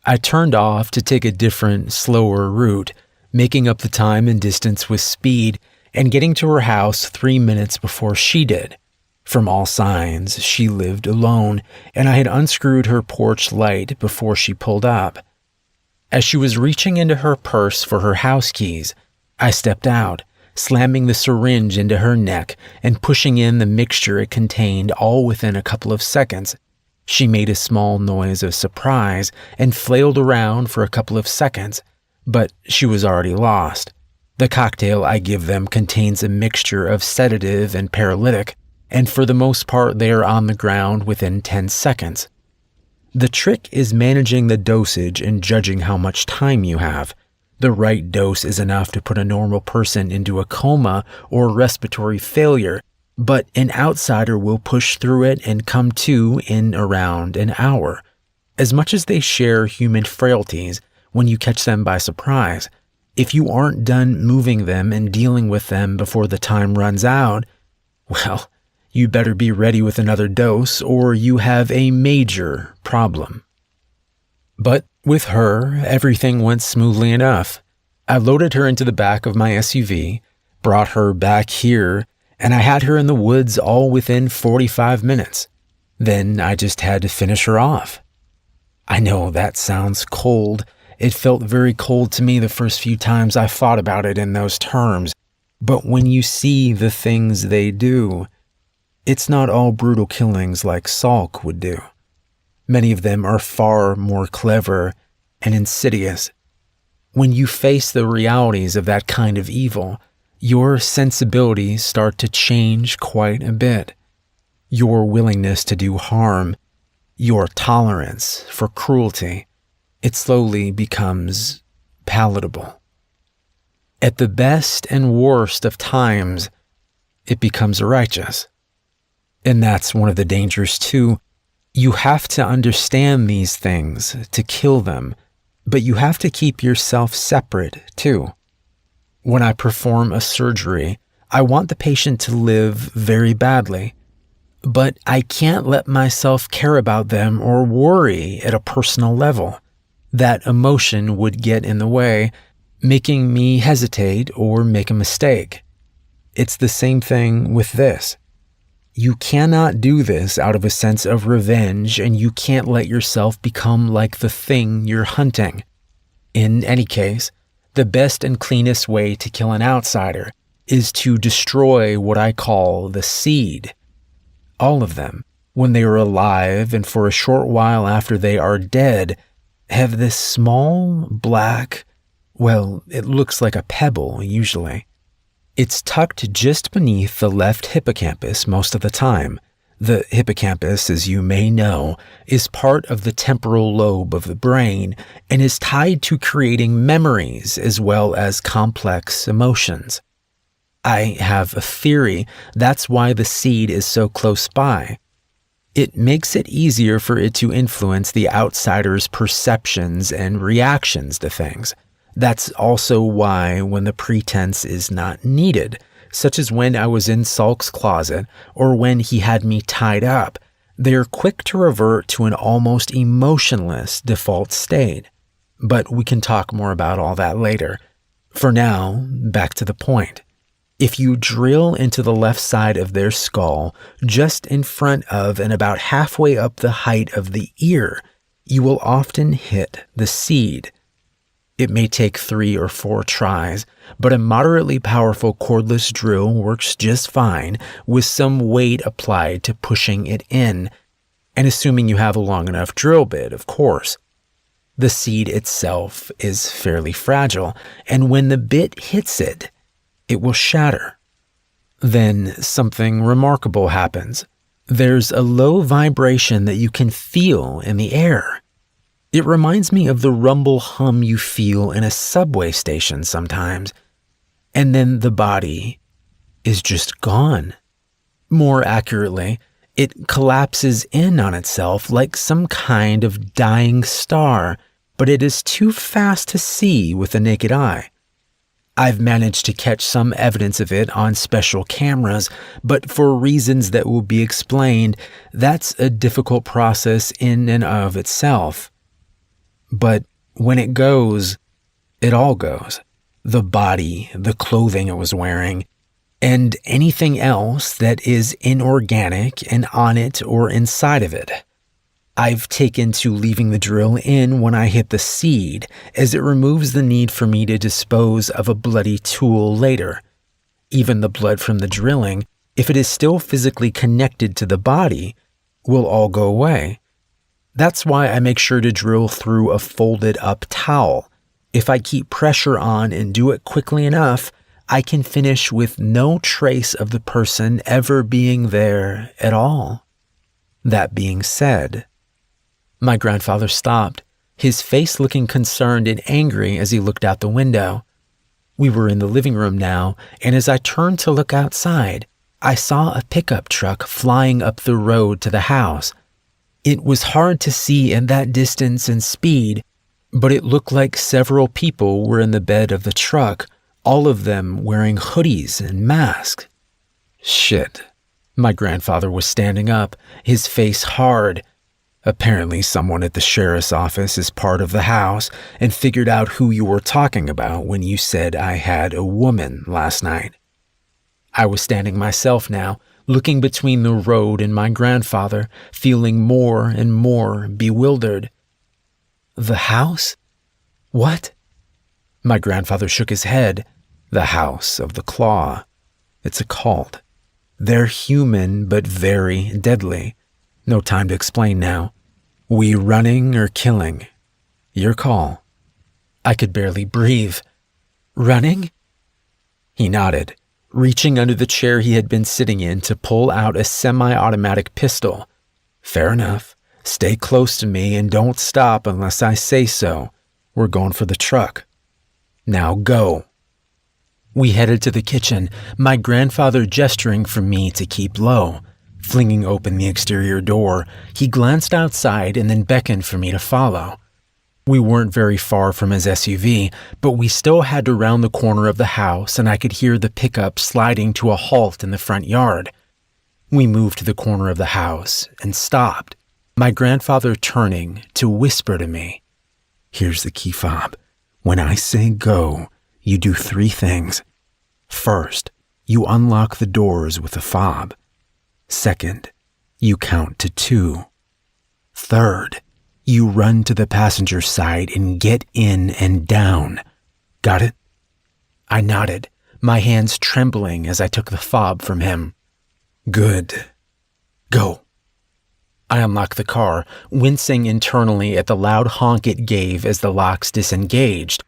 I turned off to take a different, slower route, making up the time and distance with speed and getting to her house 3 minutes before she did. From all signs, she lived alone, and I had unscrewed her porch light before she pulled up. As she was reaching into her purse for her house keys, I stepped out, slamming the syringe into her neck and pushing in the mixture it contained all within a couple of seconds. She made a small noise of surprise and flailed around for a couple of seconds, But she was already lost. The cocktail I give them contains a mixture of sedative and paralytic, and for the most part they are on the ground within 10 seconds. The trick is managing the dosage and judging how much time you have. The right dose is enough to put a normal person into a coma or respiratory failure, but an outsider will push through it and come to in around an hour. As much as they share human frailties, when you catch them by surprise, if you aren't done moving them and dealing with them before the time runs out, well, you better be ready with another dose or you have a major problem. But with her, everything went smoothly enough. I loaded her into the back of my SUV, brought her back here, and I had her in the woods all within 45 minutes. Then I just had to finish her off. I know that sounds cold. It felt very cold to me the first few times I thought about it in those terms. But when you see the things they do, it's not all brutal killings like Salk would do. Many of them are far more clever and insidious. When you face the realities of that kind of evil, your sensibilities start to change quite a bit. Your willingness to do harm, your tolerance for cruelty, it slowly becomes palatable. At the best and worst of times, it becomes righteous. And that's one of the dangers too. You have to understand these things to kill them, but you have to keep yourself separate too. When I perform a surgery, I want the patient to live very badly, but I can't let myself care about them or worry at a personal level. That emotion would get in the way, making me hesitate or make a mistake. It's the same thing with this. You cannot do this out of a sense of revenge, and you can't let yourself become like the thing you're hunting. In any case, the best and cleanest way to kill an outsider is to destroy what I call the seed. All of them, when they are alive and for a short while after they are dead, have this small, black, well, it looks like a pebble usually. It's tucked just beneath the left hippocampus most of the time. The hippocampus, as you may know, is part of the temporal lobe of the brain and is tied to creating memories as well as complex emotions. I have a theory that's why the seed is so close by. It makes it easier for it to influence the outsider's perceptions and reactions to things. That's also why when the pretense is not needed, such as when I was in Salk's closet or when he had me tied up, they're quick to revert to an almost emotionless default state. But we can talk more about all that later. For now, back to the point. If you drill into the left side of their skull, just in front of and about halfway up the height of the ear, you will often hit the seed. It may take 3 or 4 tries, but a moderately powerful cordless drill works just fine with some weight applied to pushing it in, and assuming you have a long enough drill bit, of course. The seed itself is fairly fragile, and when the bit hits it, it will shatter. Then something remarkable happens. There's a low vibration that you can feel in the air. It reminds me of the rumble hum you feel in a subway station sometimes. And then the body is just gone. More accurately, it collapses in on itself like some kind of dying star, but it is too fast to see with the naked eye. I've managed to catch some evidence of it on special cameras, but for reasons that will be explained, that's a difficult process in and of itself. But when it goes, it all goes. The body, the clothing it was wearing, and anything else that is inorganic and on it or inside of it. I've taken to leaving the drill in when I hit the seed, as it removes the need for me to dispose of a bloody tool later. Even the blood from the drilling, if it is still physically connected to the body, will all go away. That's why I make sure to drill through a folded up towel. If I keep pressure on and do it quickly enough, I can finish with no trace of the person ever being there at all. That being said, my grandfather stopped, his face looking concerned and angry as he looked out the window. We were in the living room now, and as I turned to look outside, I saw a pickup truck flying up the road to the house. It was hard to see at that distance and speed, but it looked like several people were in the bed of the truck, all of them wearing hoodies and masks. Shit. My grandfather was standing up, his face hard. Apparently someone at the sheriff's office is part of the house and figured out who you were talking about when you said I had a woman last night. I was standing myself now, looking between the road and my grandfather, feeling more and more bewildered. The house? What? My grandfather shook his head. The House of the Claw. It's a cult. They're human, but very deadly. No time to explain now. We running or killing? Your call. I could barely breathe. Running? He nodded, reaching under the chair he had been sitting in to pull out a semi-automatic pistol. Fair enough. Stay close to me and don't stop unless I say so. We're going for the truck. Now go. We headed to the kitchen, my grandfather gesturing for me to keep low. Flinging open the exterior door, he glanced outside and then beckoned for me to follow. We weren't very far from his SUV, but we still had to round the corner of the house and I could hear the pickup sliding to a halt in the front yard. We moved to the corner of the house and stopped, my grandfather turning to whisper to me, "Here's the key fob. When I say go, you do 3 things. First, you unlock the doors with a fob. Second, you count to 2. Third, you run to the passenger side and get in and down. Got it?" I nodded, my hands trembling as I took the fob from him. Good. Go. I unlocked the car, wincing internally at the loud honk it gave as the locks disengaged.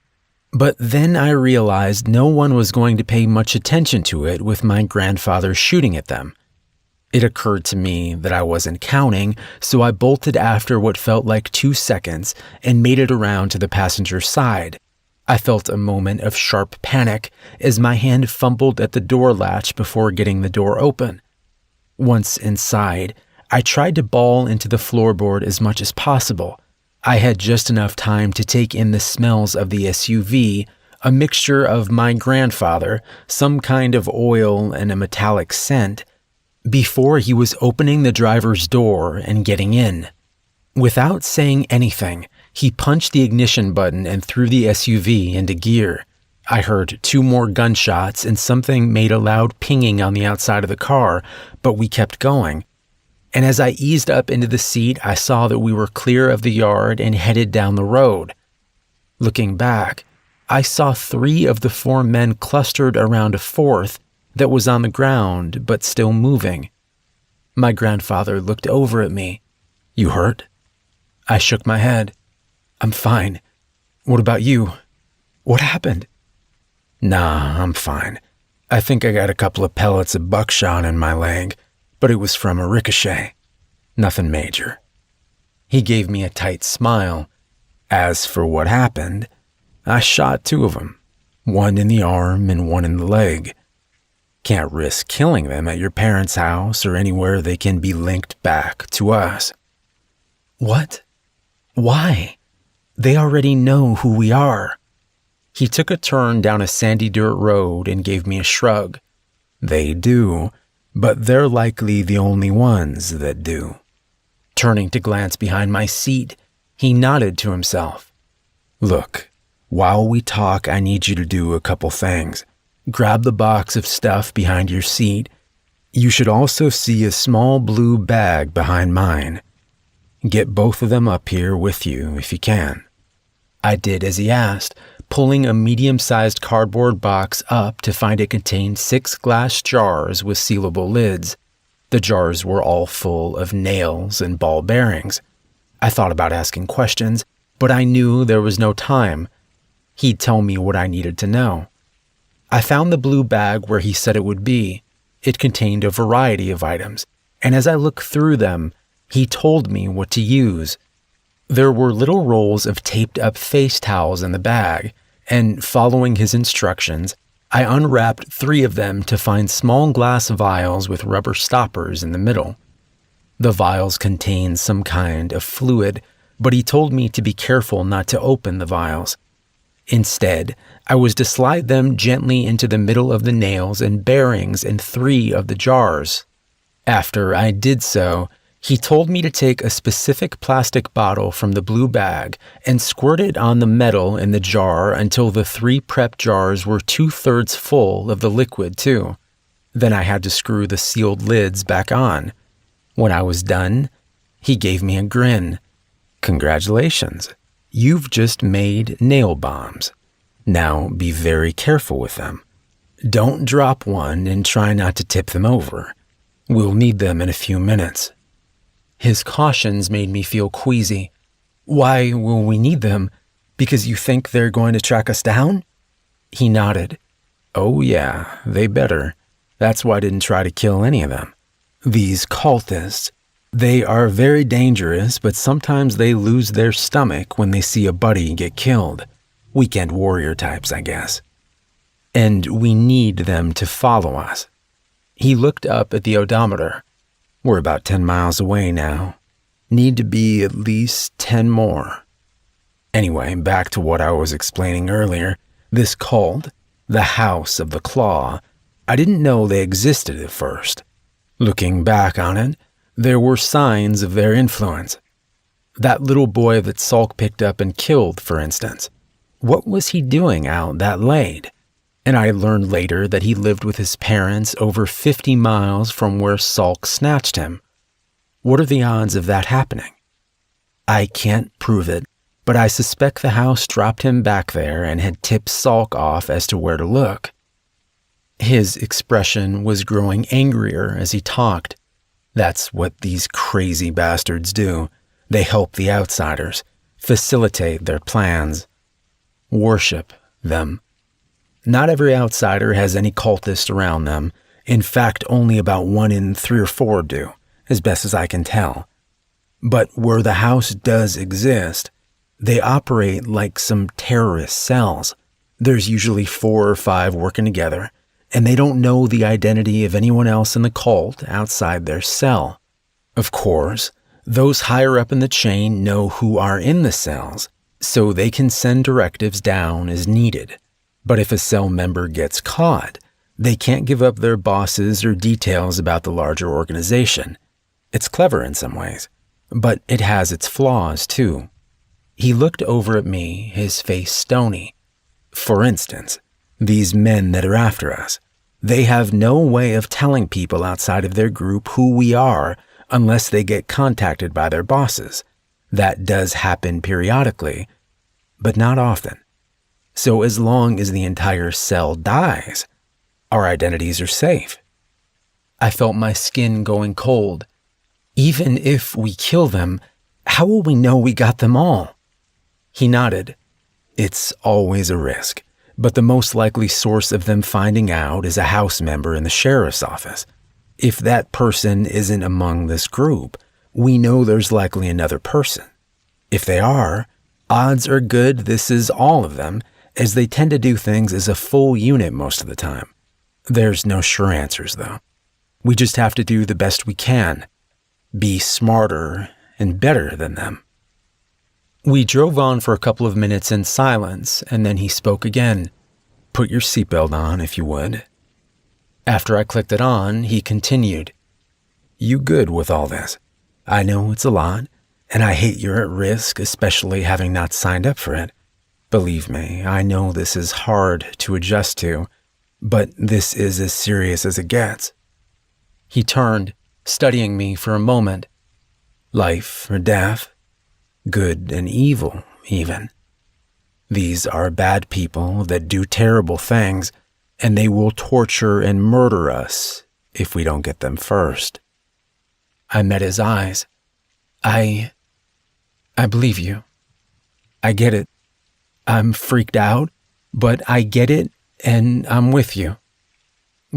But then I realized no one was going to pay much attention to it with my grandfather shooting at them. It occurred to me that I wasn't counting, so I bolted after what felt like 2 seconds and made it around to the passenger side. I felt a moment of sharp panic as my hand fumbled at the door latch before getting the door open. Once inside, I tried to bawl into the floorboard as much as possible. I had just enough time to take in the smells of the SUV, a mixture of my grandfather, some kind of oil, and a metallic scent, before he was opening the driver's door and getting in. Without saying anything, he punched the ignition button and threw the SUV into gear. I heard 2 more gunshots and something made a loud pinging on the outside of the car, but we kept going. And as I eased up into the seat, I saw that we were clear of the yard and headed down the road. Looking back, I saw 3 of the 4 men clustered around a 4th that was on the ground but still moving. My grandfather looked over at me. "You hurt?" I shook my head. "I'm fine. What about you? What happened?" "Nah, I'm fine. I think I got a couple of pellets of buckshot in my leg, but it was from a ricochet. Nothing major." He gave me a tight smile. "As for what happened, I shot 2 of them, 1 in the arm and 1 in the leg. Can't risk killing them at your parents' house or anywhere they can be linked back to us." "What? Why? They already know who we are." He took a turn down a sandy dirt road and gave me a shrug. "They do, but they're likely the only ones that do." Turning to glance behind my seat, he nodded to himself. "Look, while we talk, I need you to do a couple things. Grab the box of stuff behind your seat. You should also see a small blue bag behind mine. Get both of them up here with you if you can." I did as he asked, pulling a medium-sized cardboard box up to find it contained 6 glass jars with sealable lids. The jars were all full of nails and ball bearings. I thought about asking questions, but I knew there was no time. He'd tell me what I needed to know. I found the blue bag where he said it would be. It contained a variety of items, and as I looked through them, he told me what to use. There were little rolls of taped-up face towels in the bag, and following his instructions, I unwrapped 3 of them to find small glass vials with rubber stoppers in the middle. The vials contained some kind of fluid, but he told me to be careful not to open the vials. Instead, I was to slide them gently into the middle of the nails and bearings in 3 of the jars. After I did so, he told me to take a specific plastic bottle from the blue bag and squirt it on the metal in the jar until the 3 prep jars were 2/3 full of the liquid too. Then I had to screw the sealed lids back on. When I was done, he gave me a grin. "Congratulations. You've just made nail bombs. Now be very careful with them. Don't drop one and try not to tip them over. We'll need them in a few minutes." His cautions made me feel queasy. "Why will we need them? Because you think they're going to track us down?" He nodded. "Oh yeah, they better. That's why I didn't try to kill any of them. These cultists, they are very dangerous, but sometimes they lose their stomach when they see a buddy get killed. Weekend warrior types, I guess. And we need them to follow us." He looked up at the odometer. "We're about 10 miles away now. Need to be at least 10 more. Anyway, back to what I was explaining earlier. This cult, the House of the Claw, I didn't know they existed at first. Looking back on it, there were signs of their influence. That little boy that Salk picked up and killed, for instance. What was he doing out that late? And I learned later that he lived with his parents over 50 miles from where Salk snatched him. What are the odds of that happening? I can't prove it, but I suspect the house dropped him back there and had tipped Salk off as to where to look." His expression was growing angrier as he talked. That's what these crazy bastards do. They help the outsiders, facilitate their plans, worship them. Not every outsider has any cultist around them. In fact, only about 1 in 3 or 4 do, as best as I can tell. But where the house does exist, they operate like some terrorist cells. There's usually 4 or 5 working together, and they don't know the identity of anyone else in the cult outside their cell. Of course, those higher up in the chain know who are in the cells, so they can send directives down as needed. But if a cell member gets caught, they can't give up their bosses or details about the larger organization. It's clever in some ways, but it has its flaws too. He looked over at me, his face stony. For instance, these men that are after us, they have no way of telling people outside of their group who we are unless they get contacted by their bosses. That does happen periodically, but not often. So as long as the entire cell dies, our identities are safe. I felt my skin going cold. Even if we kill them, how will we know we got them all? He nodded. It's always a risk, but the most likely source of them finding out is a house member in the sheriff's office. If that person isn't among this group, we know there's likely another person. If they are, odds are good this is all of them, as they tend to do things as a full unit most of the time. There's no sure answers, though. We just have to do the best we can. Be smarter and better than them. We drove on for a couple of minutes in silence, and then he spoke again. "Put your seatbelt on, if you would." After I clicked it on, he continued. "You good with all this? I know it's a lot, and I hate you're at risk, especially having not signed up for it. Believe me, I know this is hard to adjust to, but this is as serious as it gets." He turned, studying me for a moment. "Life or death, good and evil, even. These are bad people that do terrible things, and they will torture and murder us if we don't get them first." I met his eyes. I believe you. I get it. I'm freaked out, but I get it and I'm with you."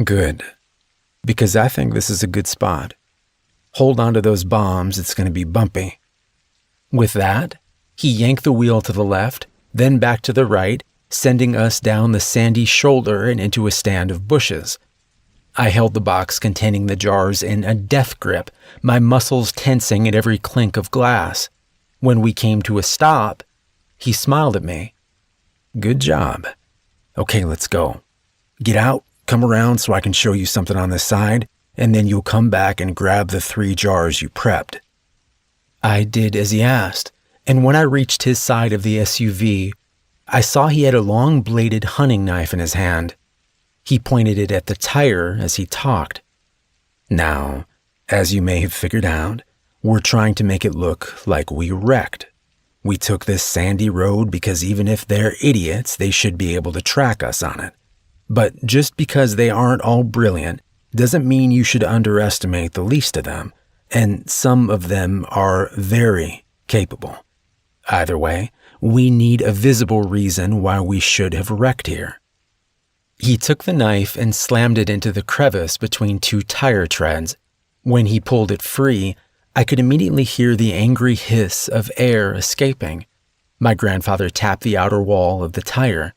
"Good. Because I think this is a good spot. Hold on to those bombs, it's going to be bumpy." With that, he yanked the wheel to the left, then back to the right, sending us down the sandy shoulder and into a stand of bushes. I held the box containing the jars in a death grip, my muscles tensing at every clink of glass. When we came to a stop, he smiled at me. "Good job. Okay, let's go. Get out, come around so I can show you something on this side, and then you'll come back and grab the 3 jars you prepped." I did as he asked, and when I reached his side of the SUV, I saw he had a long-bladed hunting knife in his hand. He pointed it at the tire as he talked. "Now, as you may have figured out, we're trying to make it look like we wrecked. We took this sandy road because even if they're idiots, they should be able to track us on it. But just because they aren't all brilliant doesn't mean you should underestimate the least of them, and some of them are very capable. Either way, we need a visible reason why we should have wrecked here." He took the knife and slammed it into the crevice between 2 tire treads. When he pulled it free, I could immediately hear the angry hiss of air escaping. My grandfather tapped the outer wall of the tire.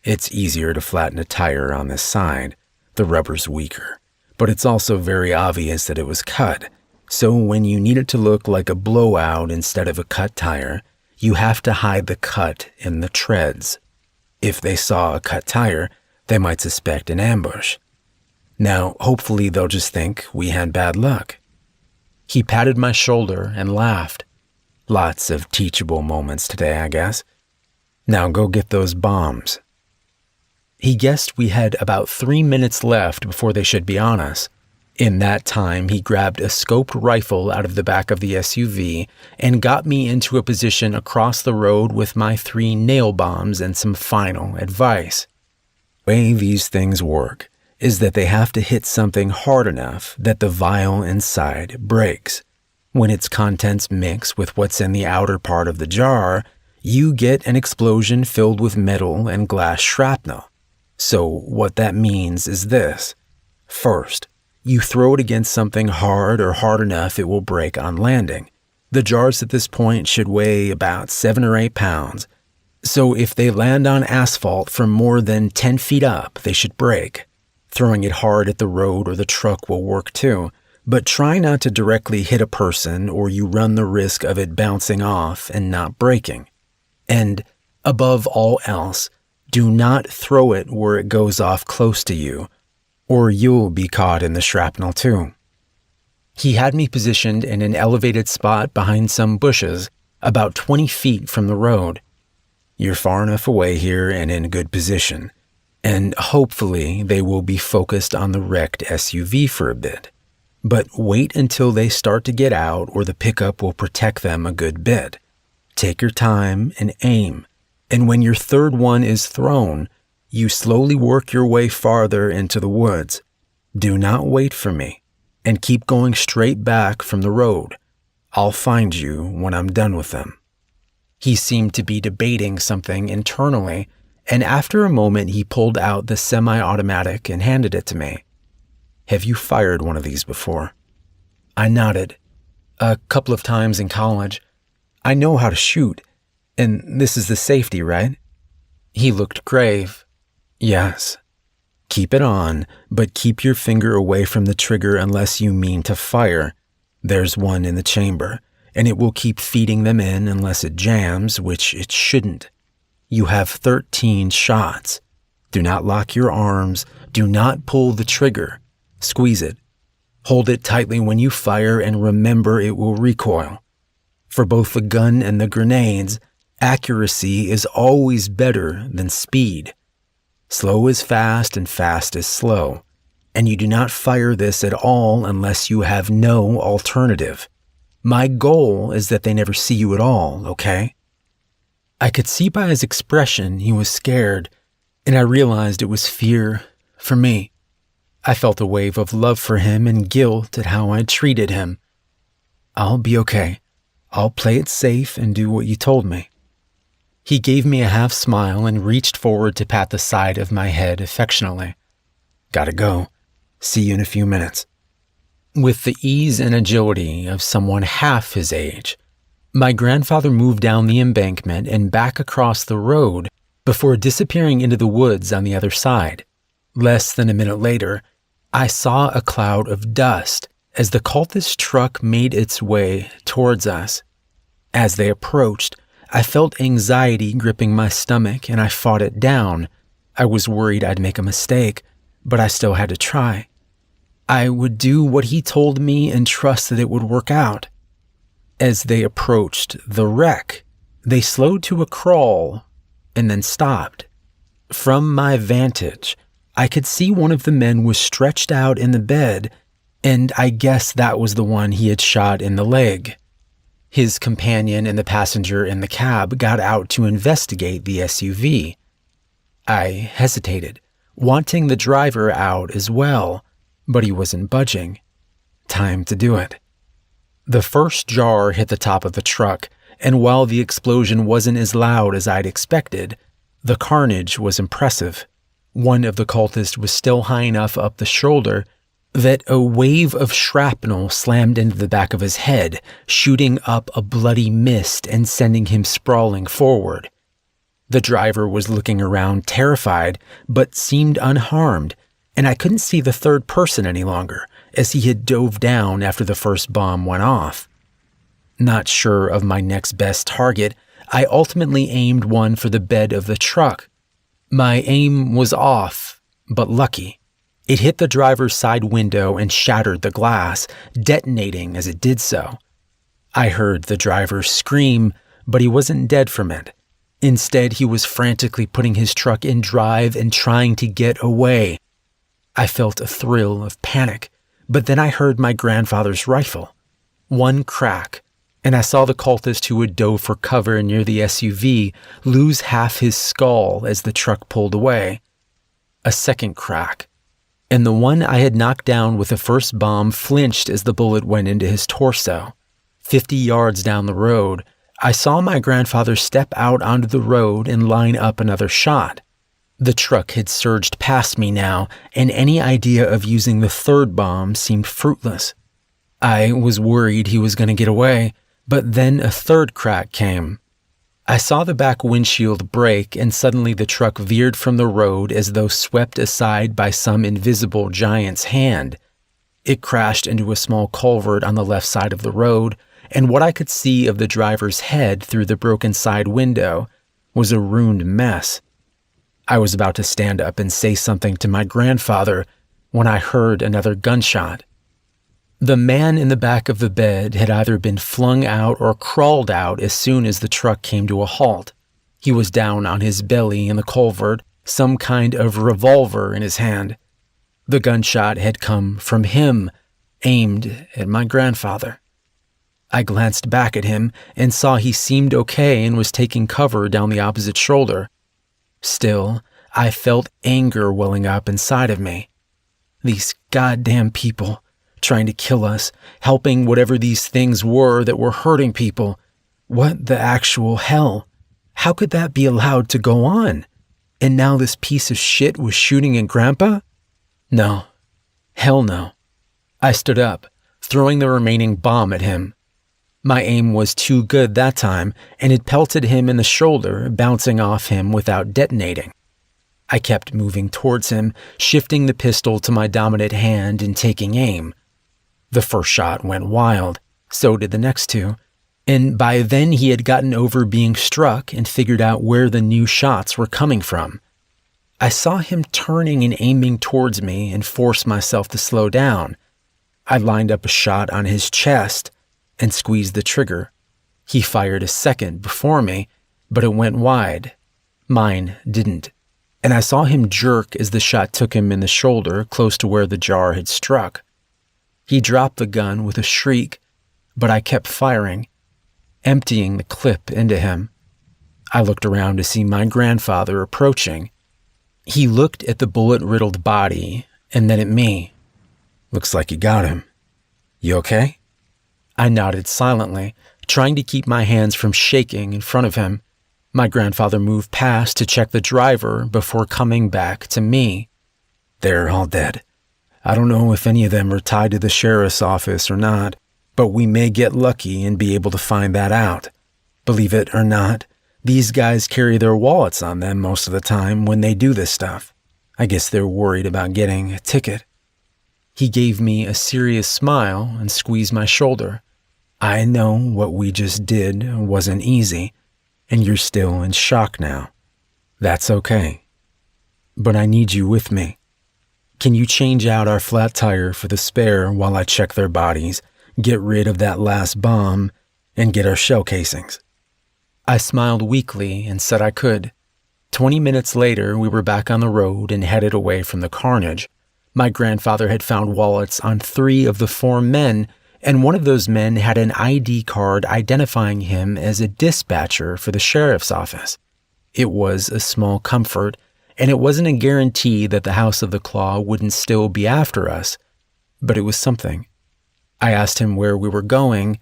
"It's easier to flatten a tire on this side. The rubber's weaker, but it's also very obvious that it was cut. So when you need it to look like a blowout instead of a cut tire, you have to hide the cut in the treads. If they saw a cut tire, they might suspect an ambush. Now, hopefully they'll just think we had bad luck." He patted my shoulder and laughed. "Lots of teachable moments today, I guess. Now go get those bombs." He guessed we had about 3 minutes left before they should be on us. In that time, he grabbed a scoped rifle out of the back of the SUV and got me into a position across the road with my 3 nail bombs and some final advice. The way these things work is that they have to hit something hard enough that the vial inside breaks. When its contents mix with what's in the outer part of the jar, you get an explosion filled with metal and glass shrapnel. So what that means is this. First, you throw it against something hard or hard enough it will break on landing. The jars at this point should weigh about 7 or 8 pounds. So if they land on asphalt from more than 10 feet up, they should break. Throwing it hard at the road or the truck will work too, but try not to directly hit a person or you run the risk of it bouncing off and not breaking. And above all else, do not throw it where it goes off close to you, or you'll be caught in the shrapnel too. He had me positioned in an elevated spot behind some bushes, about 20 feet from the road. You're far enough away here and in good position, and hopefully they will be focused on the wrecked SUV for a bit. But wait until they start to get out or the pickup will protect them a good bit. Take your time and aim, and when your third one is thrown, you slowly work your way farther into the woods. Do not wait for me, and keep going straight back from the road. I'll find you when I'm done with them." He seemed to be debating something internally, and after a moment he pulled out the semi-automatic and handed it to me. "Have you fired one of these before?" I nodded. "A couple of times in college. I know how to shoot, and this is the safety, right?" He looked grave. "Yes. Keep it on, but keep your finger away from the trigger unless you mean to fire. There's one in the chamber, and it will keep feeding them in unless it jams, which it shouldn't. You have 13 shots. Do not lock your arms. Do not pull the trigger. Squeeze it. Hold it tightly when you fire and remember it will recoil. For both the gun and the grenades, accuracy is always better than speed. Slow is fast and fast is slow, and you do not fire this at all unless you have no alternative. My goal is that they never see you at all, okay?" I could see by his expression he was scared, and I realized it was fear for me. I felt a wave of love for him and guilt at how I'd treated him. "I'll be okay. I'll play it safe and do what you told me." He gave me a half smile and reached forward to pat the side of my head affectionately. "Gotta go. See you in a few minutes." With the ease and agility of someone half his age, my grandfather moved down the embankment and back across the road before disappearing into the woods on the other side. Less than a minute later, I saw a cloud of dust as the cultist truck made its way towards us. As they approached, I felt anxiety gripping my stomach and I fought it down. I was worried I'd make a mistake, but I still had to try. I would do what he told me and trust that it would work out. As they approached the wreck, they slowed to a crawl and then stopped. From my vantage, I could see one of the men was stretched out in the bed, and I guess that was the one he had shot in the leg. His companion and the passenger in the cab got out to investigate the SUV. I hesitated, wanting the driver out as well, but he wasn't budging. Time to do it. The first jar hit the top of the truck, and while the explosion wasn't as loud as I'd expected, the carnage was impressive. One of the cultists was still high enough up the shoulder that a wave of shrapnel slammed into the back of his head, shooting up a bloody mist and sending him sprawling forward. The driver was looking around terrified, but seemed unharmed, and I couldn't see the third person any longer, as he had dove down after the first bomb went off. Not sure of my next best target, I ultimately aimed one for the bed of the truck. My aim was off, but lucky. It hit the driver's side window and shattered the glass, detonating as it did so. I heard the driver scream, but he wasn't dead from it. Instead, he was frantically putting his truck in drive and trying to get away. I felt a thrill of panic, but then I heard my grandfather's rifle. One crack, and I saw the cultist who had dove for cover near the SUV lose half his skull as the truck pulled away. A second crack, and the one I had knocked down with the first bomb flinched as the bullet went into his torso. 50 yards down the road, I saw my grandfather step out onto the road and line up another shot. The truck had surged past me now, and any idea of using the third bomb seemed fruitless. I was worried he was going to get away, but then a third crack came. I saw the back windshield break, and suddenly the truck veered from the road as though swept aside by some invisible giant's hand. It crashed into a small culvert on the left side of the road, and what I could see of the driver's head through the broken side window was a ruined mess. I was about to stand up and say something to my grandfather when I heard another gunshot. The man in the back of the bed had either been flung out or crawled out as soon as the truck came to a halt. He was down on his belly in the culvert, some kind of revolver in his hand. The gunshot had come from him, aimed at my grandfather. I glanced back at him and saw he seemed okay and was taking cover down the opposite shoulder. Still, I felt anger welling up inside of me. These goddamn people, trying to kill us, helping whatever these things were that were hurting people. What the actual hell? How could that be allowed to go on? And now this piece of shit was shooting at Grandpa? No. Hell no. I stood up, throwing the remaining bomb at him. My aim was too good that time, and it pelted him in the shoulder, bouncing off him without detonating. I kept moving towards him, shifting the pistol to my dominant hand and taking aim. The first shot went wild, so did the next two, and by then he had gotten over being struck and figured out where the new shots were coming from. I saw him turning and aiming towards me and forced myself to slow down. I lined up a shot on his chest and squeezed the trigger. He fired a second before me, but it went wide. Mine didn't, and I saw him jerk as the shot took him in the shoulder close to where the jar had struck. He dropped the gun with a shriek, but I kept firing, emptying the clip into him. I looked around to see my grandfather approaching. He looked at the bullet-riddled body and then at me. "Looks like you got him. You okay?" I nodded silently, trying to keep my hands from shaking in front of him. My grandfather moved past to check the driver before coming back to me. They're all dead. I don't know if any of them are tied to the sheriff's office or not, but we may get lucky and be able to find that out. Believe it or not, these guys carry their wallets on them most of the time when they do this stuff. I guess they're worried about getting a ticket. He gave me a serious smile and squeezed my shoulder. I know what we just did wasn't easy, and you're still in shock now. That's okay. But I need you with me. Can you change out our flat tire for the spare while I check their bodies, get rid of that last bomb, and get our shell casings? I smiled weakly and said I could. 20 minutes later, we were back on the road and headed away from the carnage. My grandfather had found wallets on 3 of the 4 men, and one of those men had an ID card identifying him as a dispatcher for the sheriff's office. It was a small comfort, and it wasn't a guarantee that the House of the Claw wouldn't still be after us, but it was something. I asked him where we were going,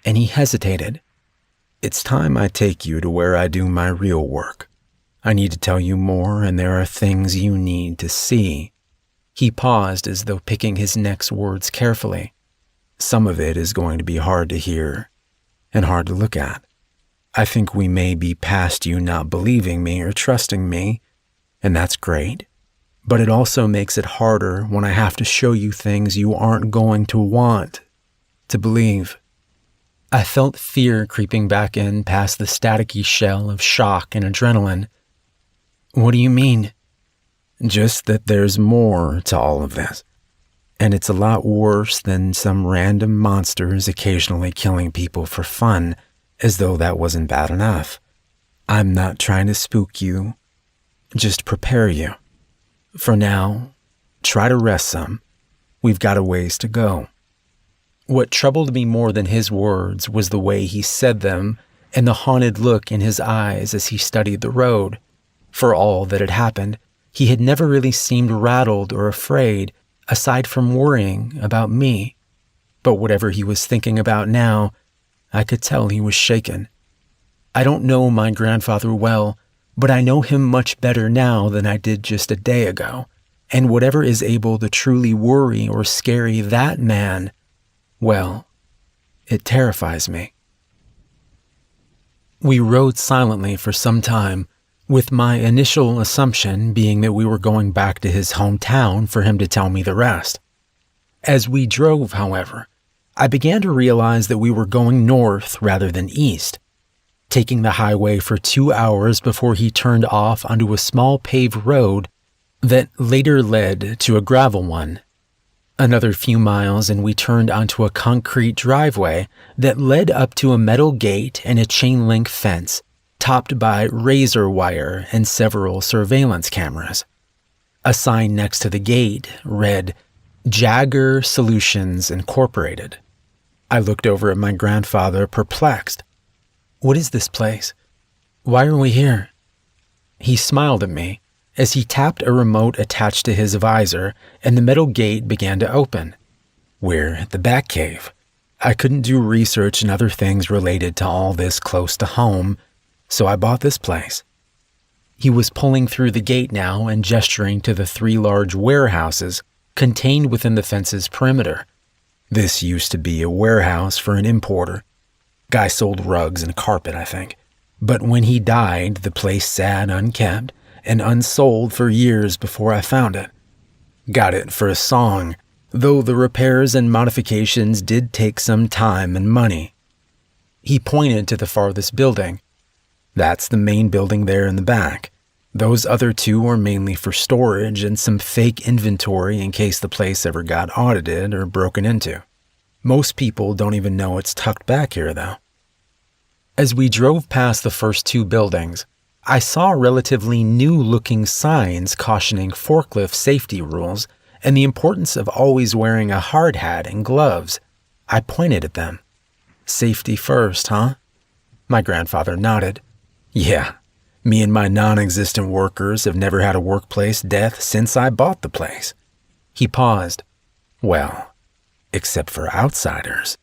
and he hesitated. It's time I take you to where I do my real work. I need to tell you more, and there are things you need to see. He paused as though picking his next words carefully. Some of it is going to be hard to hear and hard to look at. I think we may be past you not believing me or trusting me, and that's great. But it also makes it harder when I have to show you things you aren't going to want to believe. I felt fear creeping back in past the staticky shell of shock and adrenaline. What do you mean? Just that there's more to all of this. And it's a lot worse than some random monsters occasionally killing people for fun, as though that wasn't bad enough. I'm not trying to spook you, just prepare you. For now, try to rest some. We've got a ways to go. What troubled me more than his words was the way he said them and the haunted look in his eyes as he studied the road. For all that had happened, he had never really seemed rattled or afraid, aside from worrying about me. But whatever he was thinking about now, I could tell he was shaken. I don't know my grandfather well, but I know him much better now than I did just a day ago, and whatever is able to truly worry or scare that man, well, it terrifies me. We rode silently for some time, with my initial assumption being that we were going back to his hometown for him to tell me the rest. As we drove, however, I began to realize that we were going north rather than east, taking the highway for 2 hours before he turned off onto a small paved road that later led to a gravel one. Another few miles and we turned onto a concrete driveway that led up to a metal gate and a chain-link fence, topped by razor wire and several surveillance cameras. A sign next to the gate read, Jagger Solutions Incorporated. I looked over at my grandfather, perplexed. What is this place? Why are we here? He smiled at me as he tapped a remote attached to his visor and the metal gate began to open. We're at the Batcave. I couldn't do research and other things related to all this close to home, so I bought this place. He was pulling through the gate now and gesturing to the 3 large warehouses contained within the fence's perimeter. This used to be a warehouse for an importer. Guy sold rugs and carpet, I think. But when he died, the place sat unkept and unsold for years before I found it. Got it for a song, though the repairs and modifications did take some time and money. He pointed to the farthest building. That's the main building there in the back. Those other 2 are mainly for storage and some fake inventory in case the place ever got audited or broken into. Most people don't even know it's tucked back here, though. As we drove past the first 2 buildings, I saw relatively new-looking signs cautioning forklift safety rules and the importance of always wearing a hard hat and gloves. I pointed at them. Safety first, huh? My grandfather nodded. Yeah, me and my non-existent workers have never had a workplace death since I bought the place. He paused. Well, except for outsiders.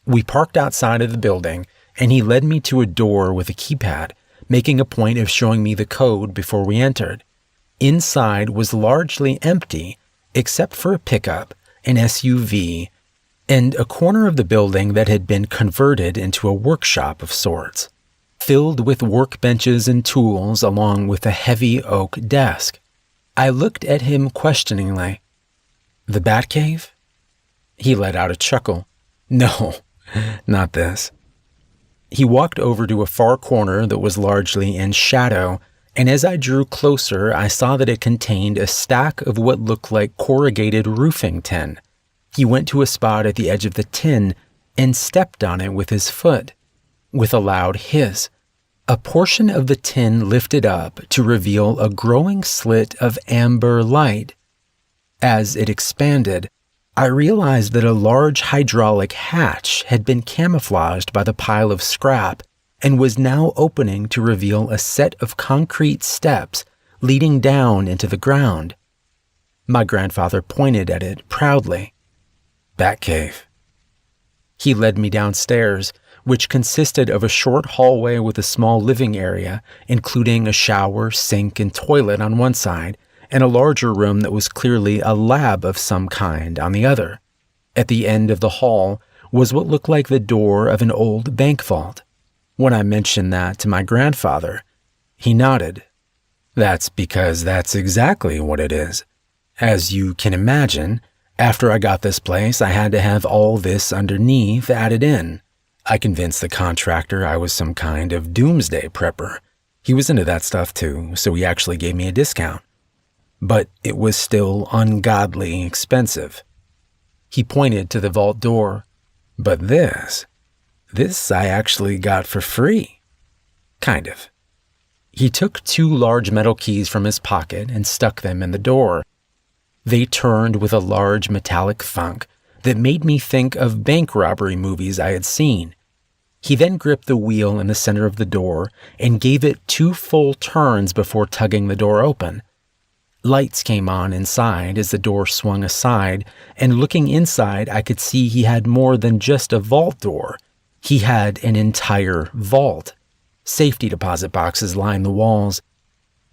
We parked outside of the building, and he led me to a door with a keypad making a point of showing me the code before we entered. Inside was largely empty, except for a pickup, an SUV, and a corner of the building that had been converted into a workshop of sorts, filled with workbenches and tools along with a heavy oak desk. I looked at him questioningly. "The Batcave?" He let out a chuckle. "No, not this." He walked over to a far corner that was largely in shadow, and as I drew closer, I saw that it contained a stack of what looked like corrugated roofing tin. He went to a spot at the edge of the tin and stepped on it with his foot. With a loud hiss, a portion of the tin lifted up to reveal a growing slit of amber light. As it expanded, I realized that a large hydraulic hatch had been camouflaged by the pile of scrap and was now opening to reveal a set of concrete steps leading down into the ground. My grandfather pointed at it proudly. "Batcave." He led me downstairs, which consisted of a short hallway with a small living area, including a shower, sink, and toilet on one side, and a larger room that was clearly a lab of some kind on the other. At the end of the hall was what looked like the door of an old bank vault. When I mentioned that to my grandfather, he nodded. "That's because that's exactly what it is. As you can imagine, after I got this place, I had to have all this underneath added in. I convinced the contractor I was some kind of doomsday prepper. He was into that stuff too, so he actually gave me a discount. But it was still ungodly expensive." He pointed to the vault door. "But this I actually got for free. Kind of." He took 2 large metal keys from his pocket and stuck them in the door. They turned with a large metallic thunk that made me think of bank robbery movies I had seen. He then gripped the wheel in the center of the door and gave it 2 full turns before tugging the door open. Lights came on inside as the door swung aside, and looking inside, I could see he had more than just a vault door. He had an entire vault. Safety deposit boxes lined the walls,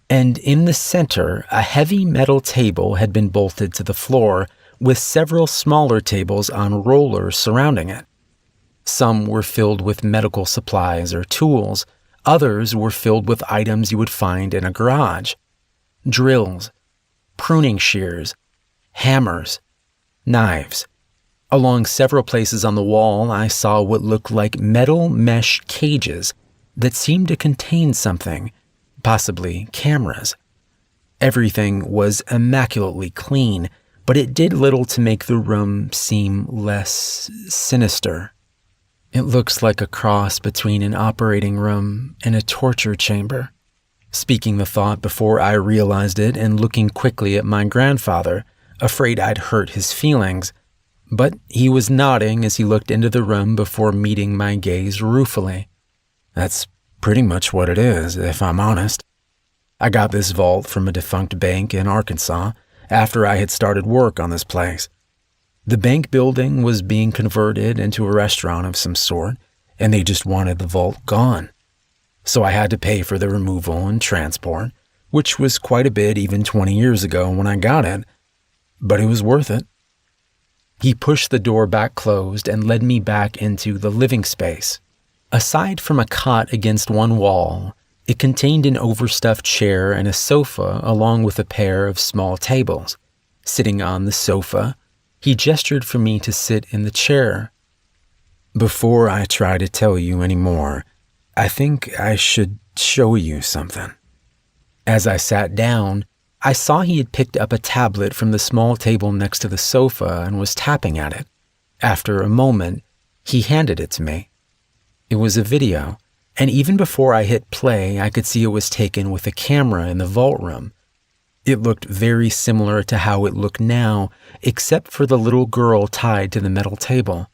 and in the center, a heavy metal table had been bolted to the floor, with several smaller tables on rollers surrounding it. Some were filled with medical supplies or tools. Others were filled with items you would find in a garage. Drills, pruning shears, hammers, knives. Along several places on the wall, I saw what looked like metal mesh cages that seemed to contain something, possibly cameras. Everything was immaculately clean, but it did little to make the room seem less sinister. "It looks like a cross between an operating room and a torture chamber." Speaking the thought before I realized it and looking quickly at my grandfather, afraid I'd hurt his feelings. But he was nodding as he looked into the room before meeting my gaze ruefully. "That's pretty much what it is, if I'm honest. I got this vault from a defunct bank in Arkansas after I had started work on this place. The bank building was being converted into a restaurant of some sort, and they just wanted the vault gone. So I had to pay for the removal and transport, which was quite a bit even 20 years ago when I got it, but it was worth it." He pushed the door back closed and led me back into the living space. Aside from a cot against one wall, it contained an overstuffed chair and a sofa along with a pair of small tables. Sitting on the sofa, he gestured for me to sit in the chair. "Before I try to tell you any more, I think I should show you something." As I sat down, I saw he had picked up a tablet from the small table next to the sofa and was tapping at it. After a moment, he handed it to me. It was a video, and even before I hit play, I could see it was taken with a camera in the vault room. It looked very similar to how it looked now, except for the little girl tied to the metal table.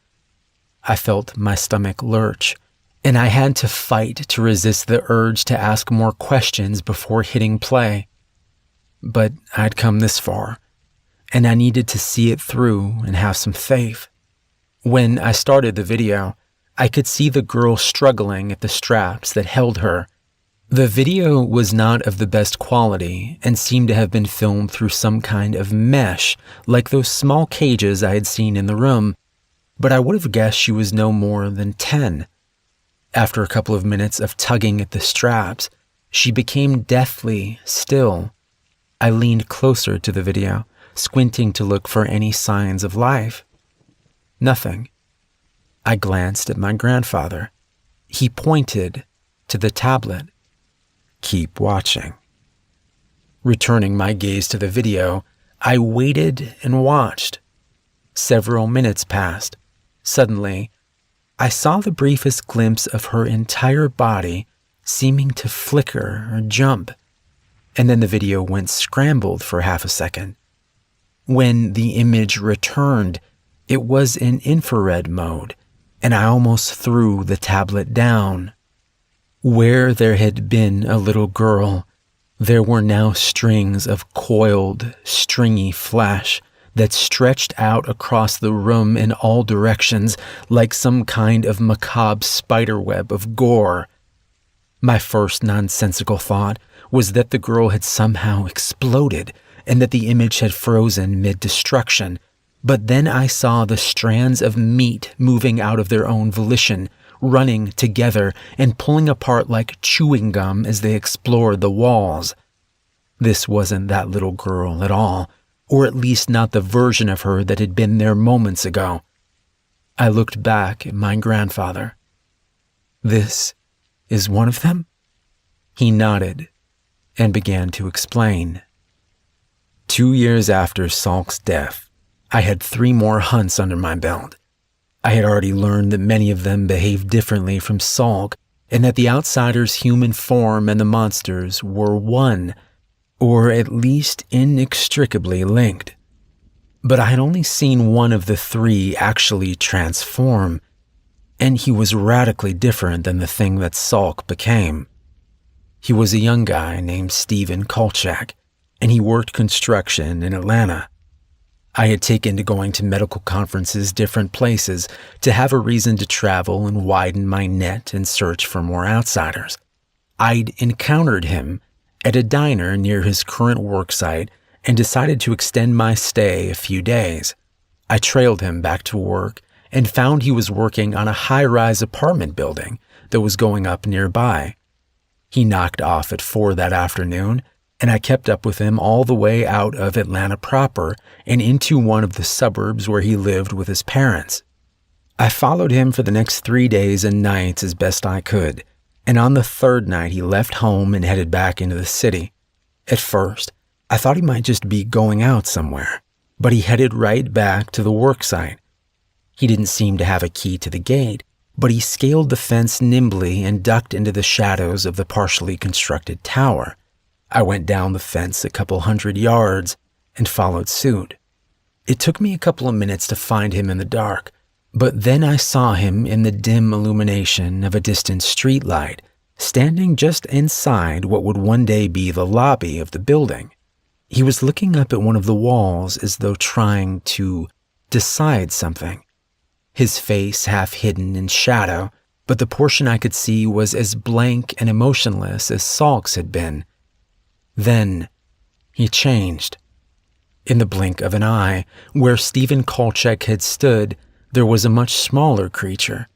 I felt my stomach lurch, and I had to fight to resist the urge to ask more questions before hitting play. But I'd come this far, and I needed to see it through and have some faith. When I started the video, I could see the girl struggling at the straps that held her. The video was not of the best quality and seemed to have been filmed through some kind of mesh, like those small cages I had seen in the room, but I would have guessed she was no more than 10. After a couple of minutes of tugging at the straps, she became deathly still. I leaned closer to the video, squinting to look for any signs of life. Nothing. I glanced at my grandfather. He pointed to the tablet. "Keep watching." Returning my gaze to the video, I waited and watched. Several minutes passed. Suddenly, I saw the briefest glimpse of her entire body seeming to flicker or jump, and then the video went scrambled for half a second. When the image returned, it was in infrared mode, and I almost threw the tablet down. Where there had been a little girl, there were now strings of coiled, stringy flesh that stretched out across the room in all directions like some kind of macabre spiderweb of gore. My first nonsensical thought was that the girl had somehow exploded and that the image had frozen mid-destruction, but then I saw the strands of meat moving out of their own volition, running together and pulling apart like chewing gum as they explored the walls. This wasn't that little girl at all, or at least not the version of her that had been there moments ago. I looked back at my grandfather. "This is one of them?" He nodded and began to explain. 2 years after Salk's death, I had 3 more hunts under my belt. I had already learned that many of them behaved differently from Salk, and that the outsider's human form and the monsters were one, or at least inextricably linked. But I had only seen one of the 3 actually transform, and he was radically different than the thing that Salk became. He was a young guy named Stephen Kolchak, and he worked construction in Atlanta. I had taken to going to medical conferences different places to have a reason to travel and widen my net and search for more outsiders. I'd encountered him at a diner near his current work site and decided to extend my stay a few days. I trailed him back to work and found he was working on a high-rise apartment building that was going up nearby. He knocked off at 4 that afternoon, and I kept up with him all the way out of Atlanta proper and into one of the suburbs where he lived with his parents. I followed him for the next 3 days and nights as best I could, and on the 3rd night he left home and headed back into the city. At first, I thought he might just be going out somewhere, but he headed right back to the work site. He didn't seem to have a key to the gate, but he scaled the fence nimbly and ducked into the shadows of the partially constructed tower. I went down the fence a couple 100 yards and followed suit. It took me a couple of minutes to find him in the dark, but then I saw him in the dim illumination of a distant streetlight, standing just inside what would one day be the lobby of the building. He was looking up at one of the walls as though trying to decide something. His face half hidden in shadow, but the portion I could see was as blank and emotionless as Salk's had been. Then he changed. In the blink of an eye, where Stephen Kolchak had stood, there was a much smaller creature.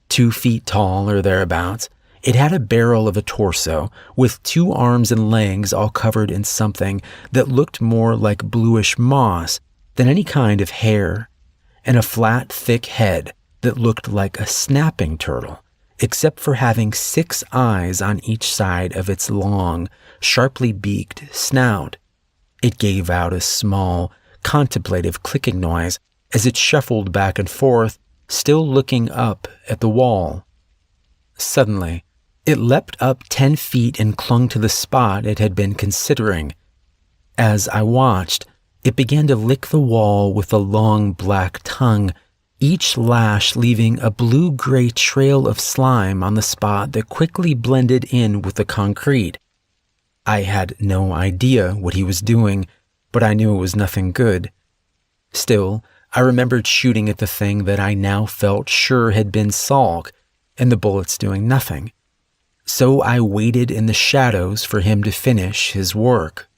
2 feet tall or thereabouts, it had a barrel of a torso with 2 arms and legs all covered in something that looked more like bluish moss than any kind of hair, and a flat, thick head that looked like a snapping turtle, except for having 6 eyes on each side of its long, sharply beaked snout. It gave out a small, contemplative clicking noise as it shuffled back and forth, still looking up at the wall. Suddenly, it leapt up 10 feet and clung to the spot it had been considering. As I watched, it began to lick the wall with a long black tongue, each lash leaving a blue-gray trail of slime on the spot that quickly blended in with the concrete. I had no idea what he was doing, but I knew it was nothing good. Still, I remembered shooting at the thing that I now felt sure had been Salk, and the bullets doing nothing. So I waited in the shadows for him to finish his work.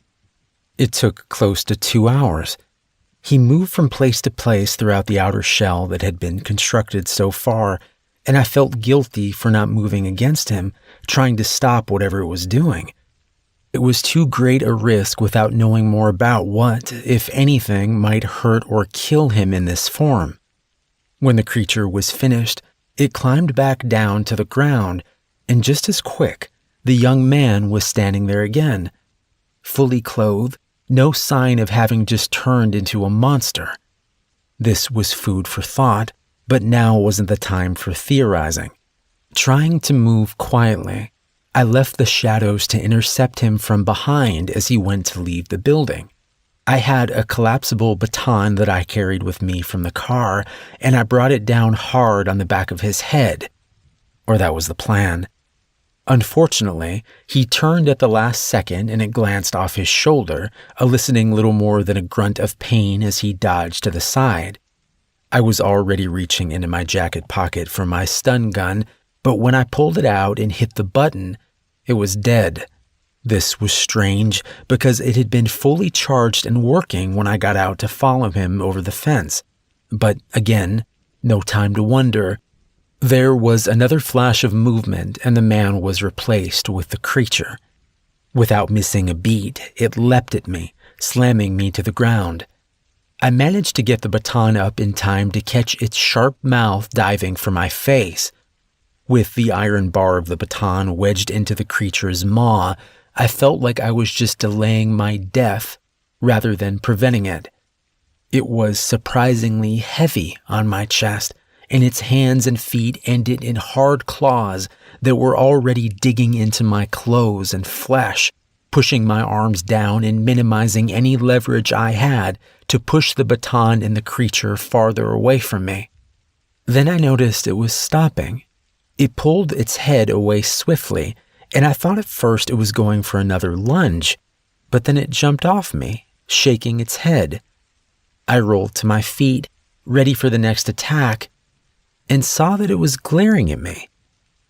It took close to 2 hours. He moved from place to place throughout the outer shell that had been constructed so far, and I felt guilty for not moving against him, trying to stop whatever it was doing. It was too great a risk without knowing more about what, if anything, might hurt or kill him in this form. When the creature was finished, it climbed back down to the ground, and just as quick, the young man was standing there again, fully clothed, no sign of having just turned into a monster. This was food for thought, but now wasn't the time for theorizing. Trying to move quietly, I left the shadows to intercept him from behind as he went to leave the building. I had a collapsible baton that I carried with me from the car, and I brought it down hard on the back of his head. Or that was the plan. Unfortunately, he turned at the last second and it glanced off his shoulder, eliciting little more than a grunt of pain as he dodged to the side. I was already reaching into my jacket pocket for my stun gun, but when I pulled it out and hit the button, it was dead. This was strange because it had been fully charged and working when I got out to follow him over the fence. But again, no time to wonder. There was another flash of movement and the man was replaced with the creature. Without missing a beat, it leapt at me, slamming me to the ground. I managed to get the baton up in time to catch its sharp mouth diving for my face. With the iron bar of the baton wedged into the creature's maw, I felt like I was just delaying my death rather than preventing it. It was surprisingly heavy on my chest, and its hands and feet ended in hard claws that were already digging into my clothes and flesh, pushing my arms down and minimizing any leverage I had to push the baton and the creature farther away from me. Then I noticed it was stopping. It pulled its head away swiftly, and I thought at first it was going for another lunge, but then it jumped off me, shaking its head. I rolled to my feet, ready for the next attack, and saw that it was glaring at me.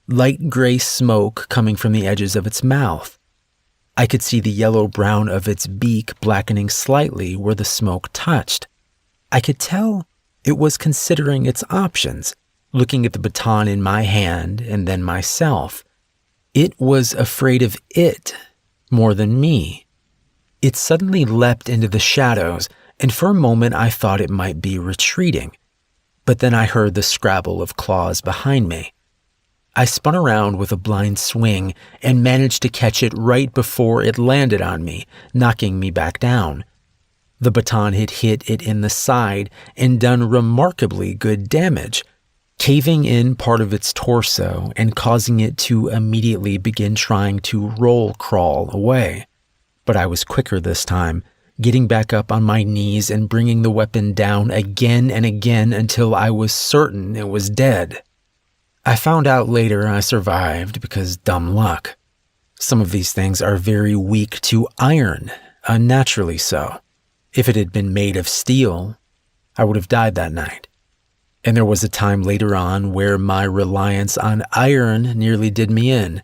Light gray smoke coming from the edges of its mouth. I could see the yellow-brown of its beak blackening slightly where the smoke touched. I could tell it was considering its options, looking at the baton in my hand and then myself. It was afraid of it more than me. It suddenly leapt into the shadows, and for a moment I thought it might be retreating. But then I heard the scrabble of claws behind me. I spun around with a blind swing and managed to catch it right before it landed on me, knocking me back down. The baton had hit it in the side and done remarkably good damage, caving in part of its torso and causing it to immediately begin trying to roll crawl away. But I was quicker this time, getting back up on my knees and bringing the weapon down again and again until I was certain it was dead. I found out later I survived because dumb luck. Some of these things are very weak to iron, unnaturally so. If it had been made of steel, I would have died that night. And there was a time later on where my reliance on iron nearly did me in.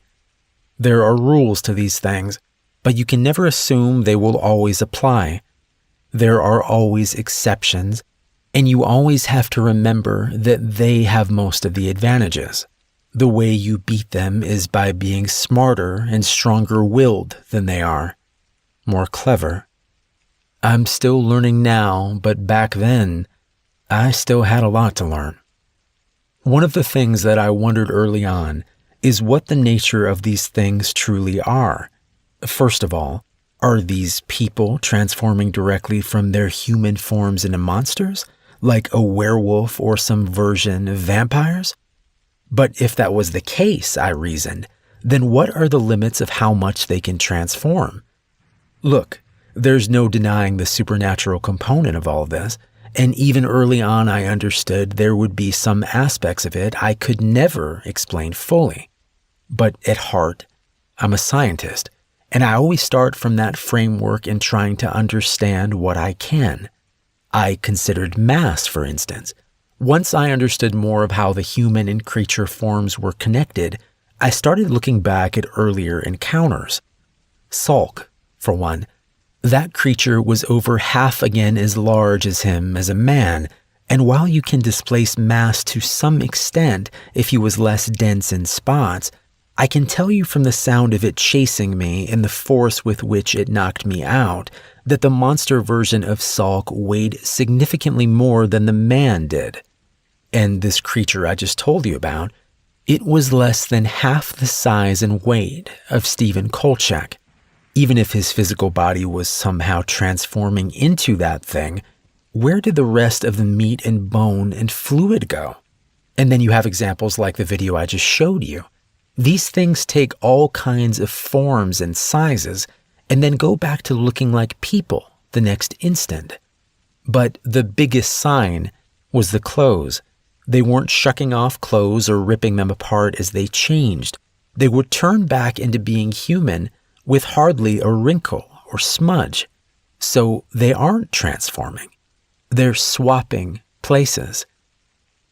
There are rules to these things, but you can never assume they will always apply. There are always exceptions, and you always have to remember that they have most of the advantages. The way you beat them is by being smarter and stronger-willed than they are, more clever. I'm still learning now, but back then, I still had a lot to learn. One of the things that I wondered early on is what the nature of these things truly are. First of all, are these people transforming directly from their human forms into monsters, like a werewolf or some version of vampires? But if that was the case, I reasoned, then what are the limits of how much they can transform? Look, there's no denying the supernatural component of all this, and even early on I understood there would be some aspects of it I could never explain fully. But at heart, I'm a scientist, and I always start from that framework in trying to understand what I can. I considered mass, for instance. Once I understood more of how the human and creature forms were connected, I started looking back at earlier encounters. Sulk, for one. That creature was over half again as large as him as a man, and while you can displace mass to some extent if he was less dense in spots, I can tell you from the sound of it chasing me and the force with which it knocked me out that the monster version of Sulk weighed significantly more than the man did. And this creature I just told you about, it was less than half the size and weight of Stephen Kolchak. Even if his physical body was somehow transforming into that thing, where did the rest of the meat and bone and fluid go? And then you have examples like the video I just showed you. These things take all kinds of forms and sizes and then go back to looking like people the next instant. But the biggest sign was the clothes. They weren't shucking off clothes or ripping them apart as they changed. They would turn back into being human with hardly a wrinkle or smudge. So they aren't transforming. They're swapping places.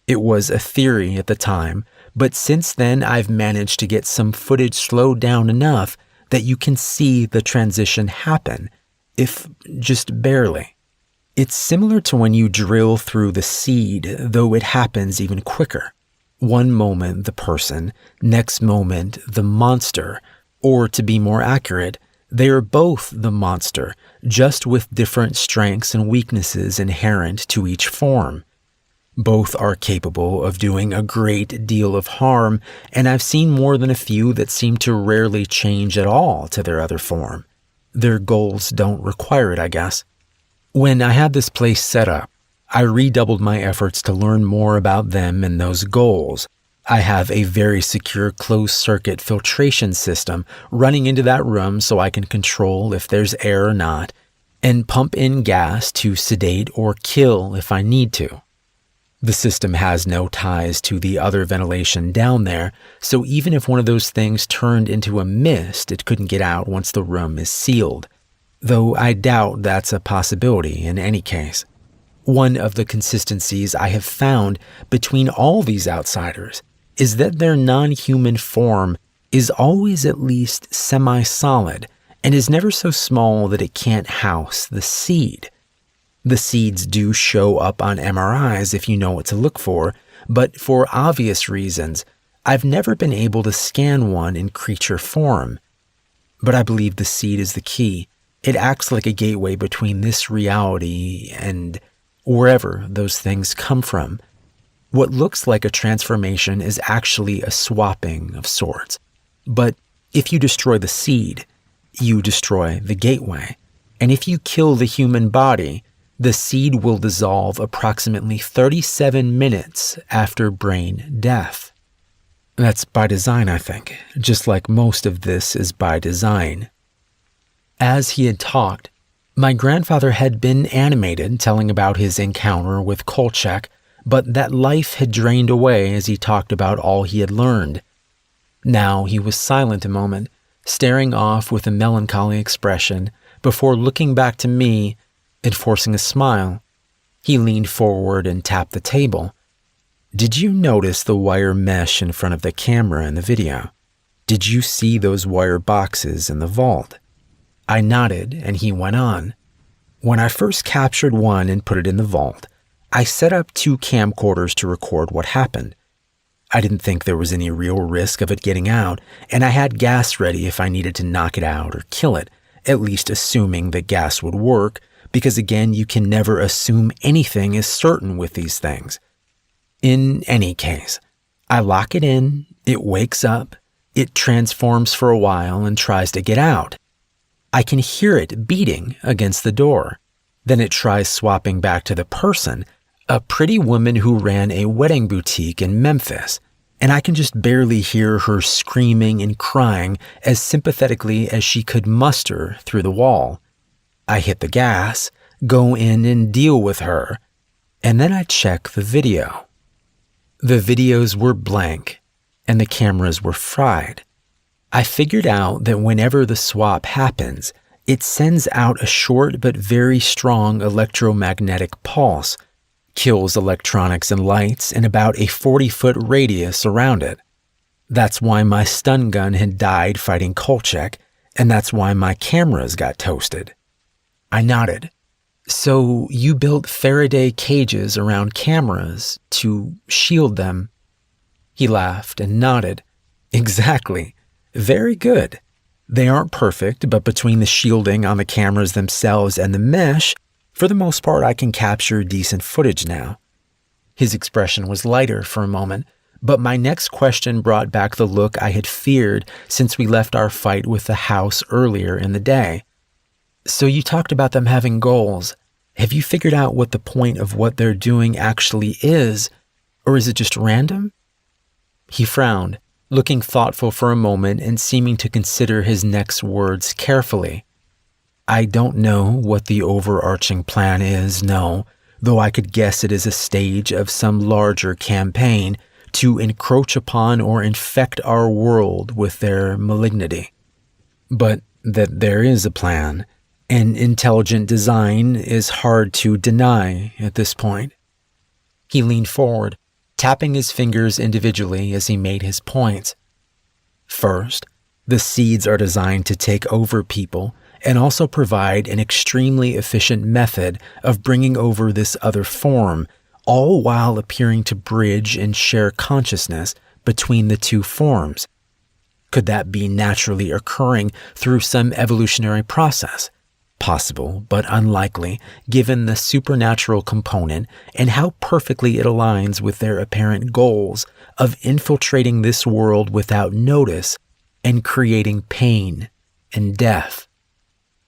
It was a theory at the time, but since then I've managed to get some footage slowed down enough that you can see the transition happen, if just barely. It's similar to when you drill through the seed, though it happens even quicker. One moment the person, next moment the monster, or to be more accurate, they are both the monster, just with different strengths and weaknesses inherent to each form. Both are capable of doing a great deal of harm, and I've seen more than a few that seem to rarely change at all to their other form. Their goals don't require it, I guess. When I had this place set up, I redoubled my efforts to learn more about them and those goals. I have a very secure closed-circuit filtration system running into that room so I can control if there's air or not, and pump in gas to sedate or kill if I need to. The system has no ties to the other ventilation down there, so even if one of those things turned into a mist, it couldn't get out once the room is sealed. Though I doubt that's a possibility in any case. One of the consistencies I have found between all these outsiders is that their non-human form is always at least semi-solid and is never so small that it can't house the seed. The seeds do show up on MRIs if you know what to look for, but for obvious reasons, I've never been able to scan one in creature form. But I believe the seed is the key. It acts like a gateway between this reality and wherever those things come from. What looks like a transformation is actually a swapping of sorts. But if you destroy the seed, you destroy the gateway. And if you kill the human body, the seed will dissolve approximately 37 minutes after brain death. That's by design, I think, just like most of this is by design. As he had talked, my grandfather had been animated telling about his encounter with Kolchak, but that life had drained away as he talked about all he had learned. Now he was silent a moment, staring off with a melancholy expression, before looking back to me and forcing a smile. He leaned forward and tapped the table. "Did you notice the wire mesh in front of the camera in the video? Did you see those wire boxes in the vault?" I nodded, and he went on. "When I first captured one and put it in the vault, I set up 2 camcorders to record what happened. I didn't think there was any real risk of it getting out, and I had gas ready if I needed to knock it out or kill it, at least assuming that gas would work, because again, you can never assume anything is certain with these things. In any case, I lock it in, it wakes up, it transforms for a while and tries to get out. I can hear it beating against the door. Then it tries swapping back to the person, a pretty woman who ran a wedding boutique in Memphis, and I can just barely hear her screaming and crying as sympathetically as she could muster through the wall. I hit the gas, go in and deal with her, and then I check the video. The videos were blank, and the cameras were fried. I figured out that whenever the swap happens, it sends out a short but very strong electromagnetic pulse, kills electronics and lights in about a 40-foot radius around it. That's why my stun gun had died fighting Kolchak, and that's why my cameras got toasted. I nodded. So you built Faraday cages around cameras to shield them? He laughed and nodded. Exactly. Very good. They aren't perfect, but between the shielding on the cameras themselves and the mesh, for the most part I can capture decent footage now. His expression was lighter for a moment, but my next question brought back the look I had feared since we left our fight with the house earlier in the day. So you talked about them having goals. Have you figured out what the point of what they're doing actually is, or is it just random? He frowned, looking thoughtful for a moment and seeming to consider his next words carefully. I don't know what the overarching plan is, no, though I could guess it is a stage of some larger campaign to encroach upon or infect our world with their malignity. But that there is a plan, and intelligent design is hard to deny at this point. He leaned forward, tapping his fingers individually as he made his points. First, the seeds are designed to take over people and also provide an extremely efficient method of bringing over this other form, all while appearing to bridge and share consciousness between the two forms. Could that be naturally occurring through some evolutionary process? Possible, but unlikely, given the supernatural component and how perfectly it aligns with their apparent goals of infiltrating this world without notice and creating pain and death.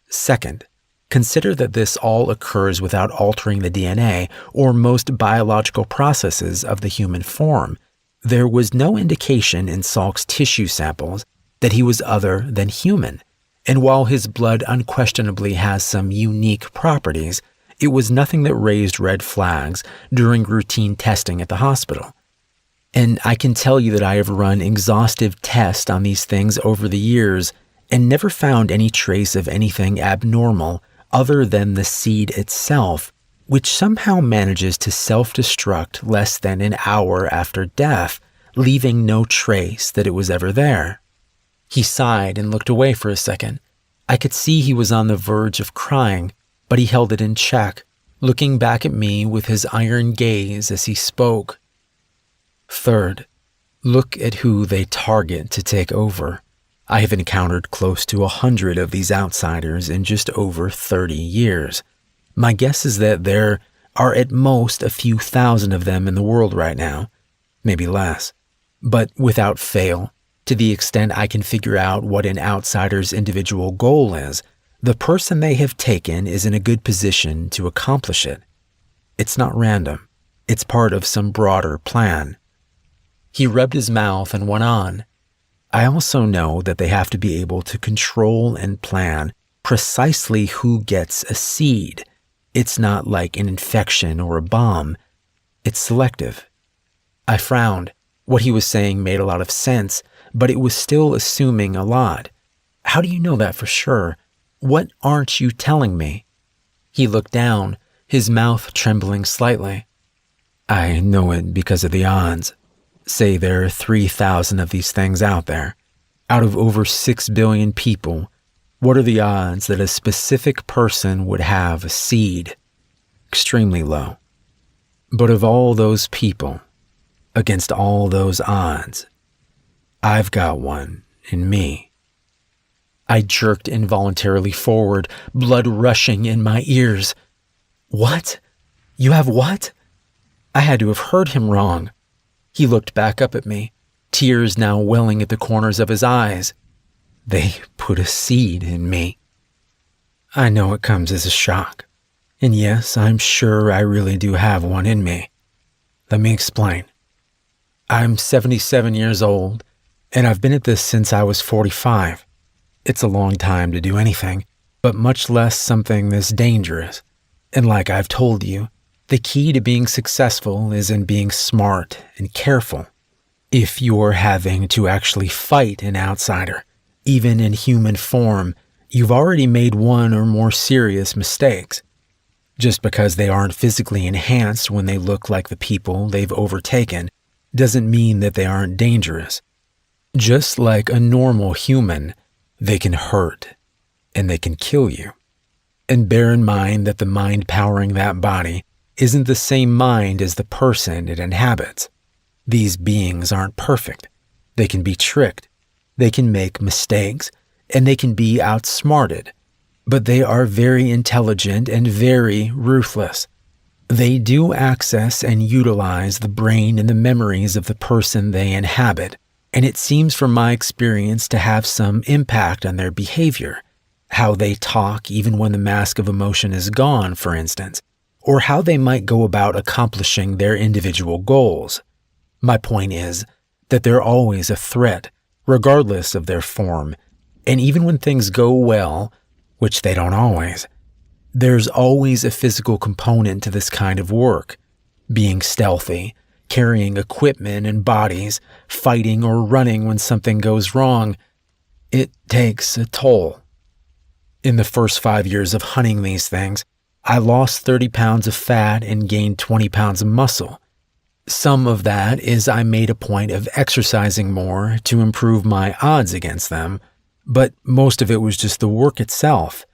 Second, consider that this all occurs without altering the DNA or most biological processes of the human form. There was no indication in Salk's tissue samples that he was other than human. And while his blood unquestionably has some unique properties, it was nothing that raised red flags during routine testing at the hospital. And I can tell you that I have run exhaustive tests on these things over the years and never found any trace of anything abnormal other than the seed itself, which somehow manages to self-destruct less than an hour after death, leaving no trace that it was ever there. He sighed and looked away for a second. I could see he was on the verge of crying, but he held it in check, looking back at me with his iron gaze as he spoke. Third, look at who they target to take over. I have encountered close to 100 of these outsiders in just over 30 years. My guess is that there are at most a few thousand of them in the world right now, maybe less. But without fail, to the extent I can figure out what an outsider's individual goal is, the person they have taken is in a good position to accomplish it. It's not random. It's part of some broader plan. He rubbed his mouth and went on. I also know that they have to be able to control and plan precisely who gets a seed. It's not like an infection or a bomb. It's selective. I frowned. What he was saying made a lot of sense, but it was still assuming a lot. How do you know that for sure? What aren't you telling me? He looked down, his mouth trembling slightly. I know it because of the odds. Say there are 3,000 of these things out there. Out of over 6 billion people, what are the odds that a specific person would have a seed? Extremely low. But of all those people, against all those odds, I've got one in me. I jerked involuntarily forward, blood rushing in my ears. What? You have what? I had to have heard him wrong. He looked back up at me, tears now welling at the corners of his eyes. They put a seed in me. I know it comes as a shock. And yes, I'm sure I really do have one in me. Let me explain. I'm 77 years old, and I've been at this since I was 45. It's a long time to do anything, but much less something this dangerous. And like I've told you, the key to being successful is in being smart and careful. If you're having to actually fight an outsider, even in human form, you've already made one or more serious mistakes. Just because they aren't physically enhanced when they look like the people they've overtaken doesn't mean that they aren't dangerous. Just like a normal human, they can hurt and they can kill you. And bear in mind that the mind powering that body isn't the same mind as the person it inhabits. These beings aren't perfect. They can be tricked. They can make mistakes, and they can be outsmarted. But they are very intelligent and very ruthless. They do access and utilize the brain and the memories of the person they inhabit, and it seems from my experience to have some impact on their behavior. How they talk even when the mask of emotion is gone, for instance, or how they might go about accomplishing their individual goals. My point is that they're always a threat, regardless of their form, and even when things go well, which they don't always, there's always a physical component to this kind of work. Being stealthy, carrying equipment and bodies, fighting or running when something goes wrong, it takes a toll. In the first 5 years of hunting these things, I lost 30 pounds of fat and gained 20 pounds of muscle. Some of that is I made a point of exercising more to improve my odds against them, but most of it was just the work itself.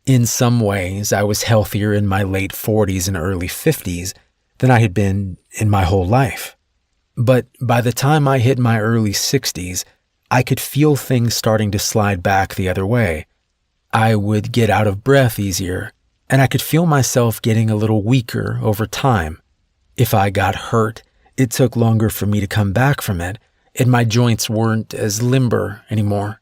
In some ways, I was healthier in my late 40s and early 50s than I had been in my whole life. But by the time I hit my early 60s, I could feel things starting to slide back the other way. I would get out of breath easier, and I could feel myself getting a little weaker over time. If I got hurt, it took longer for me to come back from it, and my joints weren't as limber anymore.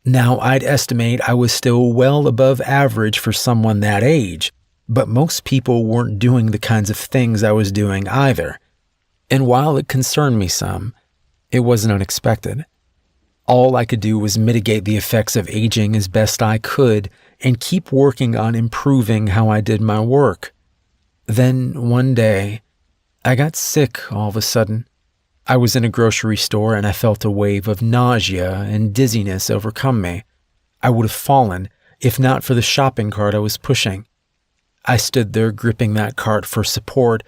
Now, I'd estimate I was still well above average for someone that age, but most people weren't doing the kinds of things I was doing either. And while it concerned me some, it wasn't unexpected. All I could do was mitigate the effects of aging as best I could and keep working on improving how I did my work. Then, one day, I got sick all of a sudden. I was in a grocery store and I felt a wave of nausea and dizziness overcome me. I would have fallen if not for the shopping cart I was pushing. I stood there gripping that cart for support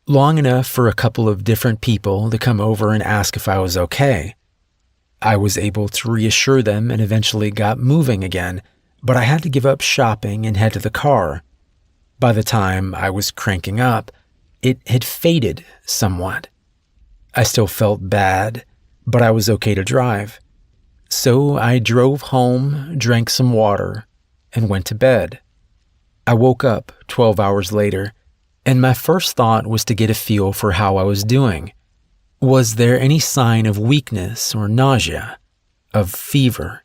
long enough for a couple of different people to come over and ask if I was okay. I was able to reassure them and eventually got moving again, but I had to give up shopping and head to the car. By the time I was cranking up, it had faded somewhat. I still felt bad, but I was okay to drive. So I drove home, drank some water, and went to bed. I woke up 12 hours later, and my first thought was to get a feel for how I was doing. Was there any sign of weakness or nausea, of fever?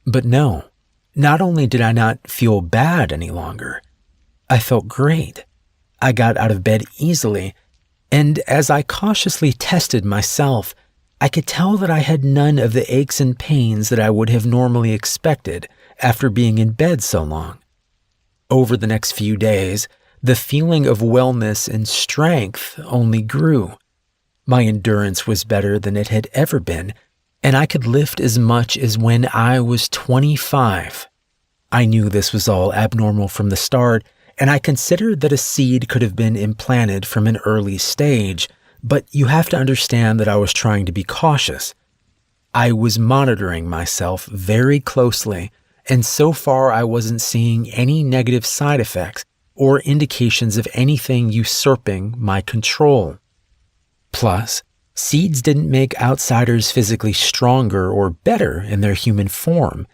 But no, not only did I not feel bad any longer, I felt great. I got out of bed easily, and as I cautiously tested myself, I could tell that I had none of the aches and pains that I would have normally expected after being in bed so long. Over the next few days, the feeling of wellness and strength only grew. My endurance was better than it had ever been, and I could lift as much as when I was 25. I knew this was all abnormal from the start, and I considered that a seed could have been implanted from an early stage, but you have to understand that I was trying to be cautious. I was monitoring myself very closely, and so far I wasn't seeing any negative side effects or indications of anything usurping my control. Plus, seeds didn't make outsiders physically stronger or better in their human form.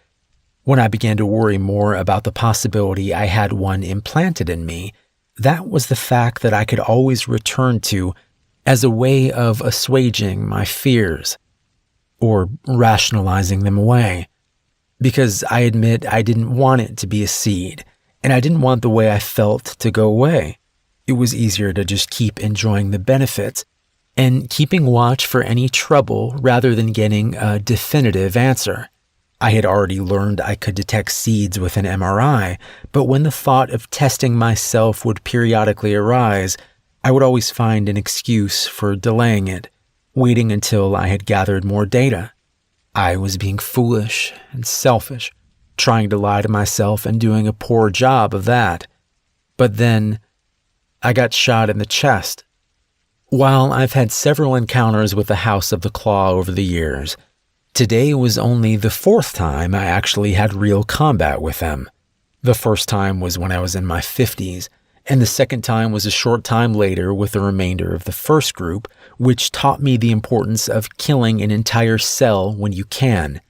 When I began to worry more about the possibility I had one implanted in me, that was the fact that I could always return to as a way of assuaging my fears, or rationalizing them away. Because I admit I didn't want it to be a seed, and I didn't want the way I felt to go away. It was easier to just keep enjoying the benefits and keeping watch for any trouble rather than getting a definitive answer. I had already learned I could detect seeds with an MRI, but when the thought of testing myself would periodically arise, I would always find an excuse for delaying it, waiting until I had gathered more data. I was being foolish and selfish, trying to lie to myself and doing a poor job of that. But then, I got shot in the chest. While I've had several encounters with the House of the Claw over the years, today was only the fourth time I actually had real combat with them. The first time was when I was in my 50s, and the second time was a short time later with the remainder of the first group, which taught me the importance of killing an entire cell when you can.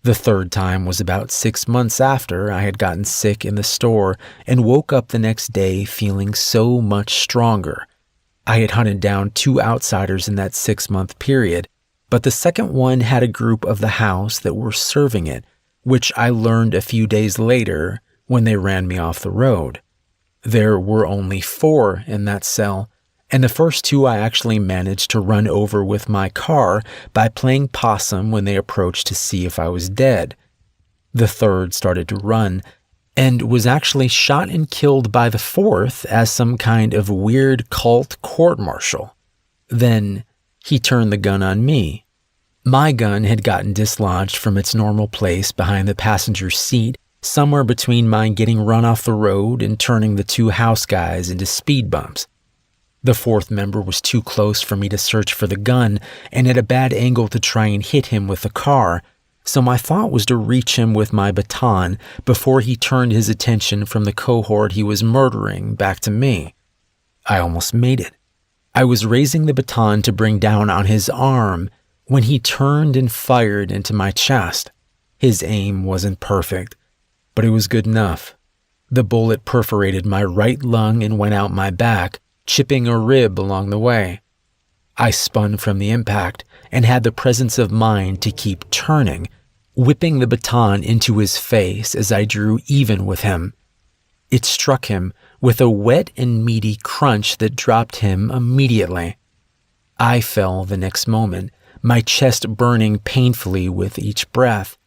The third time was about 6 months after I had gotten sick in the store and woke up the next day feeling so much stronger. I had hunted down 2 outsiders in that 6-month period, but the second one had a group of the house that were serving it, which I learned a few days later when they ran me off the road. There were only 4 in that cell, and the first 2 I actually managed to run over with my car by playing possum when they approached to see if I was dead. The third started to run, and was actually shot and killed by the fourth as some kind of weird cult court-martial. Then he turned the gun on me. My gun had gotten dislodged from its normal place behind the passenger seat, somewhere between mine getting run off the road and turning the 2 house guys into speed bumps. The fourth member was too close for me to search for the gun and at a bad angle to try and hit him with the car, so my thought was to reach him with my baton before he turned his attention from the cohort he was murdering back to me. I almost made it. I was raising the baton to bring down on his arm when he turned and fired into my chest. His aim wasn't perfect, but it was good enough. The bullet perforated my right lung and went out my back, chipping a rib along the way. I spun from the impact and had the presence of mind to keep turning, whipping the baton into his face as I drew even with him. It struck him with a wet and meaty crunch that dropped him immediately. I fell the next moment, my chest burning painfully with each breath.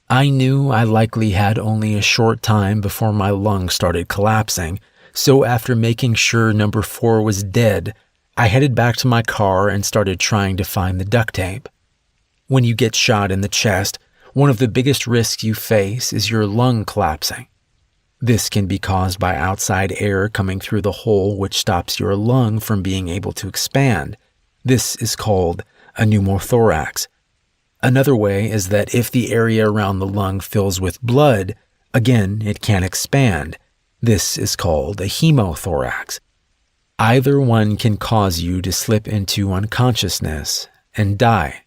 I knew I likely had only a short time before my lungs started collapsing, so after making sure number 4 was dead, I headed back to my car and started trying to find the duct tape. When you get shot in the chest, one of the biggest risks you face is your lung collapsing. This can be caused by outside air coming through the hole which stops your lung from being able to expand. This is called a pneumothorax. Another way is that if the area around the lung fills with blood, again, it can't expand. This is called a hemothorax. Either one can cause you to slip into unconsciousness and die.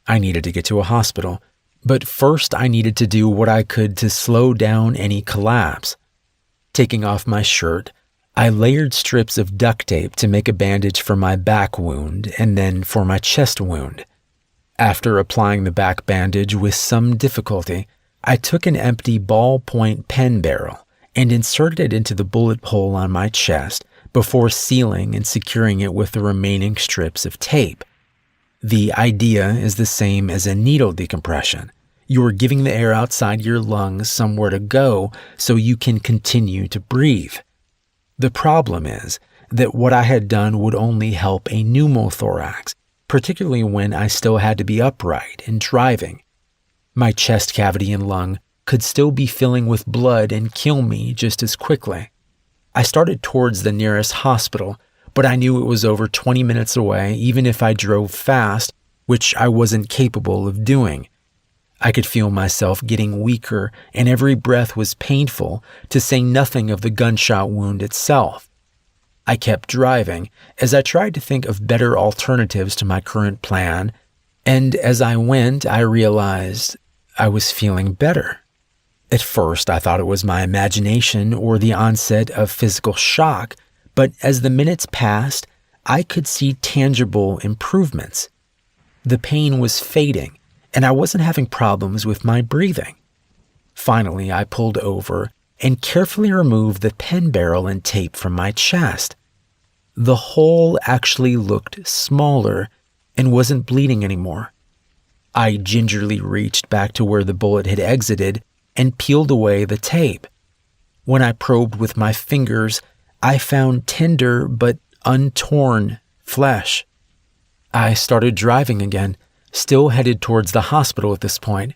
I needed to get to a hospital, but first I needed to do what I could to slow down any collapse. Taking off my shirt, I layered strips of duct tape to make a bandage for my back wound and then for my chest wound. After applying the back bandage with some difficulty, I took an empty ballpoint pen barrel and inserted it into the bullet hole on my chest before sealing and securing it with the remaining strips of tape. The idea is the same as a needle decompression. You are giving the air outside your lungs somewhere to go so you can continue to breathe. The problem is that what I had done would only help a pneumothorax, particularly when I still had to be upright and driving. My chest cavity and lung could still be filling with blood and kill me just as quickly. I started towards the nearest hospital, but I knew it was over 20 minutes away even if I drove fast, which I wasn't capable of doing. I could feel myself getting weaker and every breath was painful, to say nothing of the gunshot wound itself. I kept driving as I tried to think of better alternatives to my current plan, and as I went, I realized I was feeling better. At first, I thought it was my imagination or the onset of physical shock, but as the minutes passed, I could see tangible improvements. The pain was fading, and I wasn't having problems with my breathing. Finally, I pulled over and carefully removed the pen barrel and tape from my chest. The hole actually looked smaller and wasn't bleeding anymore. I gingerly reached back to where the bullet had exited and peeled away the tape. When I probed with my fingers, I found tender but untorn flesh. I started driving again, still headed towards the hospital at this point.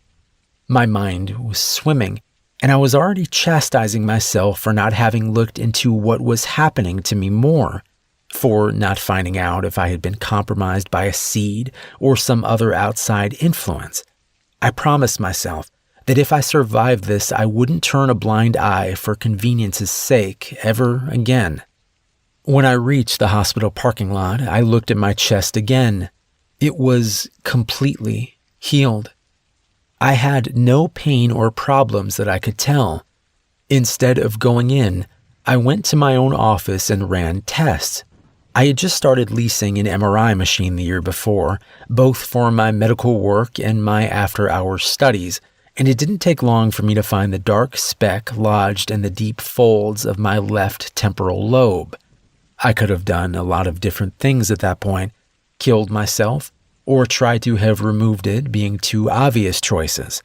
My mind was swimming, and I was already chastising myself for not having looked into what was happening to me more. for not finding out if I had been compromised by a seed or some other outside influence. I promised myself that if I survived this, I wouldn't turn a blind eye for convenience's sake ever again. When I reached the hospital parking lot, I looked at my chest again. It was completely healed. I had no pain or problems that I could tell. Instead of going in, I went to my own office and ran tests. I had just started leasing an MRI machine the year before, both for my medical work and my after-hours studies, and it didn't take long for me to find the dark speck lodged in the deep folds of my left temporal lobe. I could have done a lot of different things at that point, killed myself, or tried to have removed it, being two obvious choices.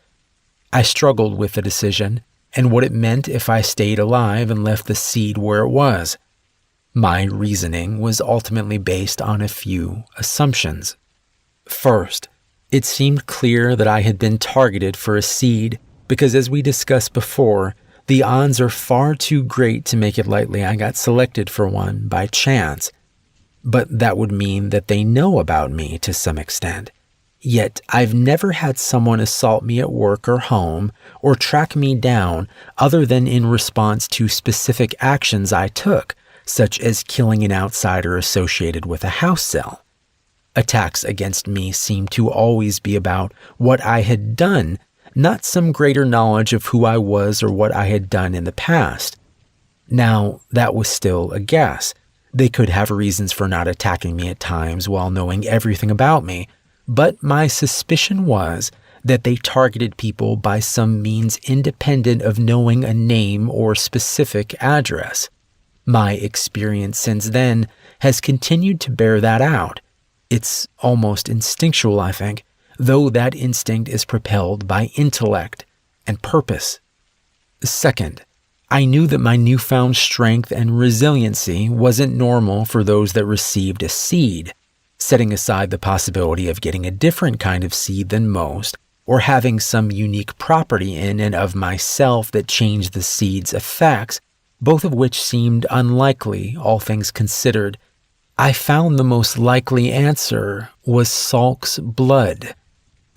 I struggled with the decision and what it meant if I stayed alive and left the seed where it was. My reasoning was ultimately based on a few assumptions. First, it seemed clear that I had been targeted for a seed because, as we discussed before, the odds are far too great to make it likely I got selected for one by chance. But that would mean that they know about me to some extent. Yet I've never had someone assault me at work or home or track me down other than in response to specific actions I took, such as killing an outsider associated with a house sale. Attacks against me seemed to always be about what I had done, not some greater knowledge of who I was or what I had done in the past. Now, that was still a guess. They could have reasons for not attacking me at times while knowing everything about me, but my suspicion was that they targeted people by some means independent of knowing a name or specific address. My experience since then has continued to bear that out. It's almost instinctual, I think, though that instinct is propelled by intellect and purpose. Second, I knew that my newfound strength and resiliency wasn't normal for those that received a seed, setting aside the possibility of getting a different kind of seed than most, or having some unique property in and of myself that changed the seed's effects, both of which seemed unlikely, all things considered. I found the most likely answer was Salk's blood.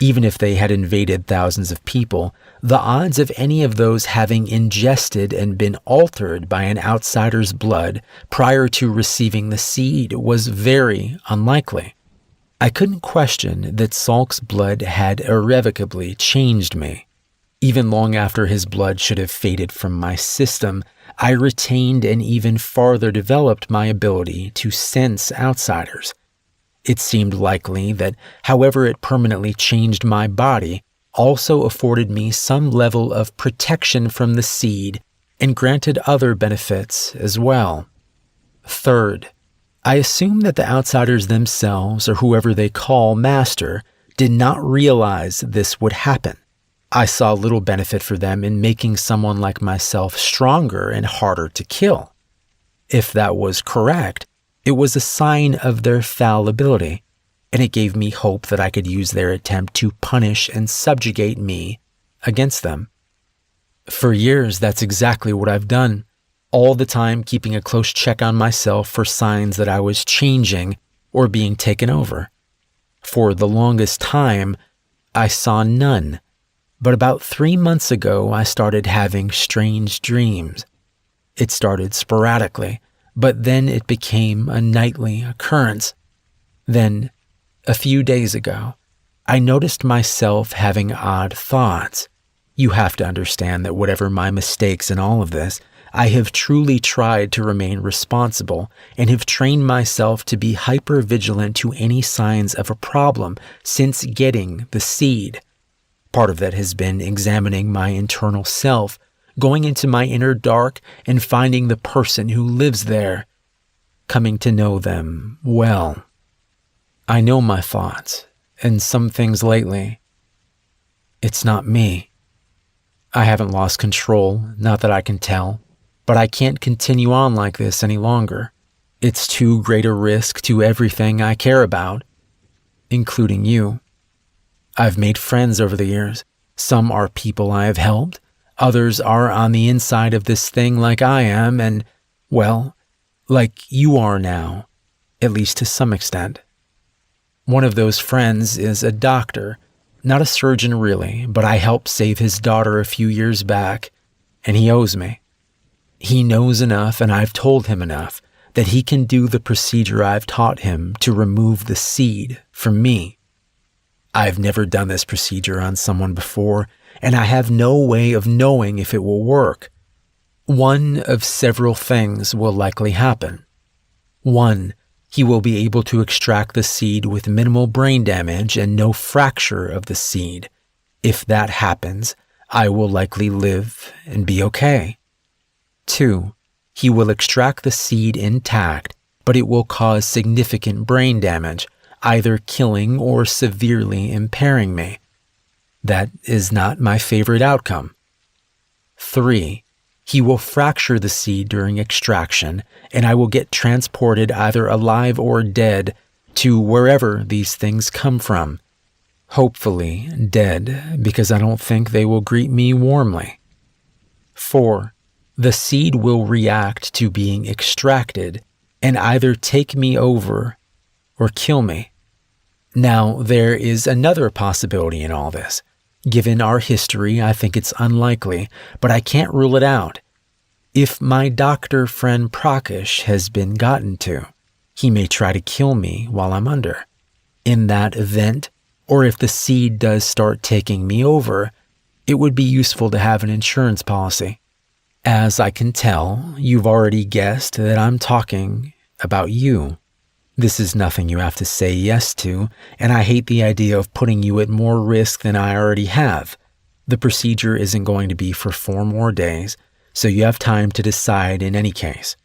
Even if they had invaded thousands of people, the odds of any of those having ingested and been altered by an outsider's blood prior to receiving the seed was very unlikely. I couldn't question that Salk's blood had irrevocably changed me. Even long after his blood should have faded from my system, I retained and even farther developed my ability to sense outsiders. It seemed likely that, however it permanently changed my body, also afforded me some level of protection from the seed and granted other benefits as well. Third, I assume that the outsiders themselves, or whoever they call master, did not realize this would happen. I saw little benefit for them in making someone like myself stronger and harder to kill. If that was correct, it was a sign of their fallibility, and it gave me hope that I could use their attempt to punish and subjugate me against them. For years, that's exactly what I've done, all the time keeping a close check on myself for signs that I was changing or being taken over. For the longest time, I saw none. But about 3 months ago, I started having strange dreams. It started sporadically, but then it became a nightly occurrence. Then, a few days ago, I noticed myself having odd thoughts. You have to understand that whatever my mistakes in all of this, I have truly tried to remain responsible and have trained myself to be hyper-vigilant to any signs of a problem since getting the seed. Part of that has been examining my internal self, going into my inner dark and finding the person who lives there, coming to know them well. I know my thoughts and some things lately. It's not me. I haven't lost control, not that I can tell, but I can't continue on like this any longer. It's too great a risk to everything I care about, including you. I've made friends over the years. Some are people I have helped. Others are on the inside of this thing like I am and, well, like you are now. at least to some extent. One of those friends is a doctor, not a surgeon really, but I helped save his daughter a few years back, and he owes me. He knows enough, and I've told him enough, that he can do the procedure I've taught him to remove the seed from me. I've never done this procedure on someone before, and I have no way of knowing if it will work. One of several things will likely happen. 1, he will be able to extract the seed with minimal brain damage and no fracture of the seed. If that happens, I will likely live and be okay. 2, he will extract the seed intact, but it will cause significant brain damage, either killing or severely impairing me. That is not my favorite outcome. 3, he will fracture the seed during extraction, and I will get transported either alive or dead to wherever these things come from. Hopefully dead, because I don't think they will greet me warmly. 4, the seed will react to being extracted and either take me over or kill me. Now, there is another possibility in all this. Given our history, I think it's unlikely, but I can't rule it out. If my doctor friend Prakash has been gotten to, he may try to kill me while I'm under. In that event, or if the seed does start taking me over, it would be useful to have an insurance policy. As I can tell, you've already guessed that I'm talking about you. This is nothing you have to say yes to, and I hate the idea of putting you at more risk than I already have. The procedure isn't going to be for 4 more days, so you have time to decide in any case.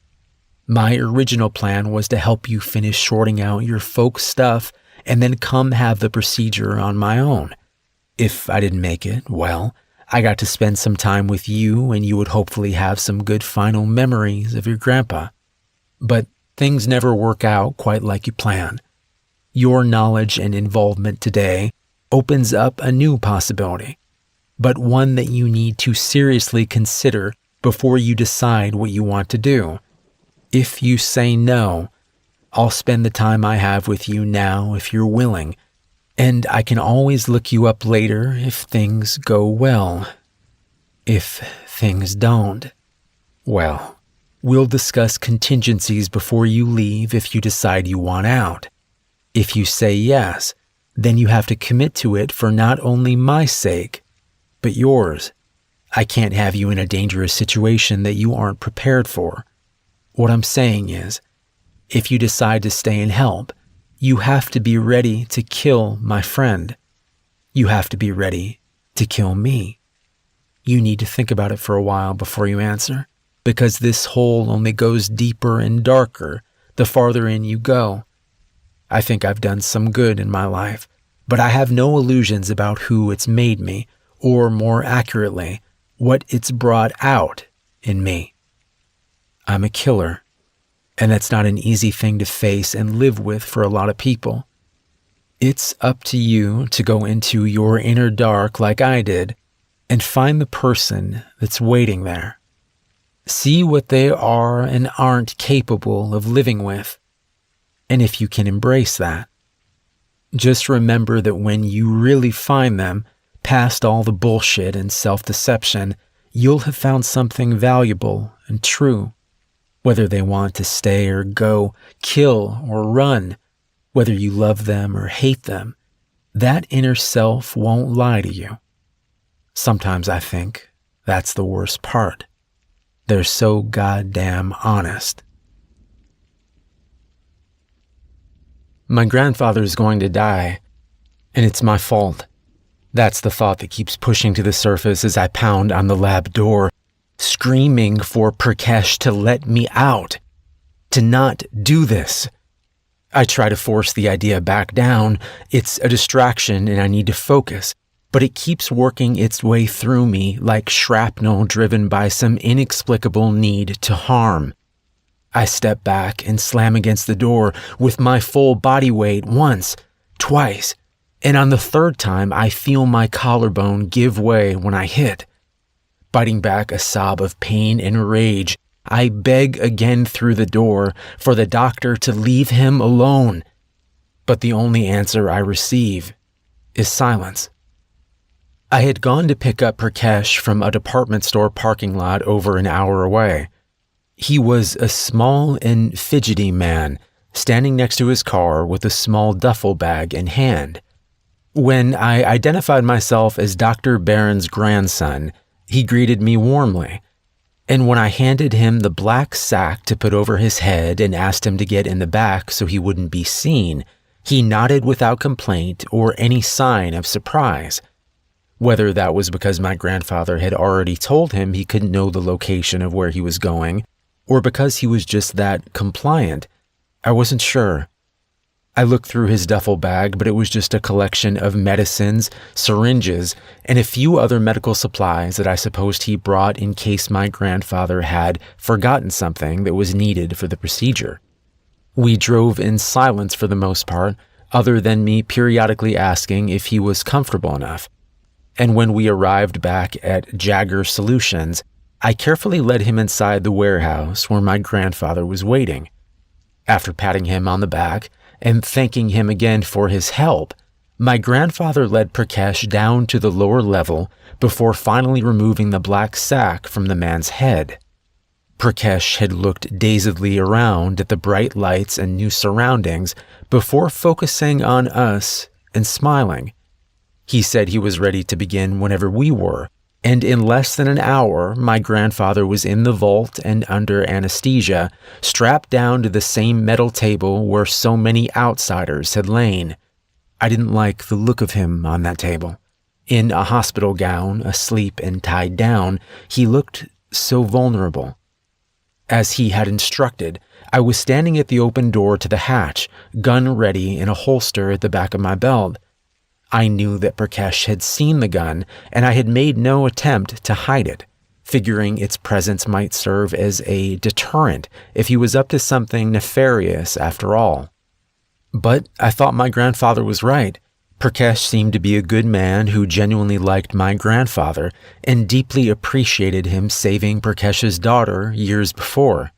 My original plan was to help you finish sorting out your folks' stuff and then come have the procedure on my own. If I didn't make it, well, I got to spend some time with you and you would hopefully have some good final memories of your grandpa. But things never work out quite like you plan. Your knowledge and involvement today opens up a new possibility, but one that you need to seriously consider before you decide what you want to do. If you say no, I'll spend the time I have with you now if you're willing, and I can always look you up later if things go well. If things don't, well, we'll discuss contingencies before you leave if you decide you want out. If you say yes, then you have to commit to it for not only my sake, but yours. I can't have you in a dangerous situation that you aren't prepared for. What I'm saying is, if you decide to stay and help, you have to be ready to kill my friend. You have to be ready to kill me. You need to think about it for a while before you answer, because this hole only goes deeper and darker the farther in you go. I think I've done some good in my life, but I have no illusions about who it's made me, or more accurately, what it's brought out in me. I'm a killer, and that's not an easy thing to face and live with for a lot of people. It's up to you to go into your inner dark like I did and find the person that's waiting there. See what they are and aren't capable of living with, and if you can embrace that. Just remember that when you really find them, past all the bullshit and self-deception, you'll have found something valuable and true. Whether they want to stay or go, kill or run, whether you love them or hate them, that inner self won't lie to you. Sometimes I think that's the worst part. They're so goddamn honest. My grandfather's going to die, and it's my fault. That's the thought that keeps pushing to the surface as I pound on the lab door, screaming for Prakash to let me out, to not do this. I try to force the idea back down. It's a distraction and I need to focus, but it keeps working its way through me like shrapnel driven by some inexplicable need to harm. I step back and slam against the door with my full body weight once, twice, and on the third time I feel my collarbone give way when I hit. Biting back a sob of pain and rage, I beg again through the door for the doctor to leave him alone. But the only answer I receive is silence. I had gone to pick up Prakash from a department store parking lot over an hour away. He was a small and fidgety man, standing next to his car with a small duffel bag in hand. When I identified myself as Dr. Barron's grandson, he greeted me warmly. And when I handed him the black sack to put over his head and asked him to get in the back so he wouldn't be seen, he nodded without complaint or any sign of surprise. Whether that was because my grandfather had already told him he couldn't know the location of where he was going, or because he was just that compliant, I wasn't sure. I looked through his duffel bag, but it was just a collection of medicines, syringes, and a few other medical supplies that I supposed he brought in case my grandfather had forgotten something that was needed for the procedure. We drove in silence for the most part, other than me periodically asking if he was comfortable enough. And when we arrived back at Jagger Solutions, I carefully led him inside the warehouse where my grandfather was waiting. After patting him on the back and thanking him again for his help, my grandfather led Prakash down to the lower level before finally removing the black sack from the man's head. Prakash had looked dazedly around at the bright lights and new surroundings before focusing on us and smiling. He said he was ready to begin whenever we were, and in less than an hour, my grandfather was in the vault and under anesthesia, strapped down to the same metal table where so many outsiders had lain. I didn't like the look of him on that table. In a hospital gown, asleep and tied down, he looked so vulnerable. As he had instructed, I was standing at the open door to the hatch, gun ready in a holster at the back of my belt. I knew that Prakash had seen the gun, and I had made no attempt to hide it, figuring its presence might serve as a deterrent if he was up to something nefarious after all. But I thought my grandfather was right. Prakash seemed to be a good man who genuinely liked my grandfather and deeply appreciated him saving Prakash's daughter years before.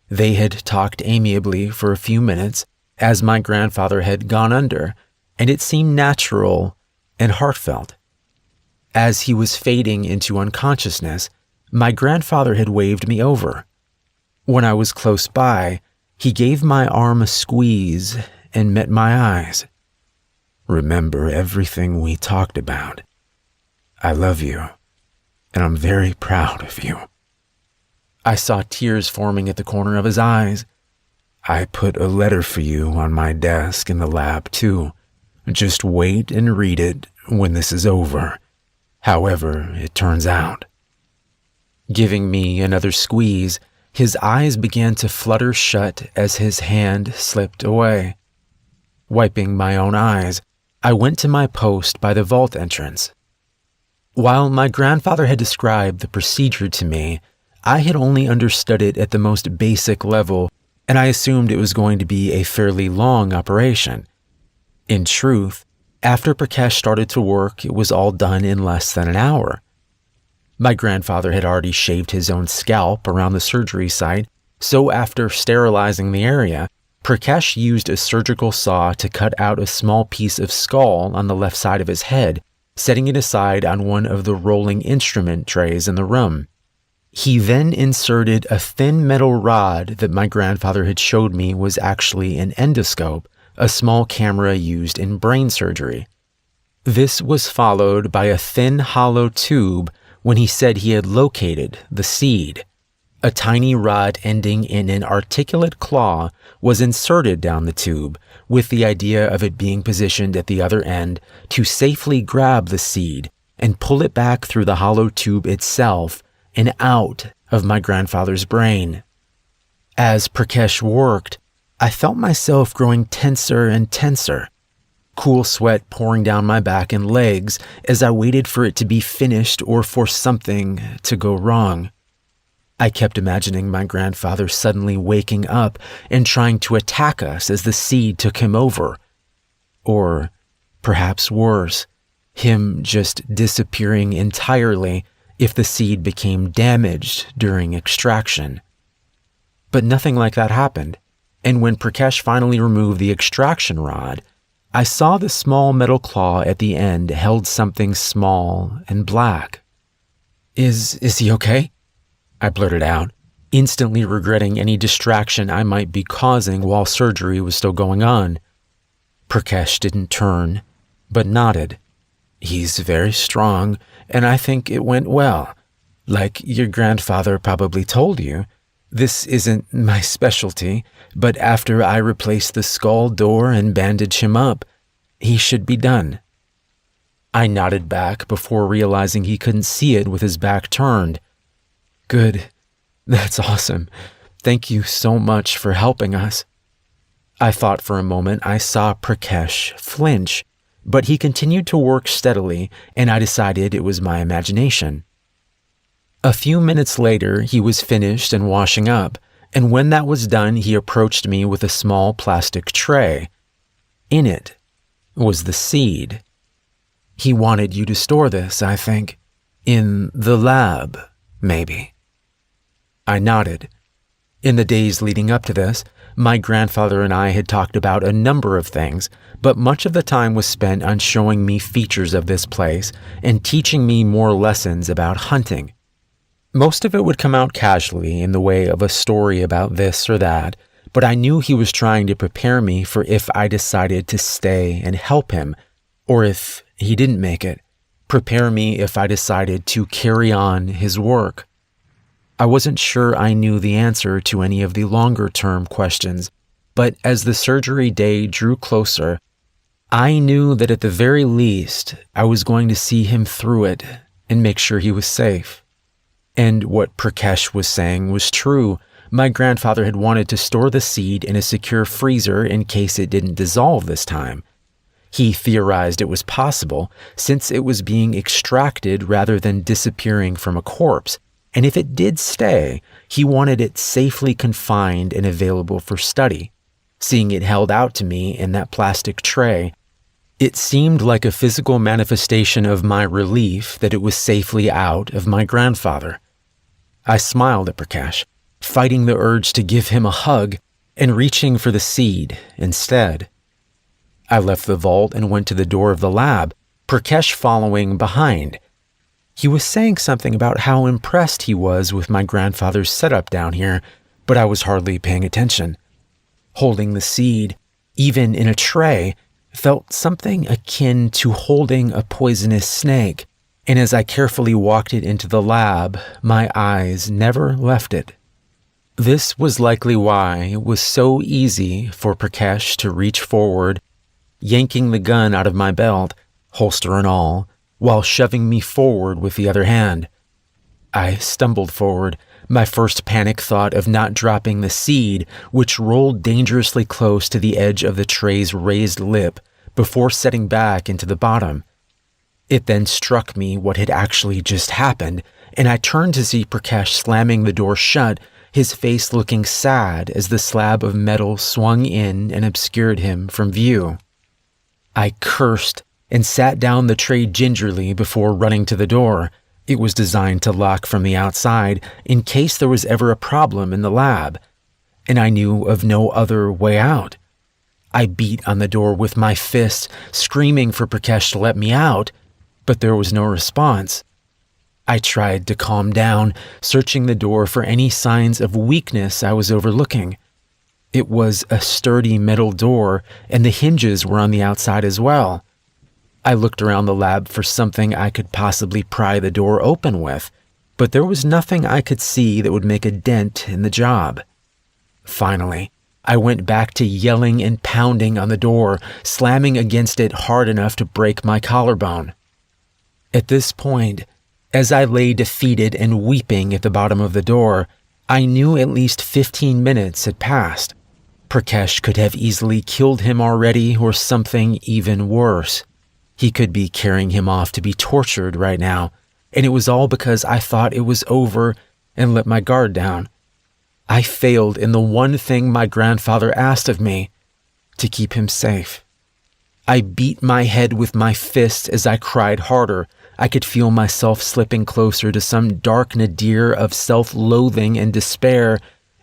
They had talked amiably for a few minutes as my grandfather had gone under, and it seemed natural and heartfelt. As he was fading into unconsciousness, my grandfather had waved me over. When I was close by, he gave my arm a squeeze and met my eyes. "Remember everything we talked about. I love you, and I'm very proud of you." I saw tears forming at the corner of his eyes. "I put a letter for you on my desk in the lab, too. Just wait and read it when this is over, however it turns out." Giving me another squeeze, his eyes began to flutter shut as his hand slipped away. Wiping my own eyes, I went to my post by the vault entrance. While my grandfather had described the procedure to me, I had only understood it at the most basic level, and I assumed it was going to be a fairly long operation. In truth, after Prakash started to work, it was all done in less than an hour. My grandfather had already shaved his own scalp around the surgery site, so after sterilizing the area, Prakash used a surgical saw to cut out a small piece of skull on the left side of his head, setting it aside on one of the rolling instrument trays in the room. He then inserted a thin metal rod that my grandfather had showed me was actually an endoscope, a small camera used in brain surgery. This was followed by a thin hollow tube when he said he had located the seed. A tiny rod ending in an articulate claw was inserted down the tube, with the idea of it being positioned at the other end to safely grab the seed and pull it back through the hollow tube itself and out of my grandfather's brain. As Prakash worked, I felt myself growing tenser and tenser, cool sweat pouring down my back and legs as I waited for it to be finished or for something to go wrong. I kept imagining my grandfather suddenly waking up and trying to attack us as the seed took him over. Or, perhaps worse, him just disappearing entirely if the seed became damaged during extraction. But nothing like that happened, and when Prakash finally removed the extraction rod, I saw the small metal claw at the end held something small and black. Is he okay?" I blurted out, instantly regretting any distraction I might be causing while surgery was still going on. Prakash didn't turn, but nodded. "He's very strong, and I think it went well. Like your grandfather probably told you, this isn't my specialty, but after I replace the skull door and bandage him up, he should be done." I nodded back before realizing he couldn't see it with his back turned. "Good. That's awesome. Thank you so much for helping us." I thought for a moment I saw Prakash flinch, but he continued to work steadily, and I decided it was my imagination. A few minutes later, he was finished and washing up, and when that was done, he approached me with a small plastic tray. In it was the seed. "He wanted you to store this, I think. In the lab, maybe." I nodded. In the days leading up to this, my grandfather and I had talked about a number of things, but much of the time was spent on showing me features of this place and teaching me more lessons about hunting. Most of it would come out casually in the way of a story about this or that, but I knew he was trying to prepare me for if I decided to stay and help him, or if he didn't make it, prepare me if I decided to carry on his work. I wasn't sure I knew the answer to any of the longer-term questions, but as the surgery day drew closer, I knew that at the very least, I was going to see him through it and make sure he was safe. And what Prakash was saying was true. My grandfather had wanted to store the seed in a secure freezer in case it didn't dissolve this time. He theorized it was possible since it was being extracted rather than disappearing from a corpse, and if it did stay, he wanted it safely confined and available for study. Seeing it held out to me in that plastic tray, it seemed like a physical manifestation of my relief that it was safely out of my grandfather. I smiled at Prakash, fighting the urge to give him a hug and reaching for the seed instead. I left the vault and went to the door of the lab, Prakash following behind. He was saying something about how impressed he was with my grandfather's setup down here, but I was hardly paying attention. Holding the seed, even in a tray, felt something akin to holding a poisonous snake, and as I carefully walked it into the lab, my eyes never left it. This was likely why it was so easy for Prakash to reach forward, yanking the gun out of my belt, holster and all, while shoving me forward with the other hand. I stumbled forward, my first panic thought of not dropping the seed, which rolled dangerously close to the edge of the tray's raised lip before setting back into the bottom. It then struck me what had actually just happened, and I turned to see Prakash slamming the door shut, his face looking sad as the slab of metal swung in and obscured him from view. I cursed and sat down the tray gingerly before running to the door. It was designed to lock from the outside in case there was ever a problem in the lab, and I knew of no other way out. I beat on the door with my fist, screaming for Prakash to let me out, but there was no response. I tried to calm down, searching the door for any signs of weakness I was overlooking. It was a sturdy metal door, and the hinges were on the outside as well. I looked around the lab for something I could possibly pry the door open with, but there was nothing I could see that would make a dent in the job. Finally, I went back to yelling and pounding on the door, slamming against it hard enough to break my collarbone. At this point, as I lay defeated and weeping at the bottom of the door, I knew at least 15 minutes had passed. Prakash could have easily killed him already or something even worse. He could be carrying him off to be tortured right now, and it was all because I thought it was over and let my guard down. I failed in the one thing my grandfather asked of me, to keep him safe. I beat my head with my fists as I cried harder. I could feel myself slipping closer to some dark nadir of self-loathing and despair,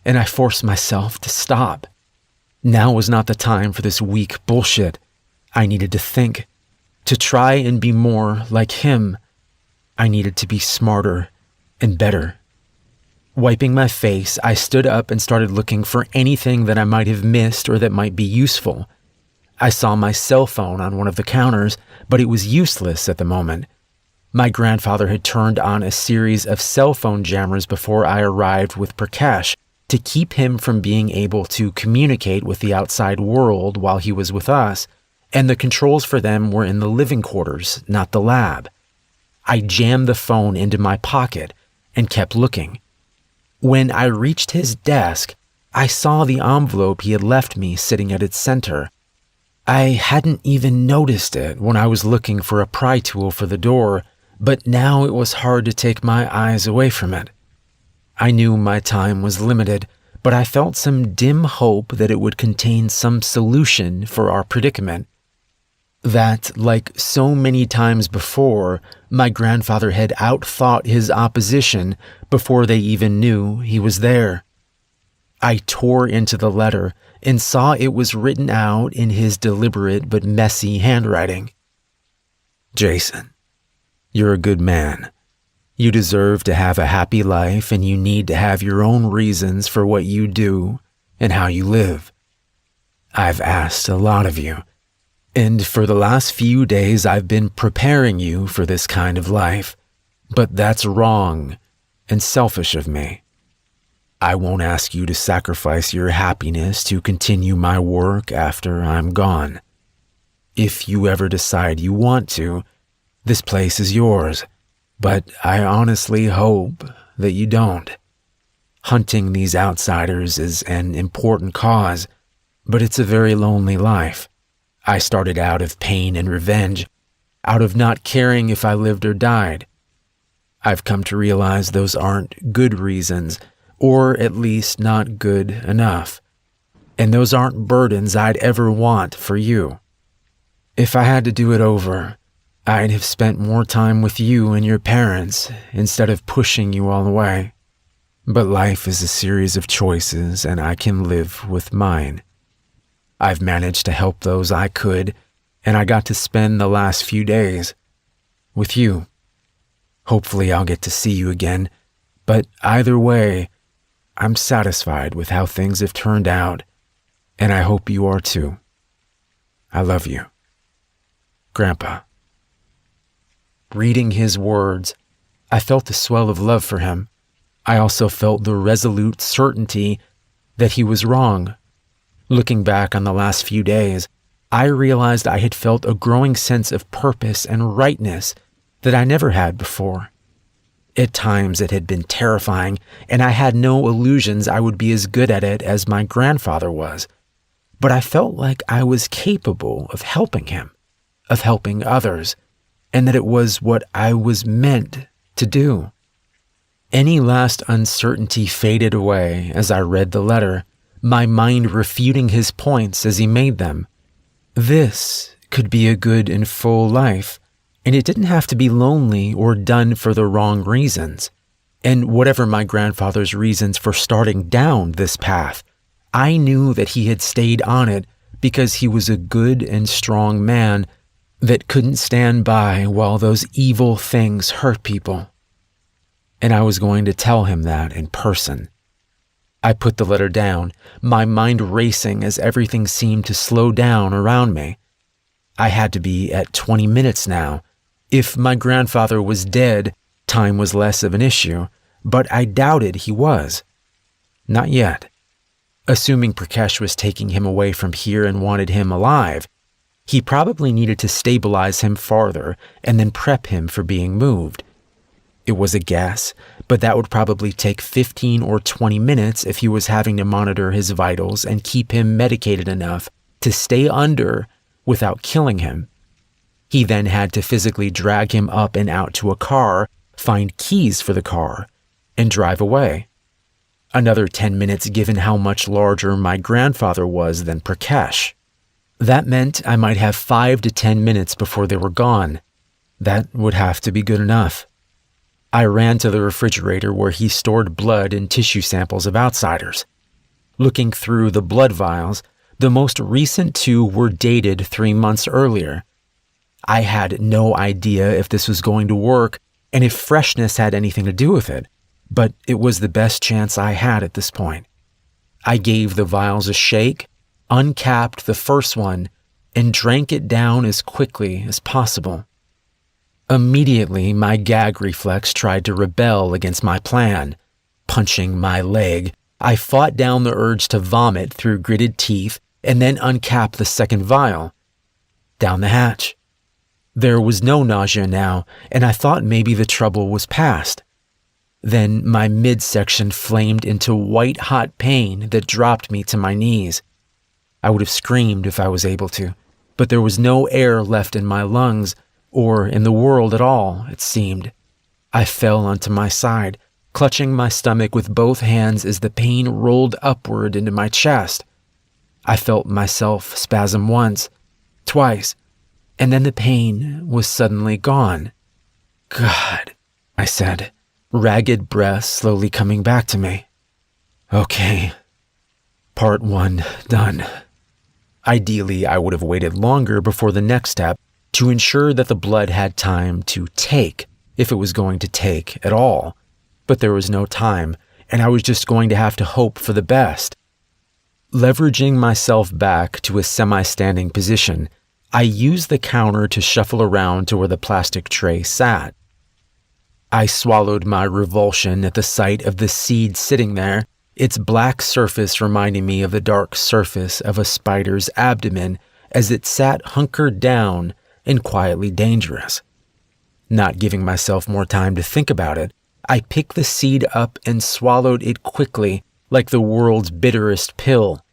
and I forced myself to stop. Now was not the time for this weak bullshit. I needed to think, to try and be more like him. I needed to be smarter and better. Wiping my face, I stood up and started looking for anything that I might have missed or that might be useful. I saw my cell phone on one of the counters, but it was useless at the moment. My grandfather had turned on a series of cell phone jammers before I arrived with Prakash to keep him from being able to communicate with the outside world while he was with us, and the controls for them were in the living quarters, not the lab. I jammed the phone into my pocket and kept looking. When I reached his desk, I saw the envelope he had left me sitting at its center. I hadn't even noticed it when I was looking for a pry tool for the door, but now it was hard to take my eyes away from it. I knew my time was limited, but I felt some dim hope that it would contain some solution for our predicament. That, like so many times before, my grandfather had outthought his opposition before they even knew he was there. I tore into the letter and saw it was written out in his deliberate but messy handwriting. Jason, you're a good man. You deserve to have a happy life, and you need to have your own reasons for what you do and how you live. I've asked a lot of you, and for the last few days I've been preparing you for this kind of life, but that's wrong and selfish of me. I won't ask you to sacrifice your happiness to continue my work after I'm gone. If you ever decide you want to, this place is yours, but I honestly hope that you don't. Hunting these outsiders is an important cause, but it's a very lonely life. I started out of pain and revenge, out of not caring if I lived or died. I've come to realize those aren't good reasons, or at least not good enough. And those aren't burdens I'd ever want for you. If I had to do it over, I'd have spent more time with you and your parents instead of pushing you all away. But life is a series of choices, and I can live with mine. I've managed to help those I could, and I got to spend the last few days with you. Hopefully I'll get to see you again, but either way, I'm satisfied with how things have turned out, and I hope you are too. I love you. Grandpa. Reading his words, I felt a swell of love for him. I also felt the resolute certainty that he was wrong. Looking back on the last few days, I realized I had felt a growing sense of purpose and rightness that I never had before. At times it had been terrifying, and I had no illusions I would be as good at it as my grandfather was. But I felt like I was capable of helping him, of helping others, and that it was what I was meant to do. Any last uncertainty faded away as I read the letter, my mind refuting his points as he made them. This could be a good and full life, and it didn't have to be lonely or done for the wrong reasons. And whatever my grandfather's reasons for starting down this path, I knew that he had stayed on it because he was a good and strong man that couldn't stand by while those evil things hurt people. And I was going to tell him that in person. I put the letter down, my mind racing as everything seemed to slow down around me. I had to be at 20 minutes now. If my grandfather was dead, time was less of an issue, but I doubted he was. Not yet. Assuming Prakash was taking him away from here and wanted him alive, he probably needed to stabilize him farther and then prep him for being moved. It was a guess, but that would probably take 15 or 20 minutes if he was having to monitor his vitals and keep him medicated enough to stay under without killing him. He then had to physically drag him up and out to a car, find keys for the car, and drive away. Another 10 minutes given how much larger my grandfather was than Prakash. That meant I might have 5 to 10 minutes before they were gone. That would have to be good enough. I ran to the refrigerator where he stored blood and tissue samples of outsiders. Looking through the blood vials, the most recent 2 were dated 3 months earlier. I had no idea if this was going to work and if freshness had anything to do with it, but it was the best chance I had at this point. I gave the vials a shake, uncapped the first one, and drank it down as quickly as possible. Immediately, my gag reflex tried to rebel against my plan. Punching my leg, I fought down the urge to vomit through gritted teeth and then uncap the second vial. Down the hatch. There was no nausea now, and I thought maybe the trouble was past. Then my midsection flamed into white-hot pain that dropped me to my knees. I would have screamed if I was able to, but there was no air left in my lungs, or in the world at all, it seemed. I fell onto my side, clutching my stomach with both hands as the pain rolled upward into my chest. I felt myself spasm once, twice, and then the pain was suddenly gone. God, I said, ragged breath slowly coming back to me. Okay. Part 1 done. Ideally, I would have waited longer before the next step to ensure that the blood had time to take, if it was going to take at all. But there was no time, and I was just going to have to hope for the best. Leveraging myself back to a semi-standing position, I used the counter to shuffle around to where the plastic tray sat. I swallowed my revulsion at the sight of the seed sitting there, its black surface reminding me of the dark surface of a spider's abdomen as it sat hunkered down and quietly dangerous. Not giving myself more time to think about it, I picked the seed up and swallowed it quickly like the world's bitterest pill.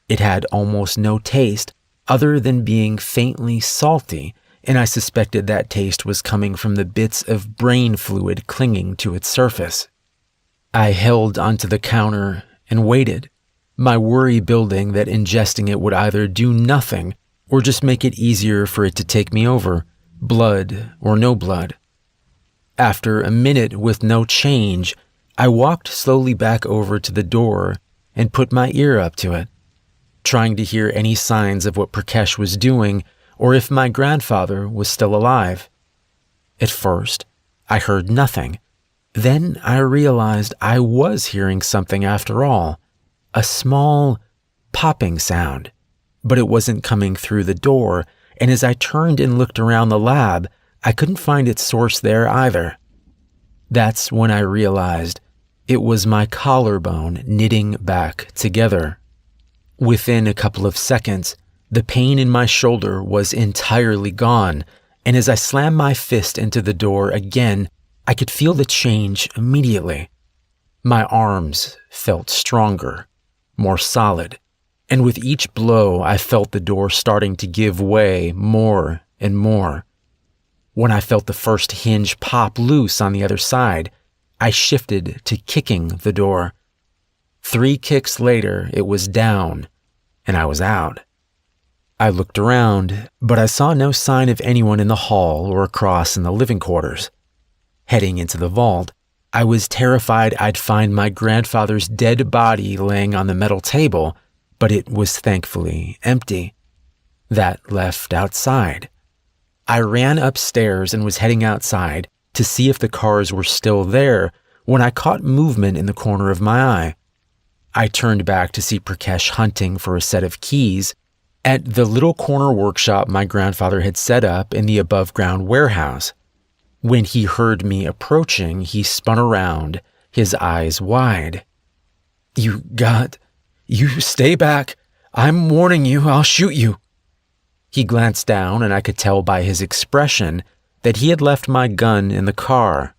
It had almost no taste other than being faintly salty, and I suspected that taste was coming from the bits of brain fluid clinging to its surface. I held onto the counter and waited, my worry building that ingesting it would either do nothing or just make it easier for it to take me over, blood or no blood. After a minute with no change, I walked slowly back over to the door and put my ear up to it, trying to hear any signs of what Prakash was doing or if my grandfather was still alive. At first, I heard nothing. Then I realized I was hearing something after all, a small popping sound, but it wasn't coming through the door, and as I turned and looked around the lab, I couldn't find its source there either. That's when I realized it was my collarbone knitting back together. Within a couple of seconds, the pain in my shoulder was entirely gone, and as I slammed my fist into the door again, I could feel the change immediately. My arms felt stronger, more solid, and with each blow, I felt the door starting to give way more and more. When I felt the first hinge pop loose on the other side, I shifted to kicking the door. 3 kicks later, it was down, and I was out. I looked around, but I saw no sign of anyone in the hall or across in the living quarters. Heading into the vault, I was terrified I'd find my grandfather's dead body laying on the metal table, but it was thankfully empty. That left outside. I ran upstairs and was heading outside to see if the cars were still there when I caught movement in the corner of my eye. I turned back to see Prakash hunting for a set of keys at the little corner workshop my grandfather had set up in the above-ground warehouse. When he heard me approaching, he spun around, his eyes wide. You stay back. I'm warning you, I'll shoot you." He glanced down, and I could tell by his expression that he had left my gun in the car.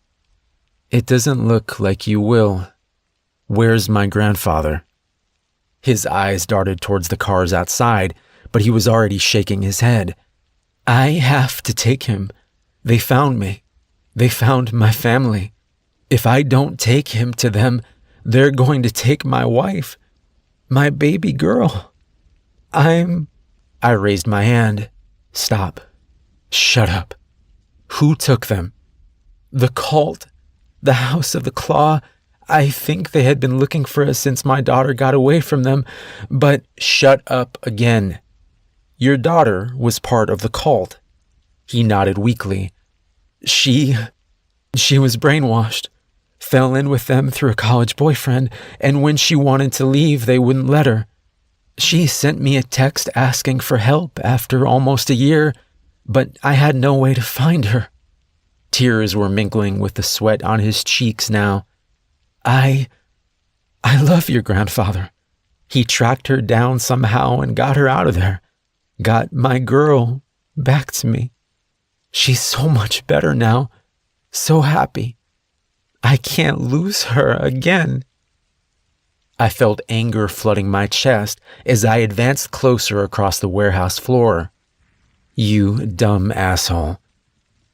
"It doesn't look like you will. Where's my grandfather?" His eyes darted towards the cars outside, but he was already shaking his head. "I have to take him. They found me. They found my family. If I don't take him to them, they're going to take my wife, my baby girl. I raised my hand. "Stop. Shut up. Who took them?" "The cult. The House of the Claw. I think they had been looking for us since my daughter got away from them, but shut up again. Your daughter was part of the cult. He nodded weakly. She was brainwashed, fell in with them through a college boyfriend, and when she wanted to leave, they wouldn't let her. She sent me a text asking for help after almost a year, but I had no way to find her. Tears were mingling with the sweat on his cheeks now. I love your grandfather. He tracked her down somehow and got her out of there. Got my girl back to me. She's so much better now. So happy. I can't lose her again. I felt anger flooding my chest as I advanced closer across the warehouse floor. You dumb asshole.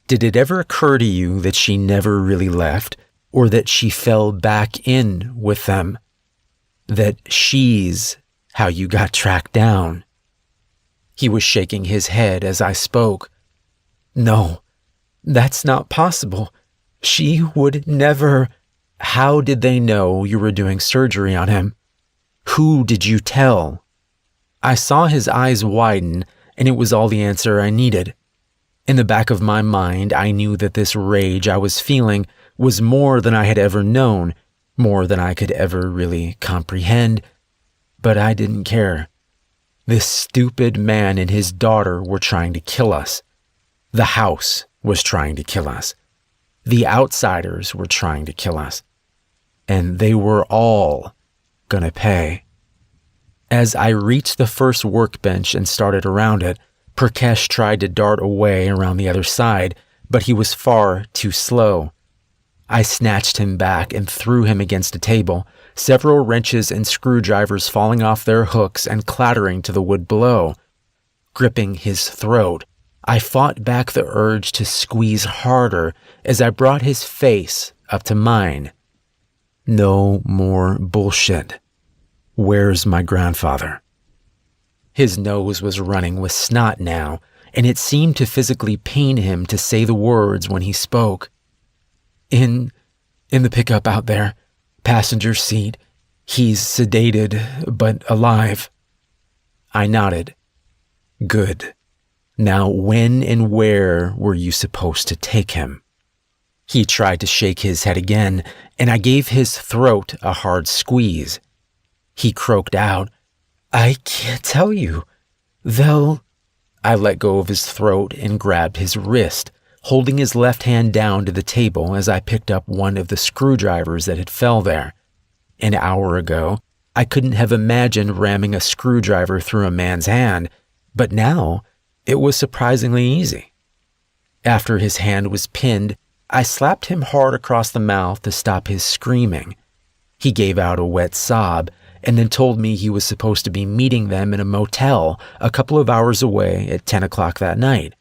Did it ever occur to you that she never really left, or that she fell back in with them? That she's how you got tracked down? He was shaking his head as I spoke. No, that's not possible. She would never. How did they know you were doing surgery on him? Who did you tell? I saw his eyes widen, and it was all the answer I needed. In the back of my mind, I knew that this rage I was feeling was more than I had ever known, more than I could ever really comprehend, but I didn't care. This stupid man and his daughter were trying to kill us. The house was trying to kill us. The outsiders were trying to kill us. And they were all gonna pay. As I reached the first workbench and started around it, Prakash tried to dart away around the other side, but he was far too slow. I snatched him back and threw him against a table, several wrenches and screwdrivers falling off their hooks and clattering to the wood below. Gripping his throat, I fought back the urge to squeeze harder as I brought his face up to mine. No more bullshit. Where's my grandfather? His nose was running with snot now, and it seemed to physically pain him to say the words when he spoke. In the pickup out there, passenger seat. He's sedated, but alive. I nodded. Good. Now when and where were you supposed to take him? He tried to shake his head again, and I gave his throat a hard squeeze. He croaked out, I can't tell you. I let go of his throat and grabbed his wrist, holding his left hand down to the table as I picked up one of the screwdrivers that had fell there. An hour ago, I couldn't have imagined ramming a screwdriver through a man's hand, but now it was surprisingly easy. After his hand was pinned, I slapped him hard across the mouth to stop his screaming. He gave out a wet sob and then told me he was supposed to be meeting them in a motel a couple of hours away at 10 o'clock that night.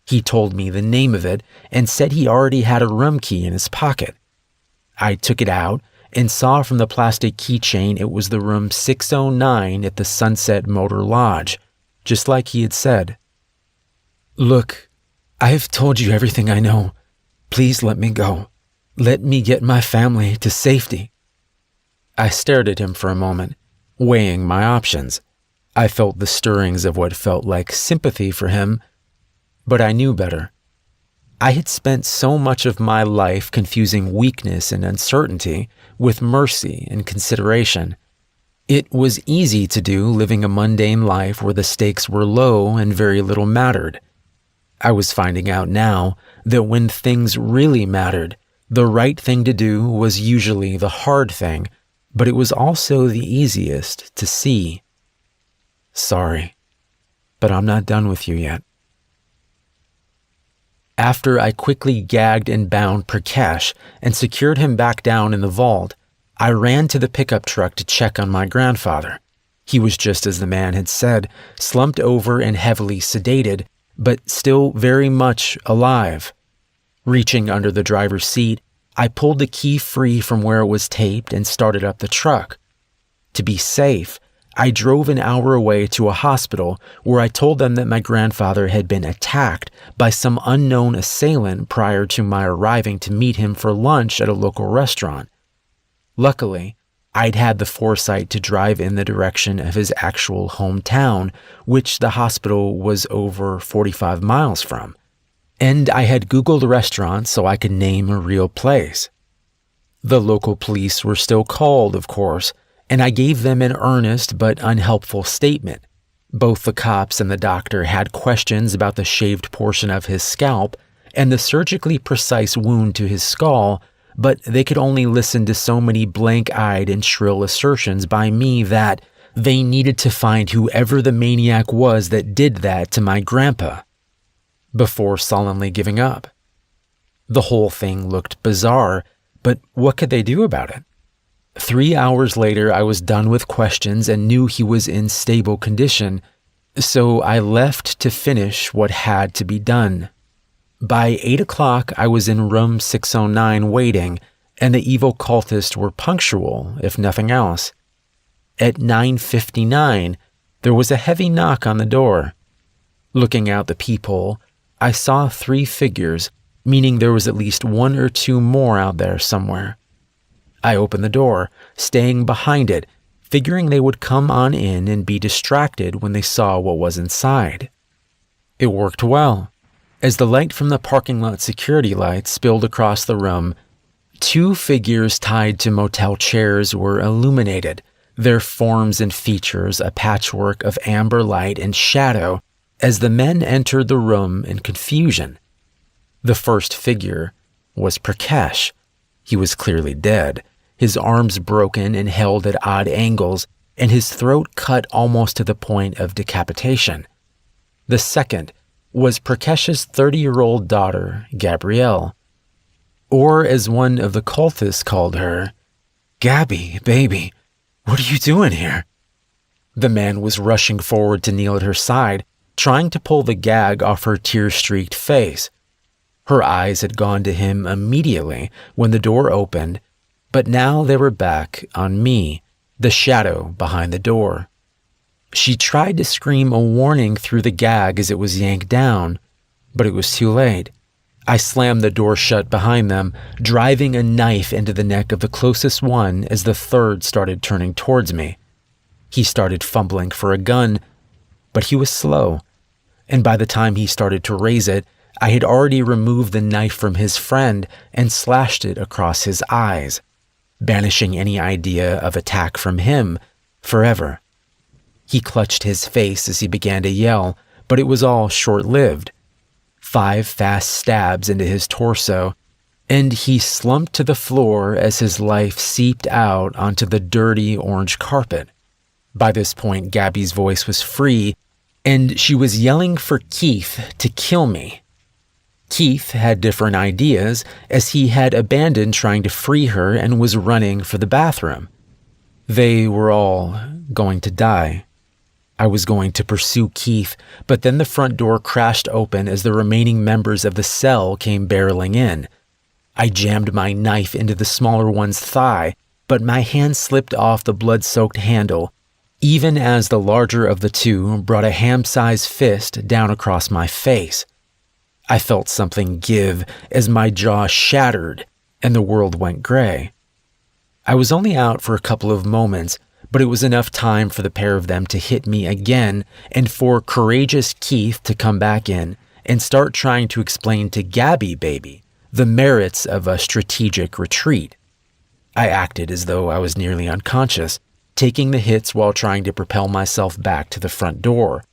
He told me the name of it and said he already had a room key in his pocket. I took it out and saw from the plastic keychain it was the room 609 at the Sunset Motor Lodge, just like he had said. Look, I've told you everything I know. Please let me go. Let me get my family to safety. I stared at him for a moment, weighing my options. I felt the stirrings of what felt like sympathy for him, but I knew better. I had spent so much of my life confusing weakness and uncertainty with mercy and consideration. It was easy to do living a mundane life where the stakes were low and very little mattered. I was finding out now that when things really mattered, the right thing to do was usually the hard thing, but it was also the easiest to see. Sorry, but I'm not done with you yet. After I quickly gagged and bound Prakash and secured him back down in the vault, I ran to the pickup truck to check on my grandfather. He was just as the man had said, slumped over and heavily sedated, but still very much alive. Reaching under the driver's seat, I pulled the key free from where it was taped and started up the truck. To be safe, I drove an hour away to a hospital where I told them that my grandfather had been attacked by some unknown assailant prior to my arriving to meet him for lunch at a local restaurant. Luckily, I'd had the foresight to drive in the direction of his actual hometown, which the hospital was over 45 miles from. And I had Googled restaurants so I could name a real place. The local police were still called, of course, and I gave them an earnest but unhelpful statement. Both the cops and the doctor had questions about the shaved portion of his scalp and the surgically precise wound to his skull, but they could only listen to so many blank-eyed and shrill assertions by me that they needed to find whoever the maniac was that did that to my grandpa, before sullenly giving up. The whole thing looked bizarre, but what could they do about it? 3 hours later, I was done with questions and knew he was in stable condition, so I left to finish what had to be done. By 8 o'clock, I was in room 609 waiting, and the evil cultists were punctual, if nothing else. At 9:59, there was a heavy knock on the door. Looking out the peephole, I saw 3 figures, meaning there was at least 1 or 2 more out there somewhere. I opened the door, staying behind it, figuring they would come on in and be distracted when they saw what was inside. It worked well. As the light from the parking lot security lights spilled across the room, 2 figures tied to motel chairs were illuminated, their forms and features a patchwork of amber light and shadow as the men entered the room in confusion. The first figure was Prakash. He was clearly dead, his arms broken and held at odd angles, and his throat cut almost to the point of decapitation. The second was Prakash's 30-year-old daughter, Gabrielle. Or as one of the cultists called her, "Gabby, baby, what are you doing here?" The man was rushing forward to kneel at her side, trying to pull the gag off her tear-streaked face. Her eyes had gone to him immediately when the door opened, but now they were back on me, the shadow behind the door. She tried to scream a warning through the gag as it was yanked down, but it was too late. I slammed the door shut behind them, driving a knife into the neck of the closest one as the third started turning towards me. He started fumbling for a gun, but he was slow, and by the time he started to raise it, I had already removed the knife from his friend and slashed it across his eyes, banishing any idea of attack from him forever. He clutched his face as he began to yell, but it was all short-lived. 5 fast stabs into his torso, and he slumped to the floor as his life seeped out onto the dirty orange carpet. By this point, Gabby's voice was free, and she was yelling for Keith to kill me. Keith had different ideas, as he had abandoned trying to free her and was running for the bathroom. They were all going to die. I was going to pursue Keith, but then the front door crashed open as the remaining members of the cell came barreling in. I jammed my knife into the smaller one's thigh, but my hand slipped off the blood-soaked handle, even as the larger of the two brought a ham-sized fist down across my face. I felt something give as my jaw shattered and the world went gray. I was only out for a couple of moments, but it was enough time for the pair of them to hit me again and for courageous Keith to come back in and start trying to explain to Gabby baby the merits of a strategic retreat. I acted as though I was nearly unconscious, taking the hits while trying to propel myself back to the front door.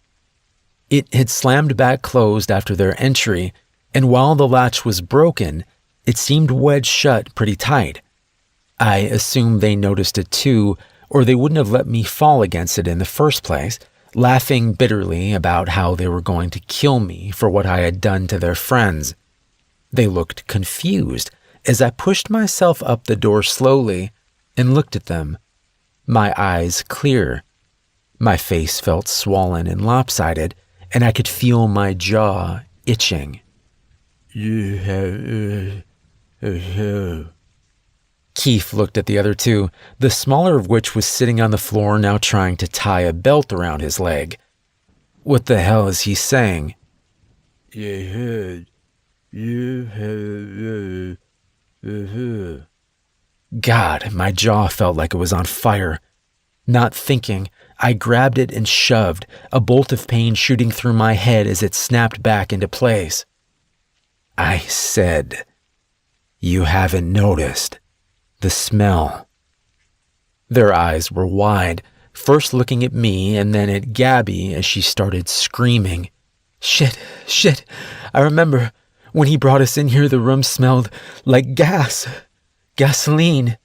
It had slammed back closed after their entry, and while the latch was broken, it seemed wedged shut pretty tight. I assumed they noticed it too, or they wouldn't have let me fall against it in the first place, laughing bitterly about how they were going to kill me for what I had done to their friends. They looked confused as I pushed myself up the door slowly and looked at them, my eyes clear. My face felt swollen and lopsided, and I could feel my jaw itching. "You have Keith looked at the other two, the smaller of which was sitting on the floor now trying to tie a belt around his leg. What the hell is he saying? God, my jaw felt like it was on fire. Not thinking, I grabbed it and shoved, a bolt of pain shooting through my head as it snapped back into place. I said, "You haven't noticed the smell." Their eyes were wide, first looking at me and then at Gabby as she started screaming. Shit. I remember when he brought us in here, the room smelled like gasoline.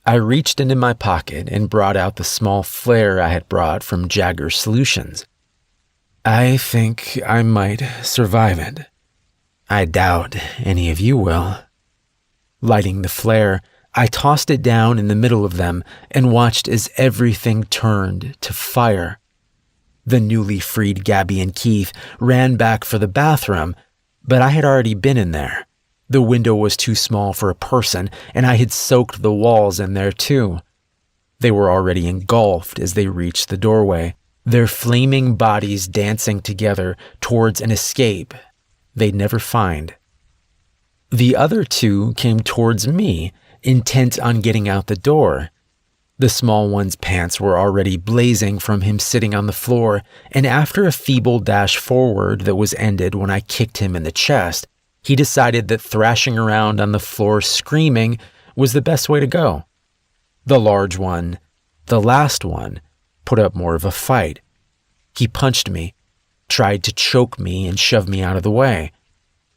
I reached into my pocket and brought out the small flare I had brought from Jagger Solutions. "I think I might survive it. I doubt any of you will." Lighting the flare, I tossed it down in the middle of them and watched as everything turned to fire. The newly freed Gabby and Keith ran back for the bathroom, but I had already been in there. The window was too small for a person, and I had soaked the walls in there too. They were already engulfed as they reached the doorway, their flaming bodies dancing together towards an escape they'd never find. The other two came towards me, intent on getting out the door. The small one's pants were already blazing from him sitting on the floor, and after a feeble dash forward that was ended when I kicked him in the chest, he decided that thrashing around on the floor screaming was the best way to go. The large one, the last one, put up more of a fight. He punched me, tried to choke me and shove me out of the way.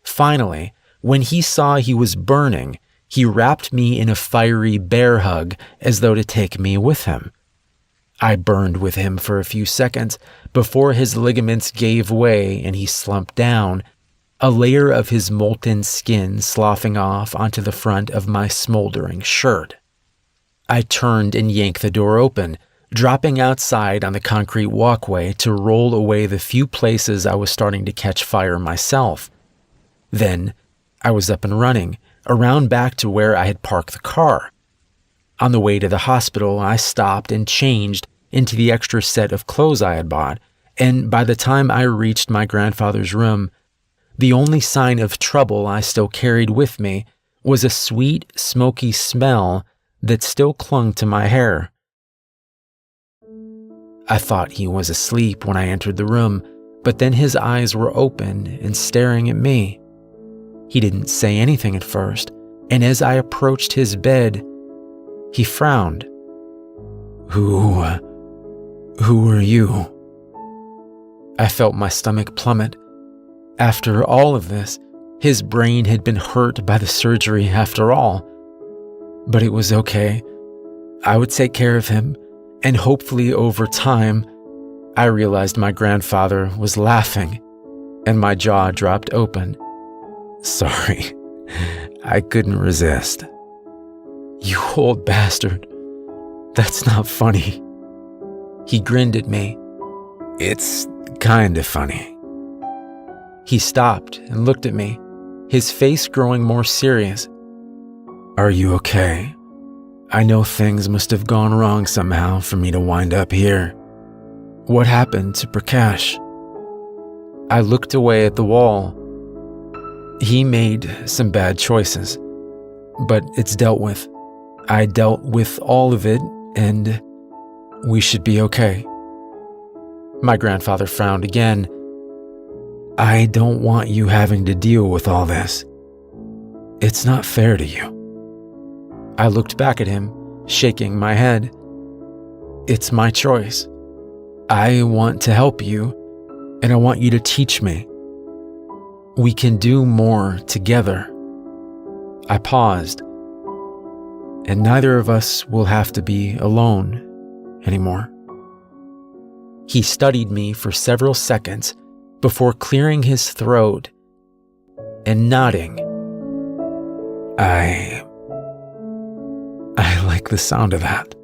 Finally, when he saw he was burning, he wrapped me in a fiery bear hug as though to take me with him. I burned with him for a few seconds before his ligaments gave way and he slumped down, a layer of his molten skin sloughing off onto the front of my smoldering shirt. I turned and yanked the door open, dropping outside on the concrete walkway to roll away the few places I was starting to catch fire myself. Then I was up and running, around back to where I had parked the car. On the way to the hospital, I stopped and changed into the extra set of clothes I had bought, and by the time I reached my grandfather's room, the only sign of trouble I still carried with me was a sweet, smoky smell that still clung to my hair. I thought he was asleep when I entered the room, but then his eyes were open and staring at me. He didn't say anything at first, and as I approached his bed, he frowned. Who are you?" I felt my stomach plummet. After all of this, his brain had been hurt by the surgery after all. But it was okay. I would take care of him, and hopefully over time, I realized my grandfather was laughing, and my jaw dropped open. "Sorry, I couldn't resist." "You old bastard. That's not funny." He grinned at me. "It's kinda funny." He stopped and looked at me, his face growing more serious. "Are you okay? I know things must have gone wrong somehow for me to wind up here. What happened to Prakash?" I looked away at the wall. "He made some bad choices, but it's dealt with. I dealt with all of it, and we should be okay." My grandfather frowned again. "I don't want you having to deal with all this. It's not fair to you." I looked back at him, shaking my head. "It's my choice. I want to help you, and I want you to teach me. We can do more together." I paused, and neither of us will have to be alone anymore. He studied me for several seconds before clearing his throat and nodding. I like the sound of that."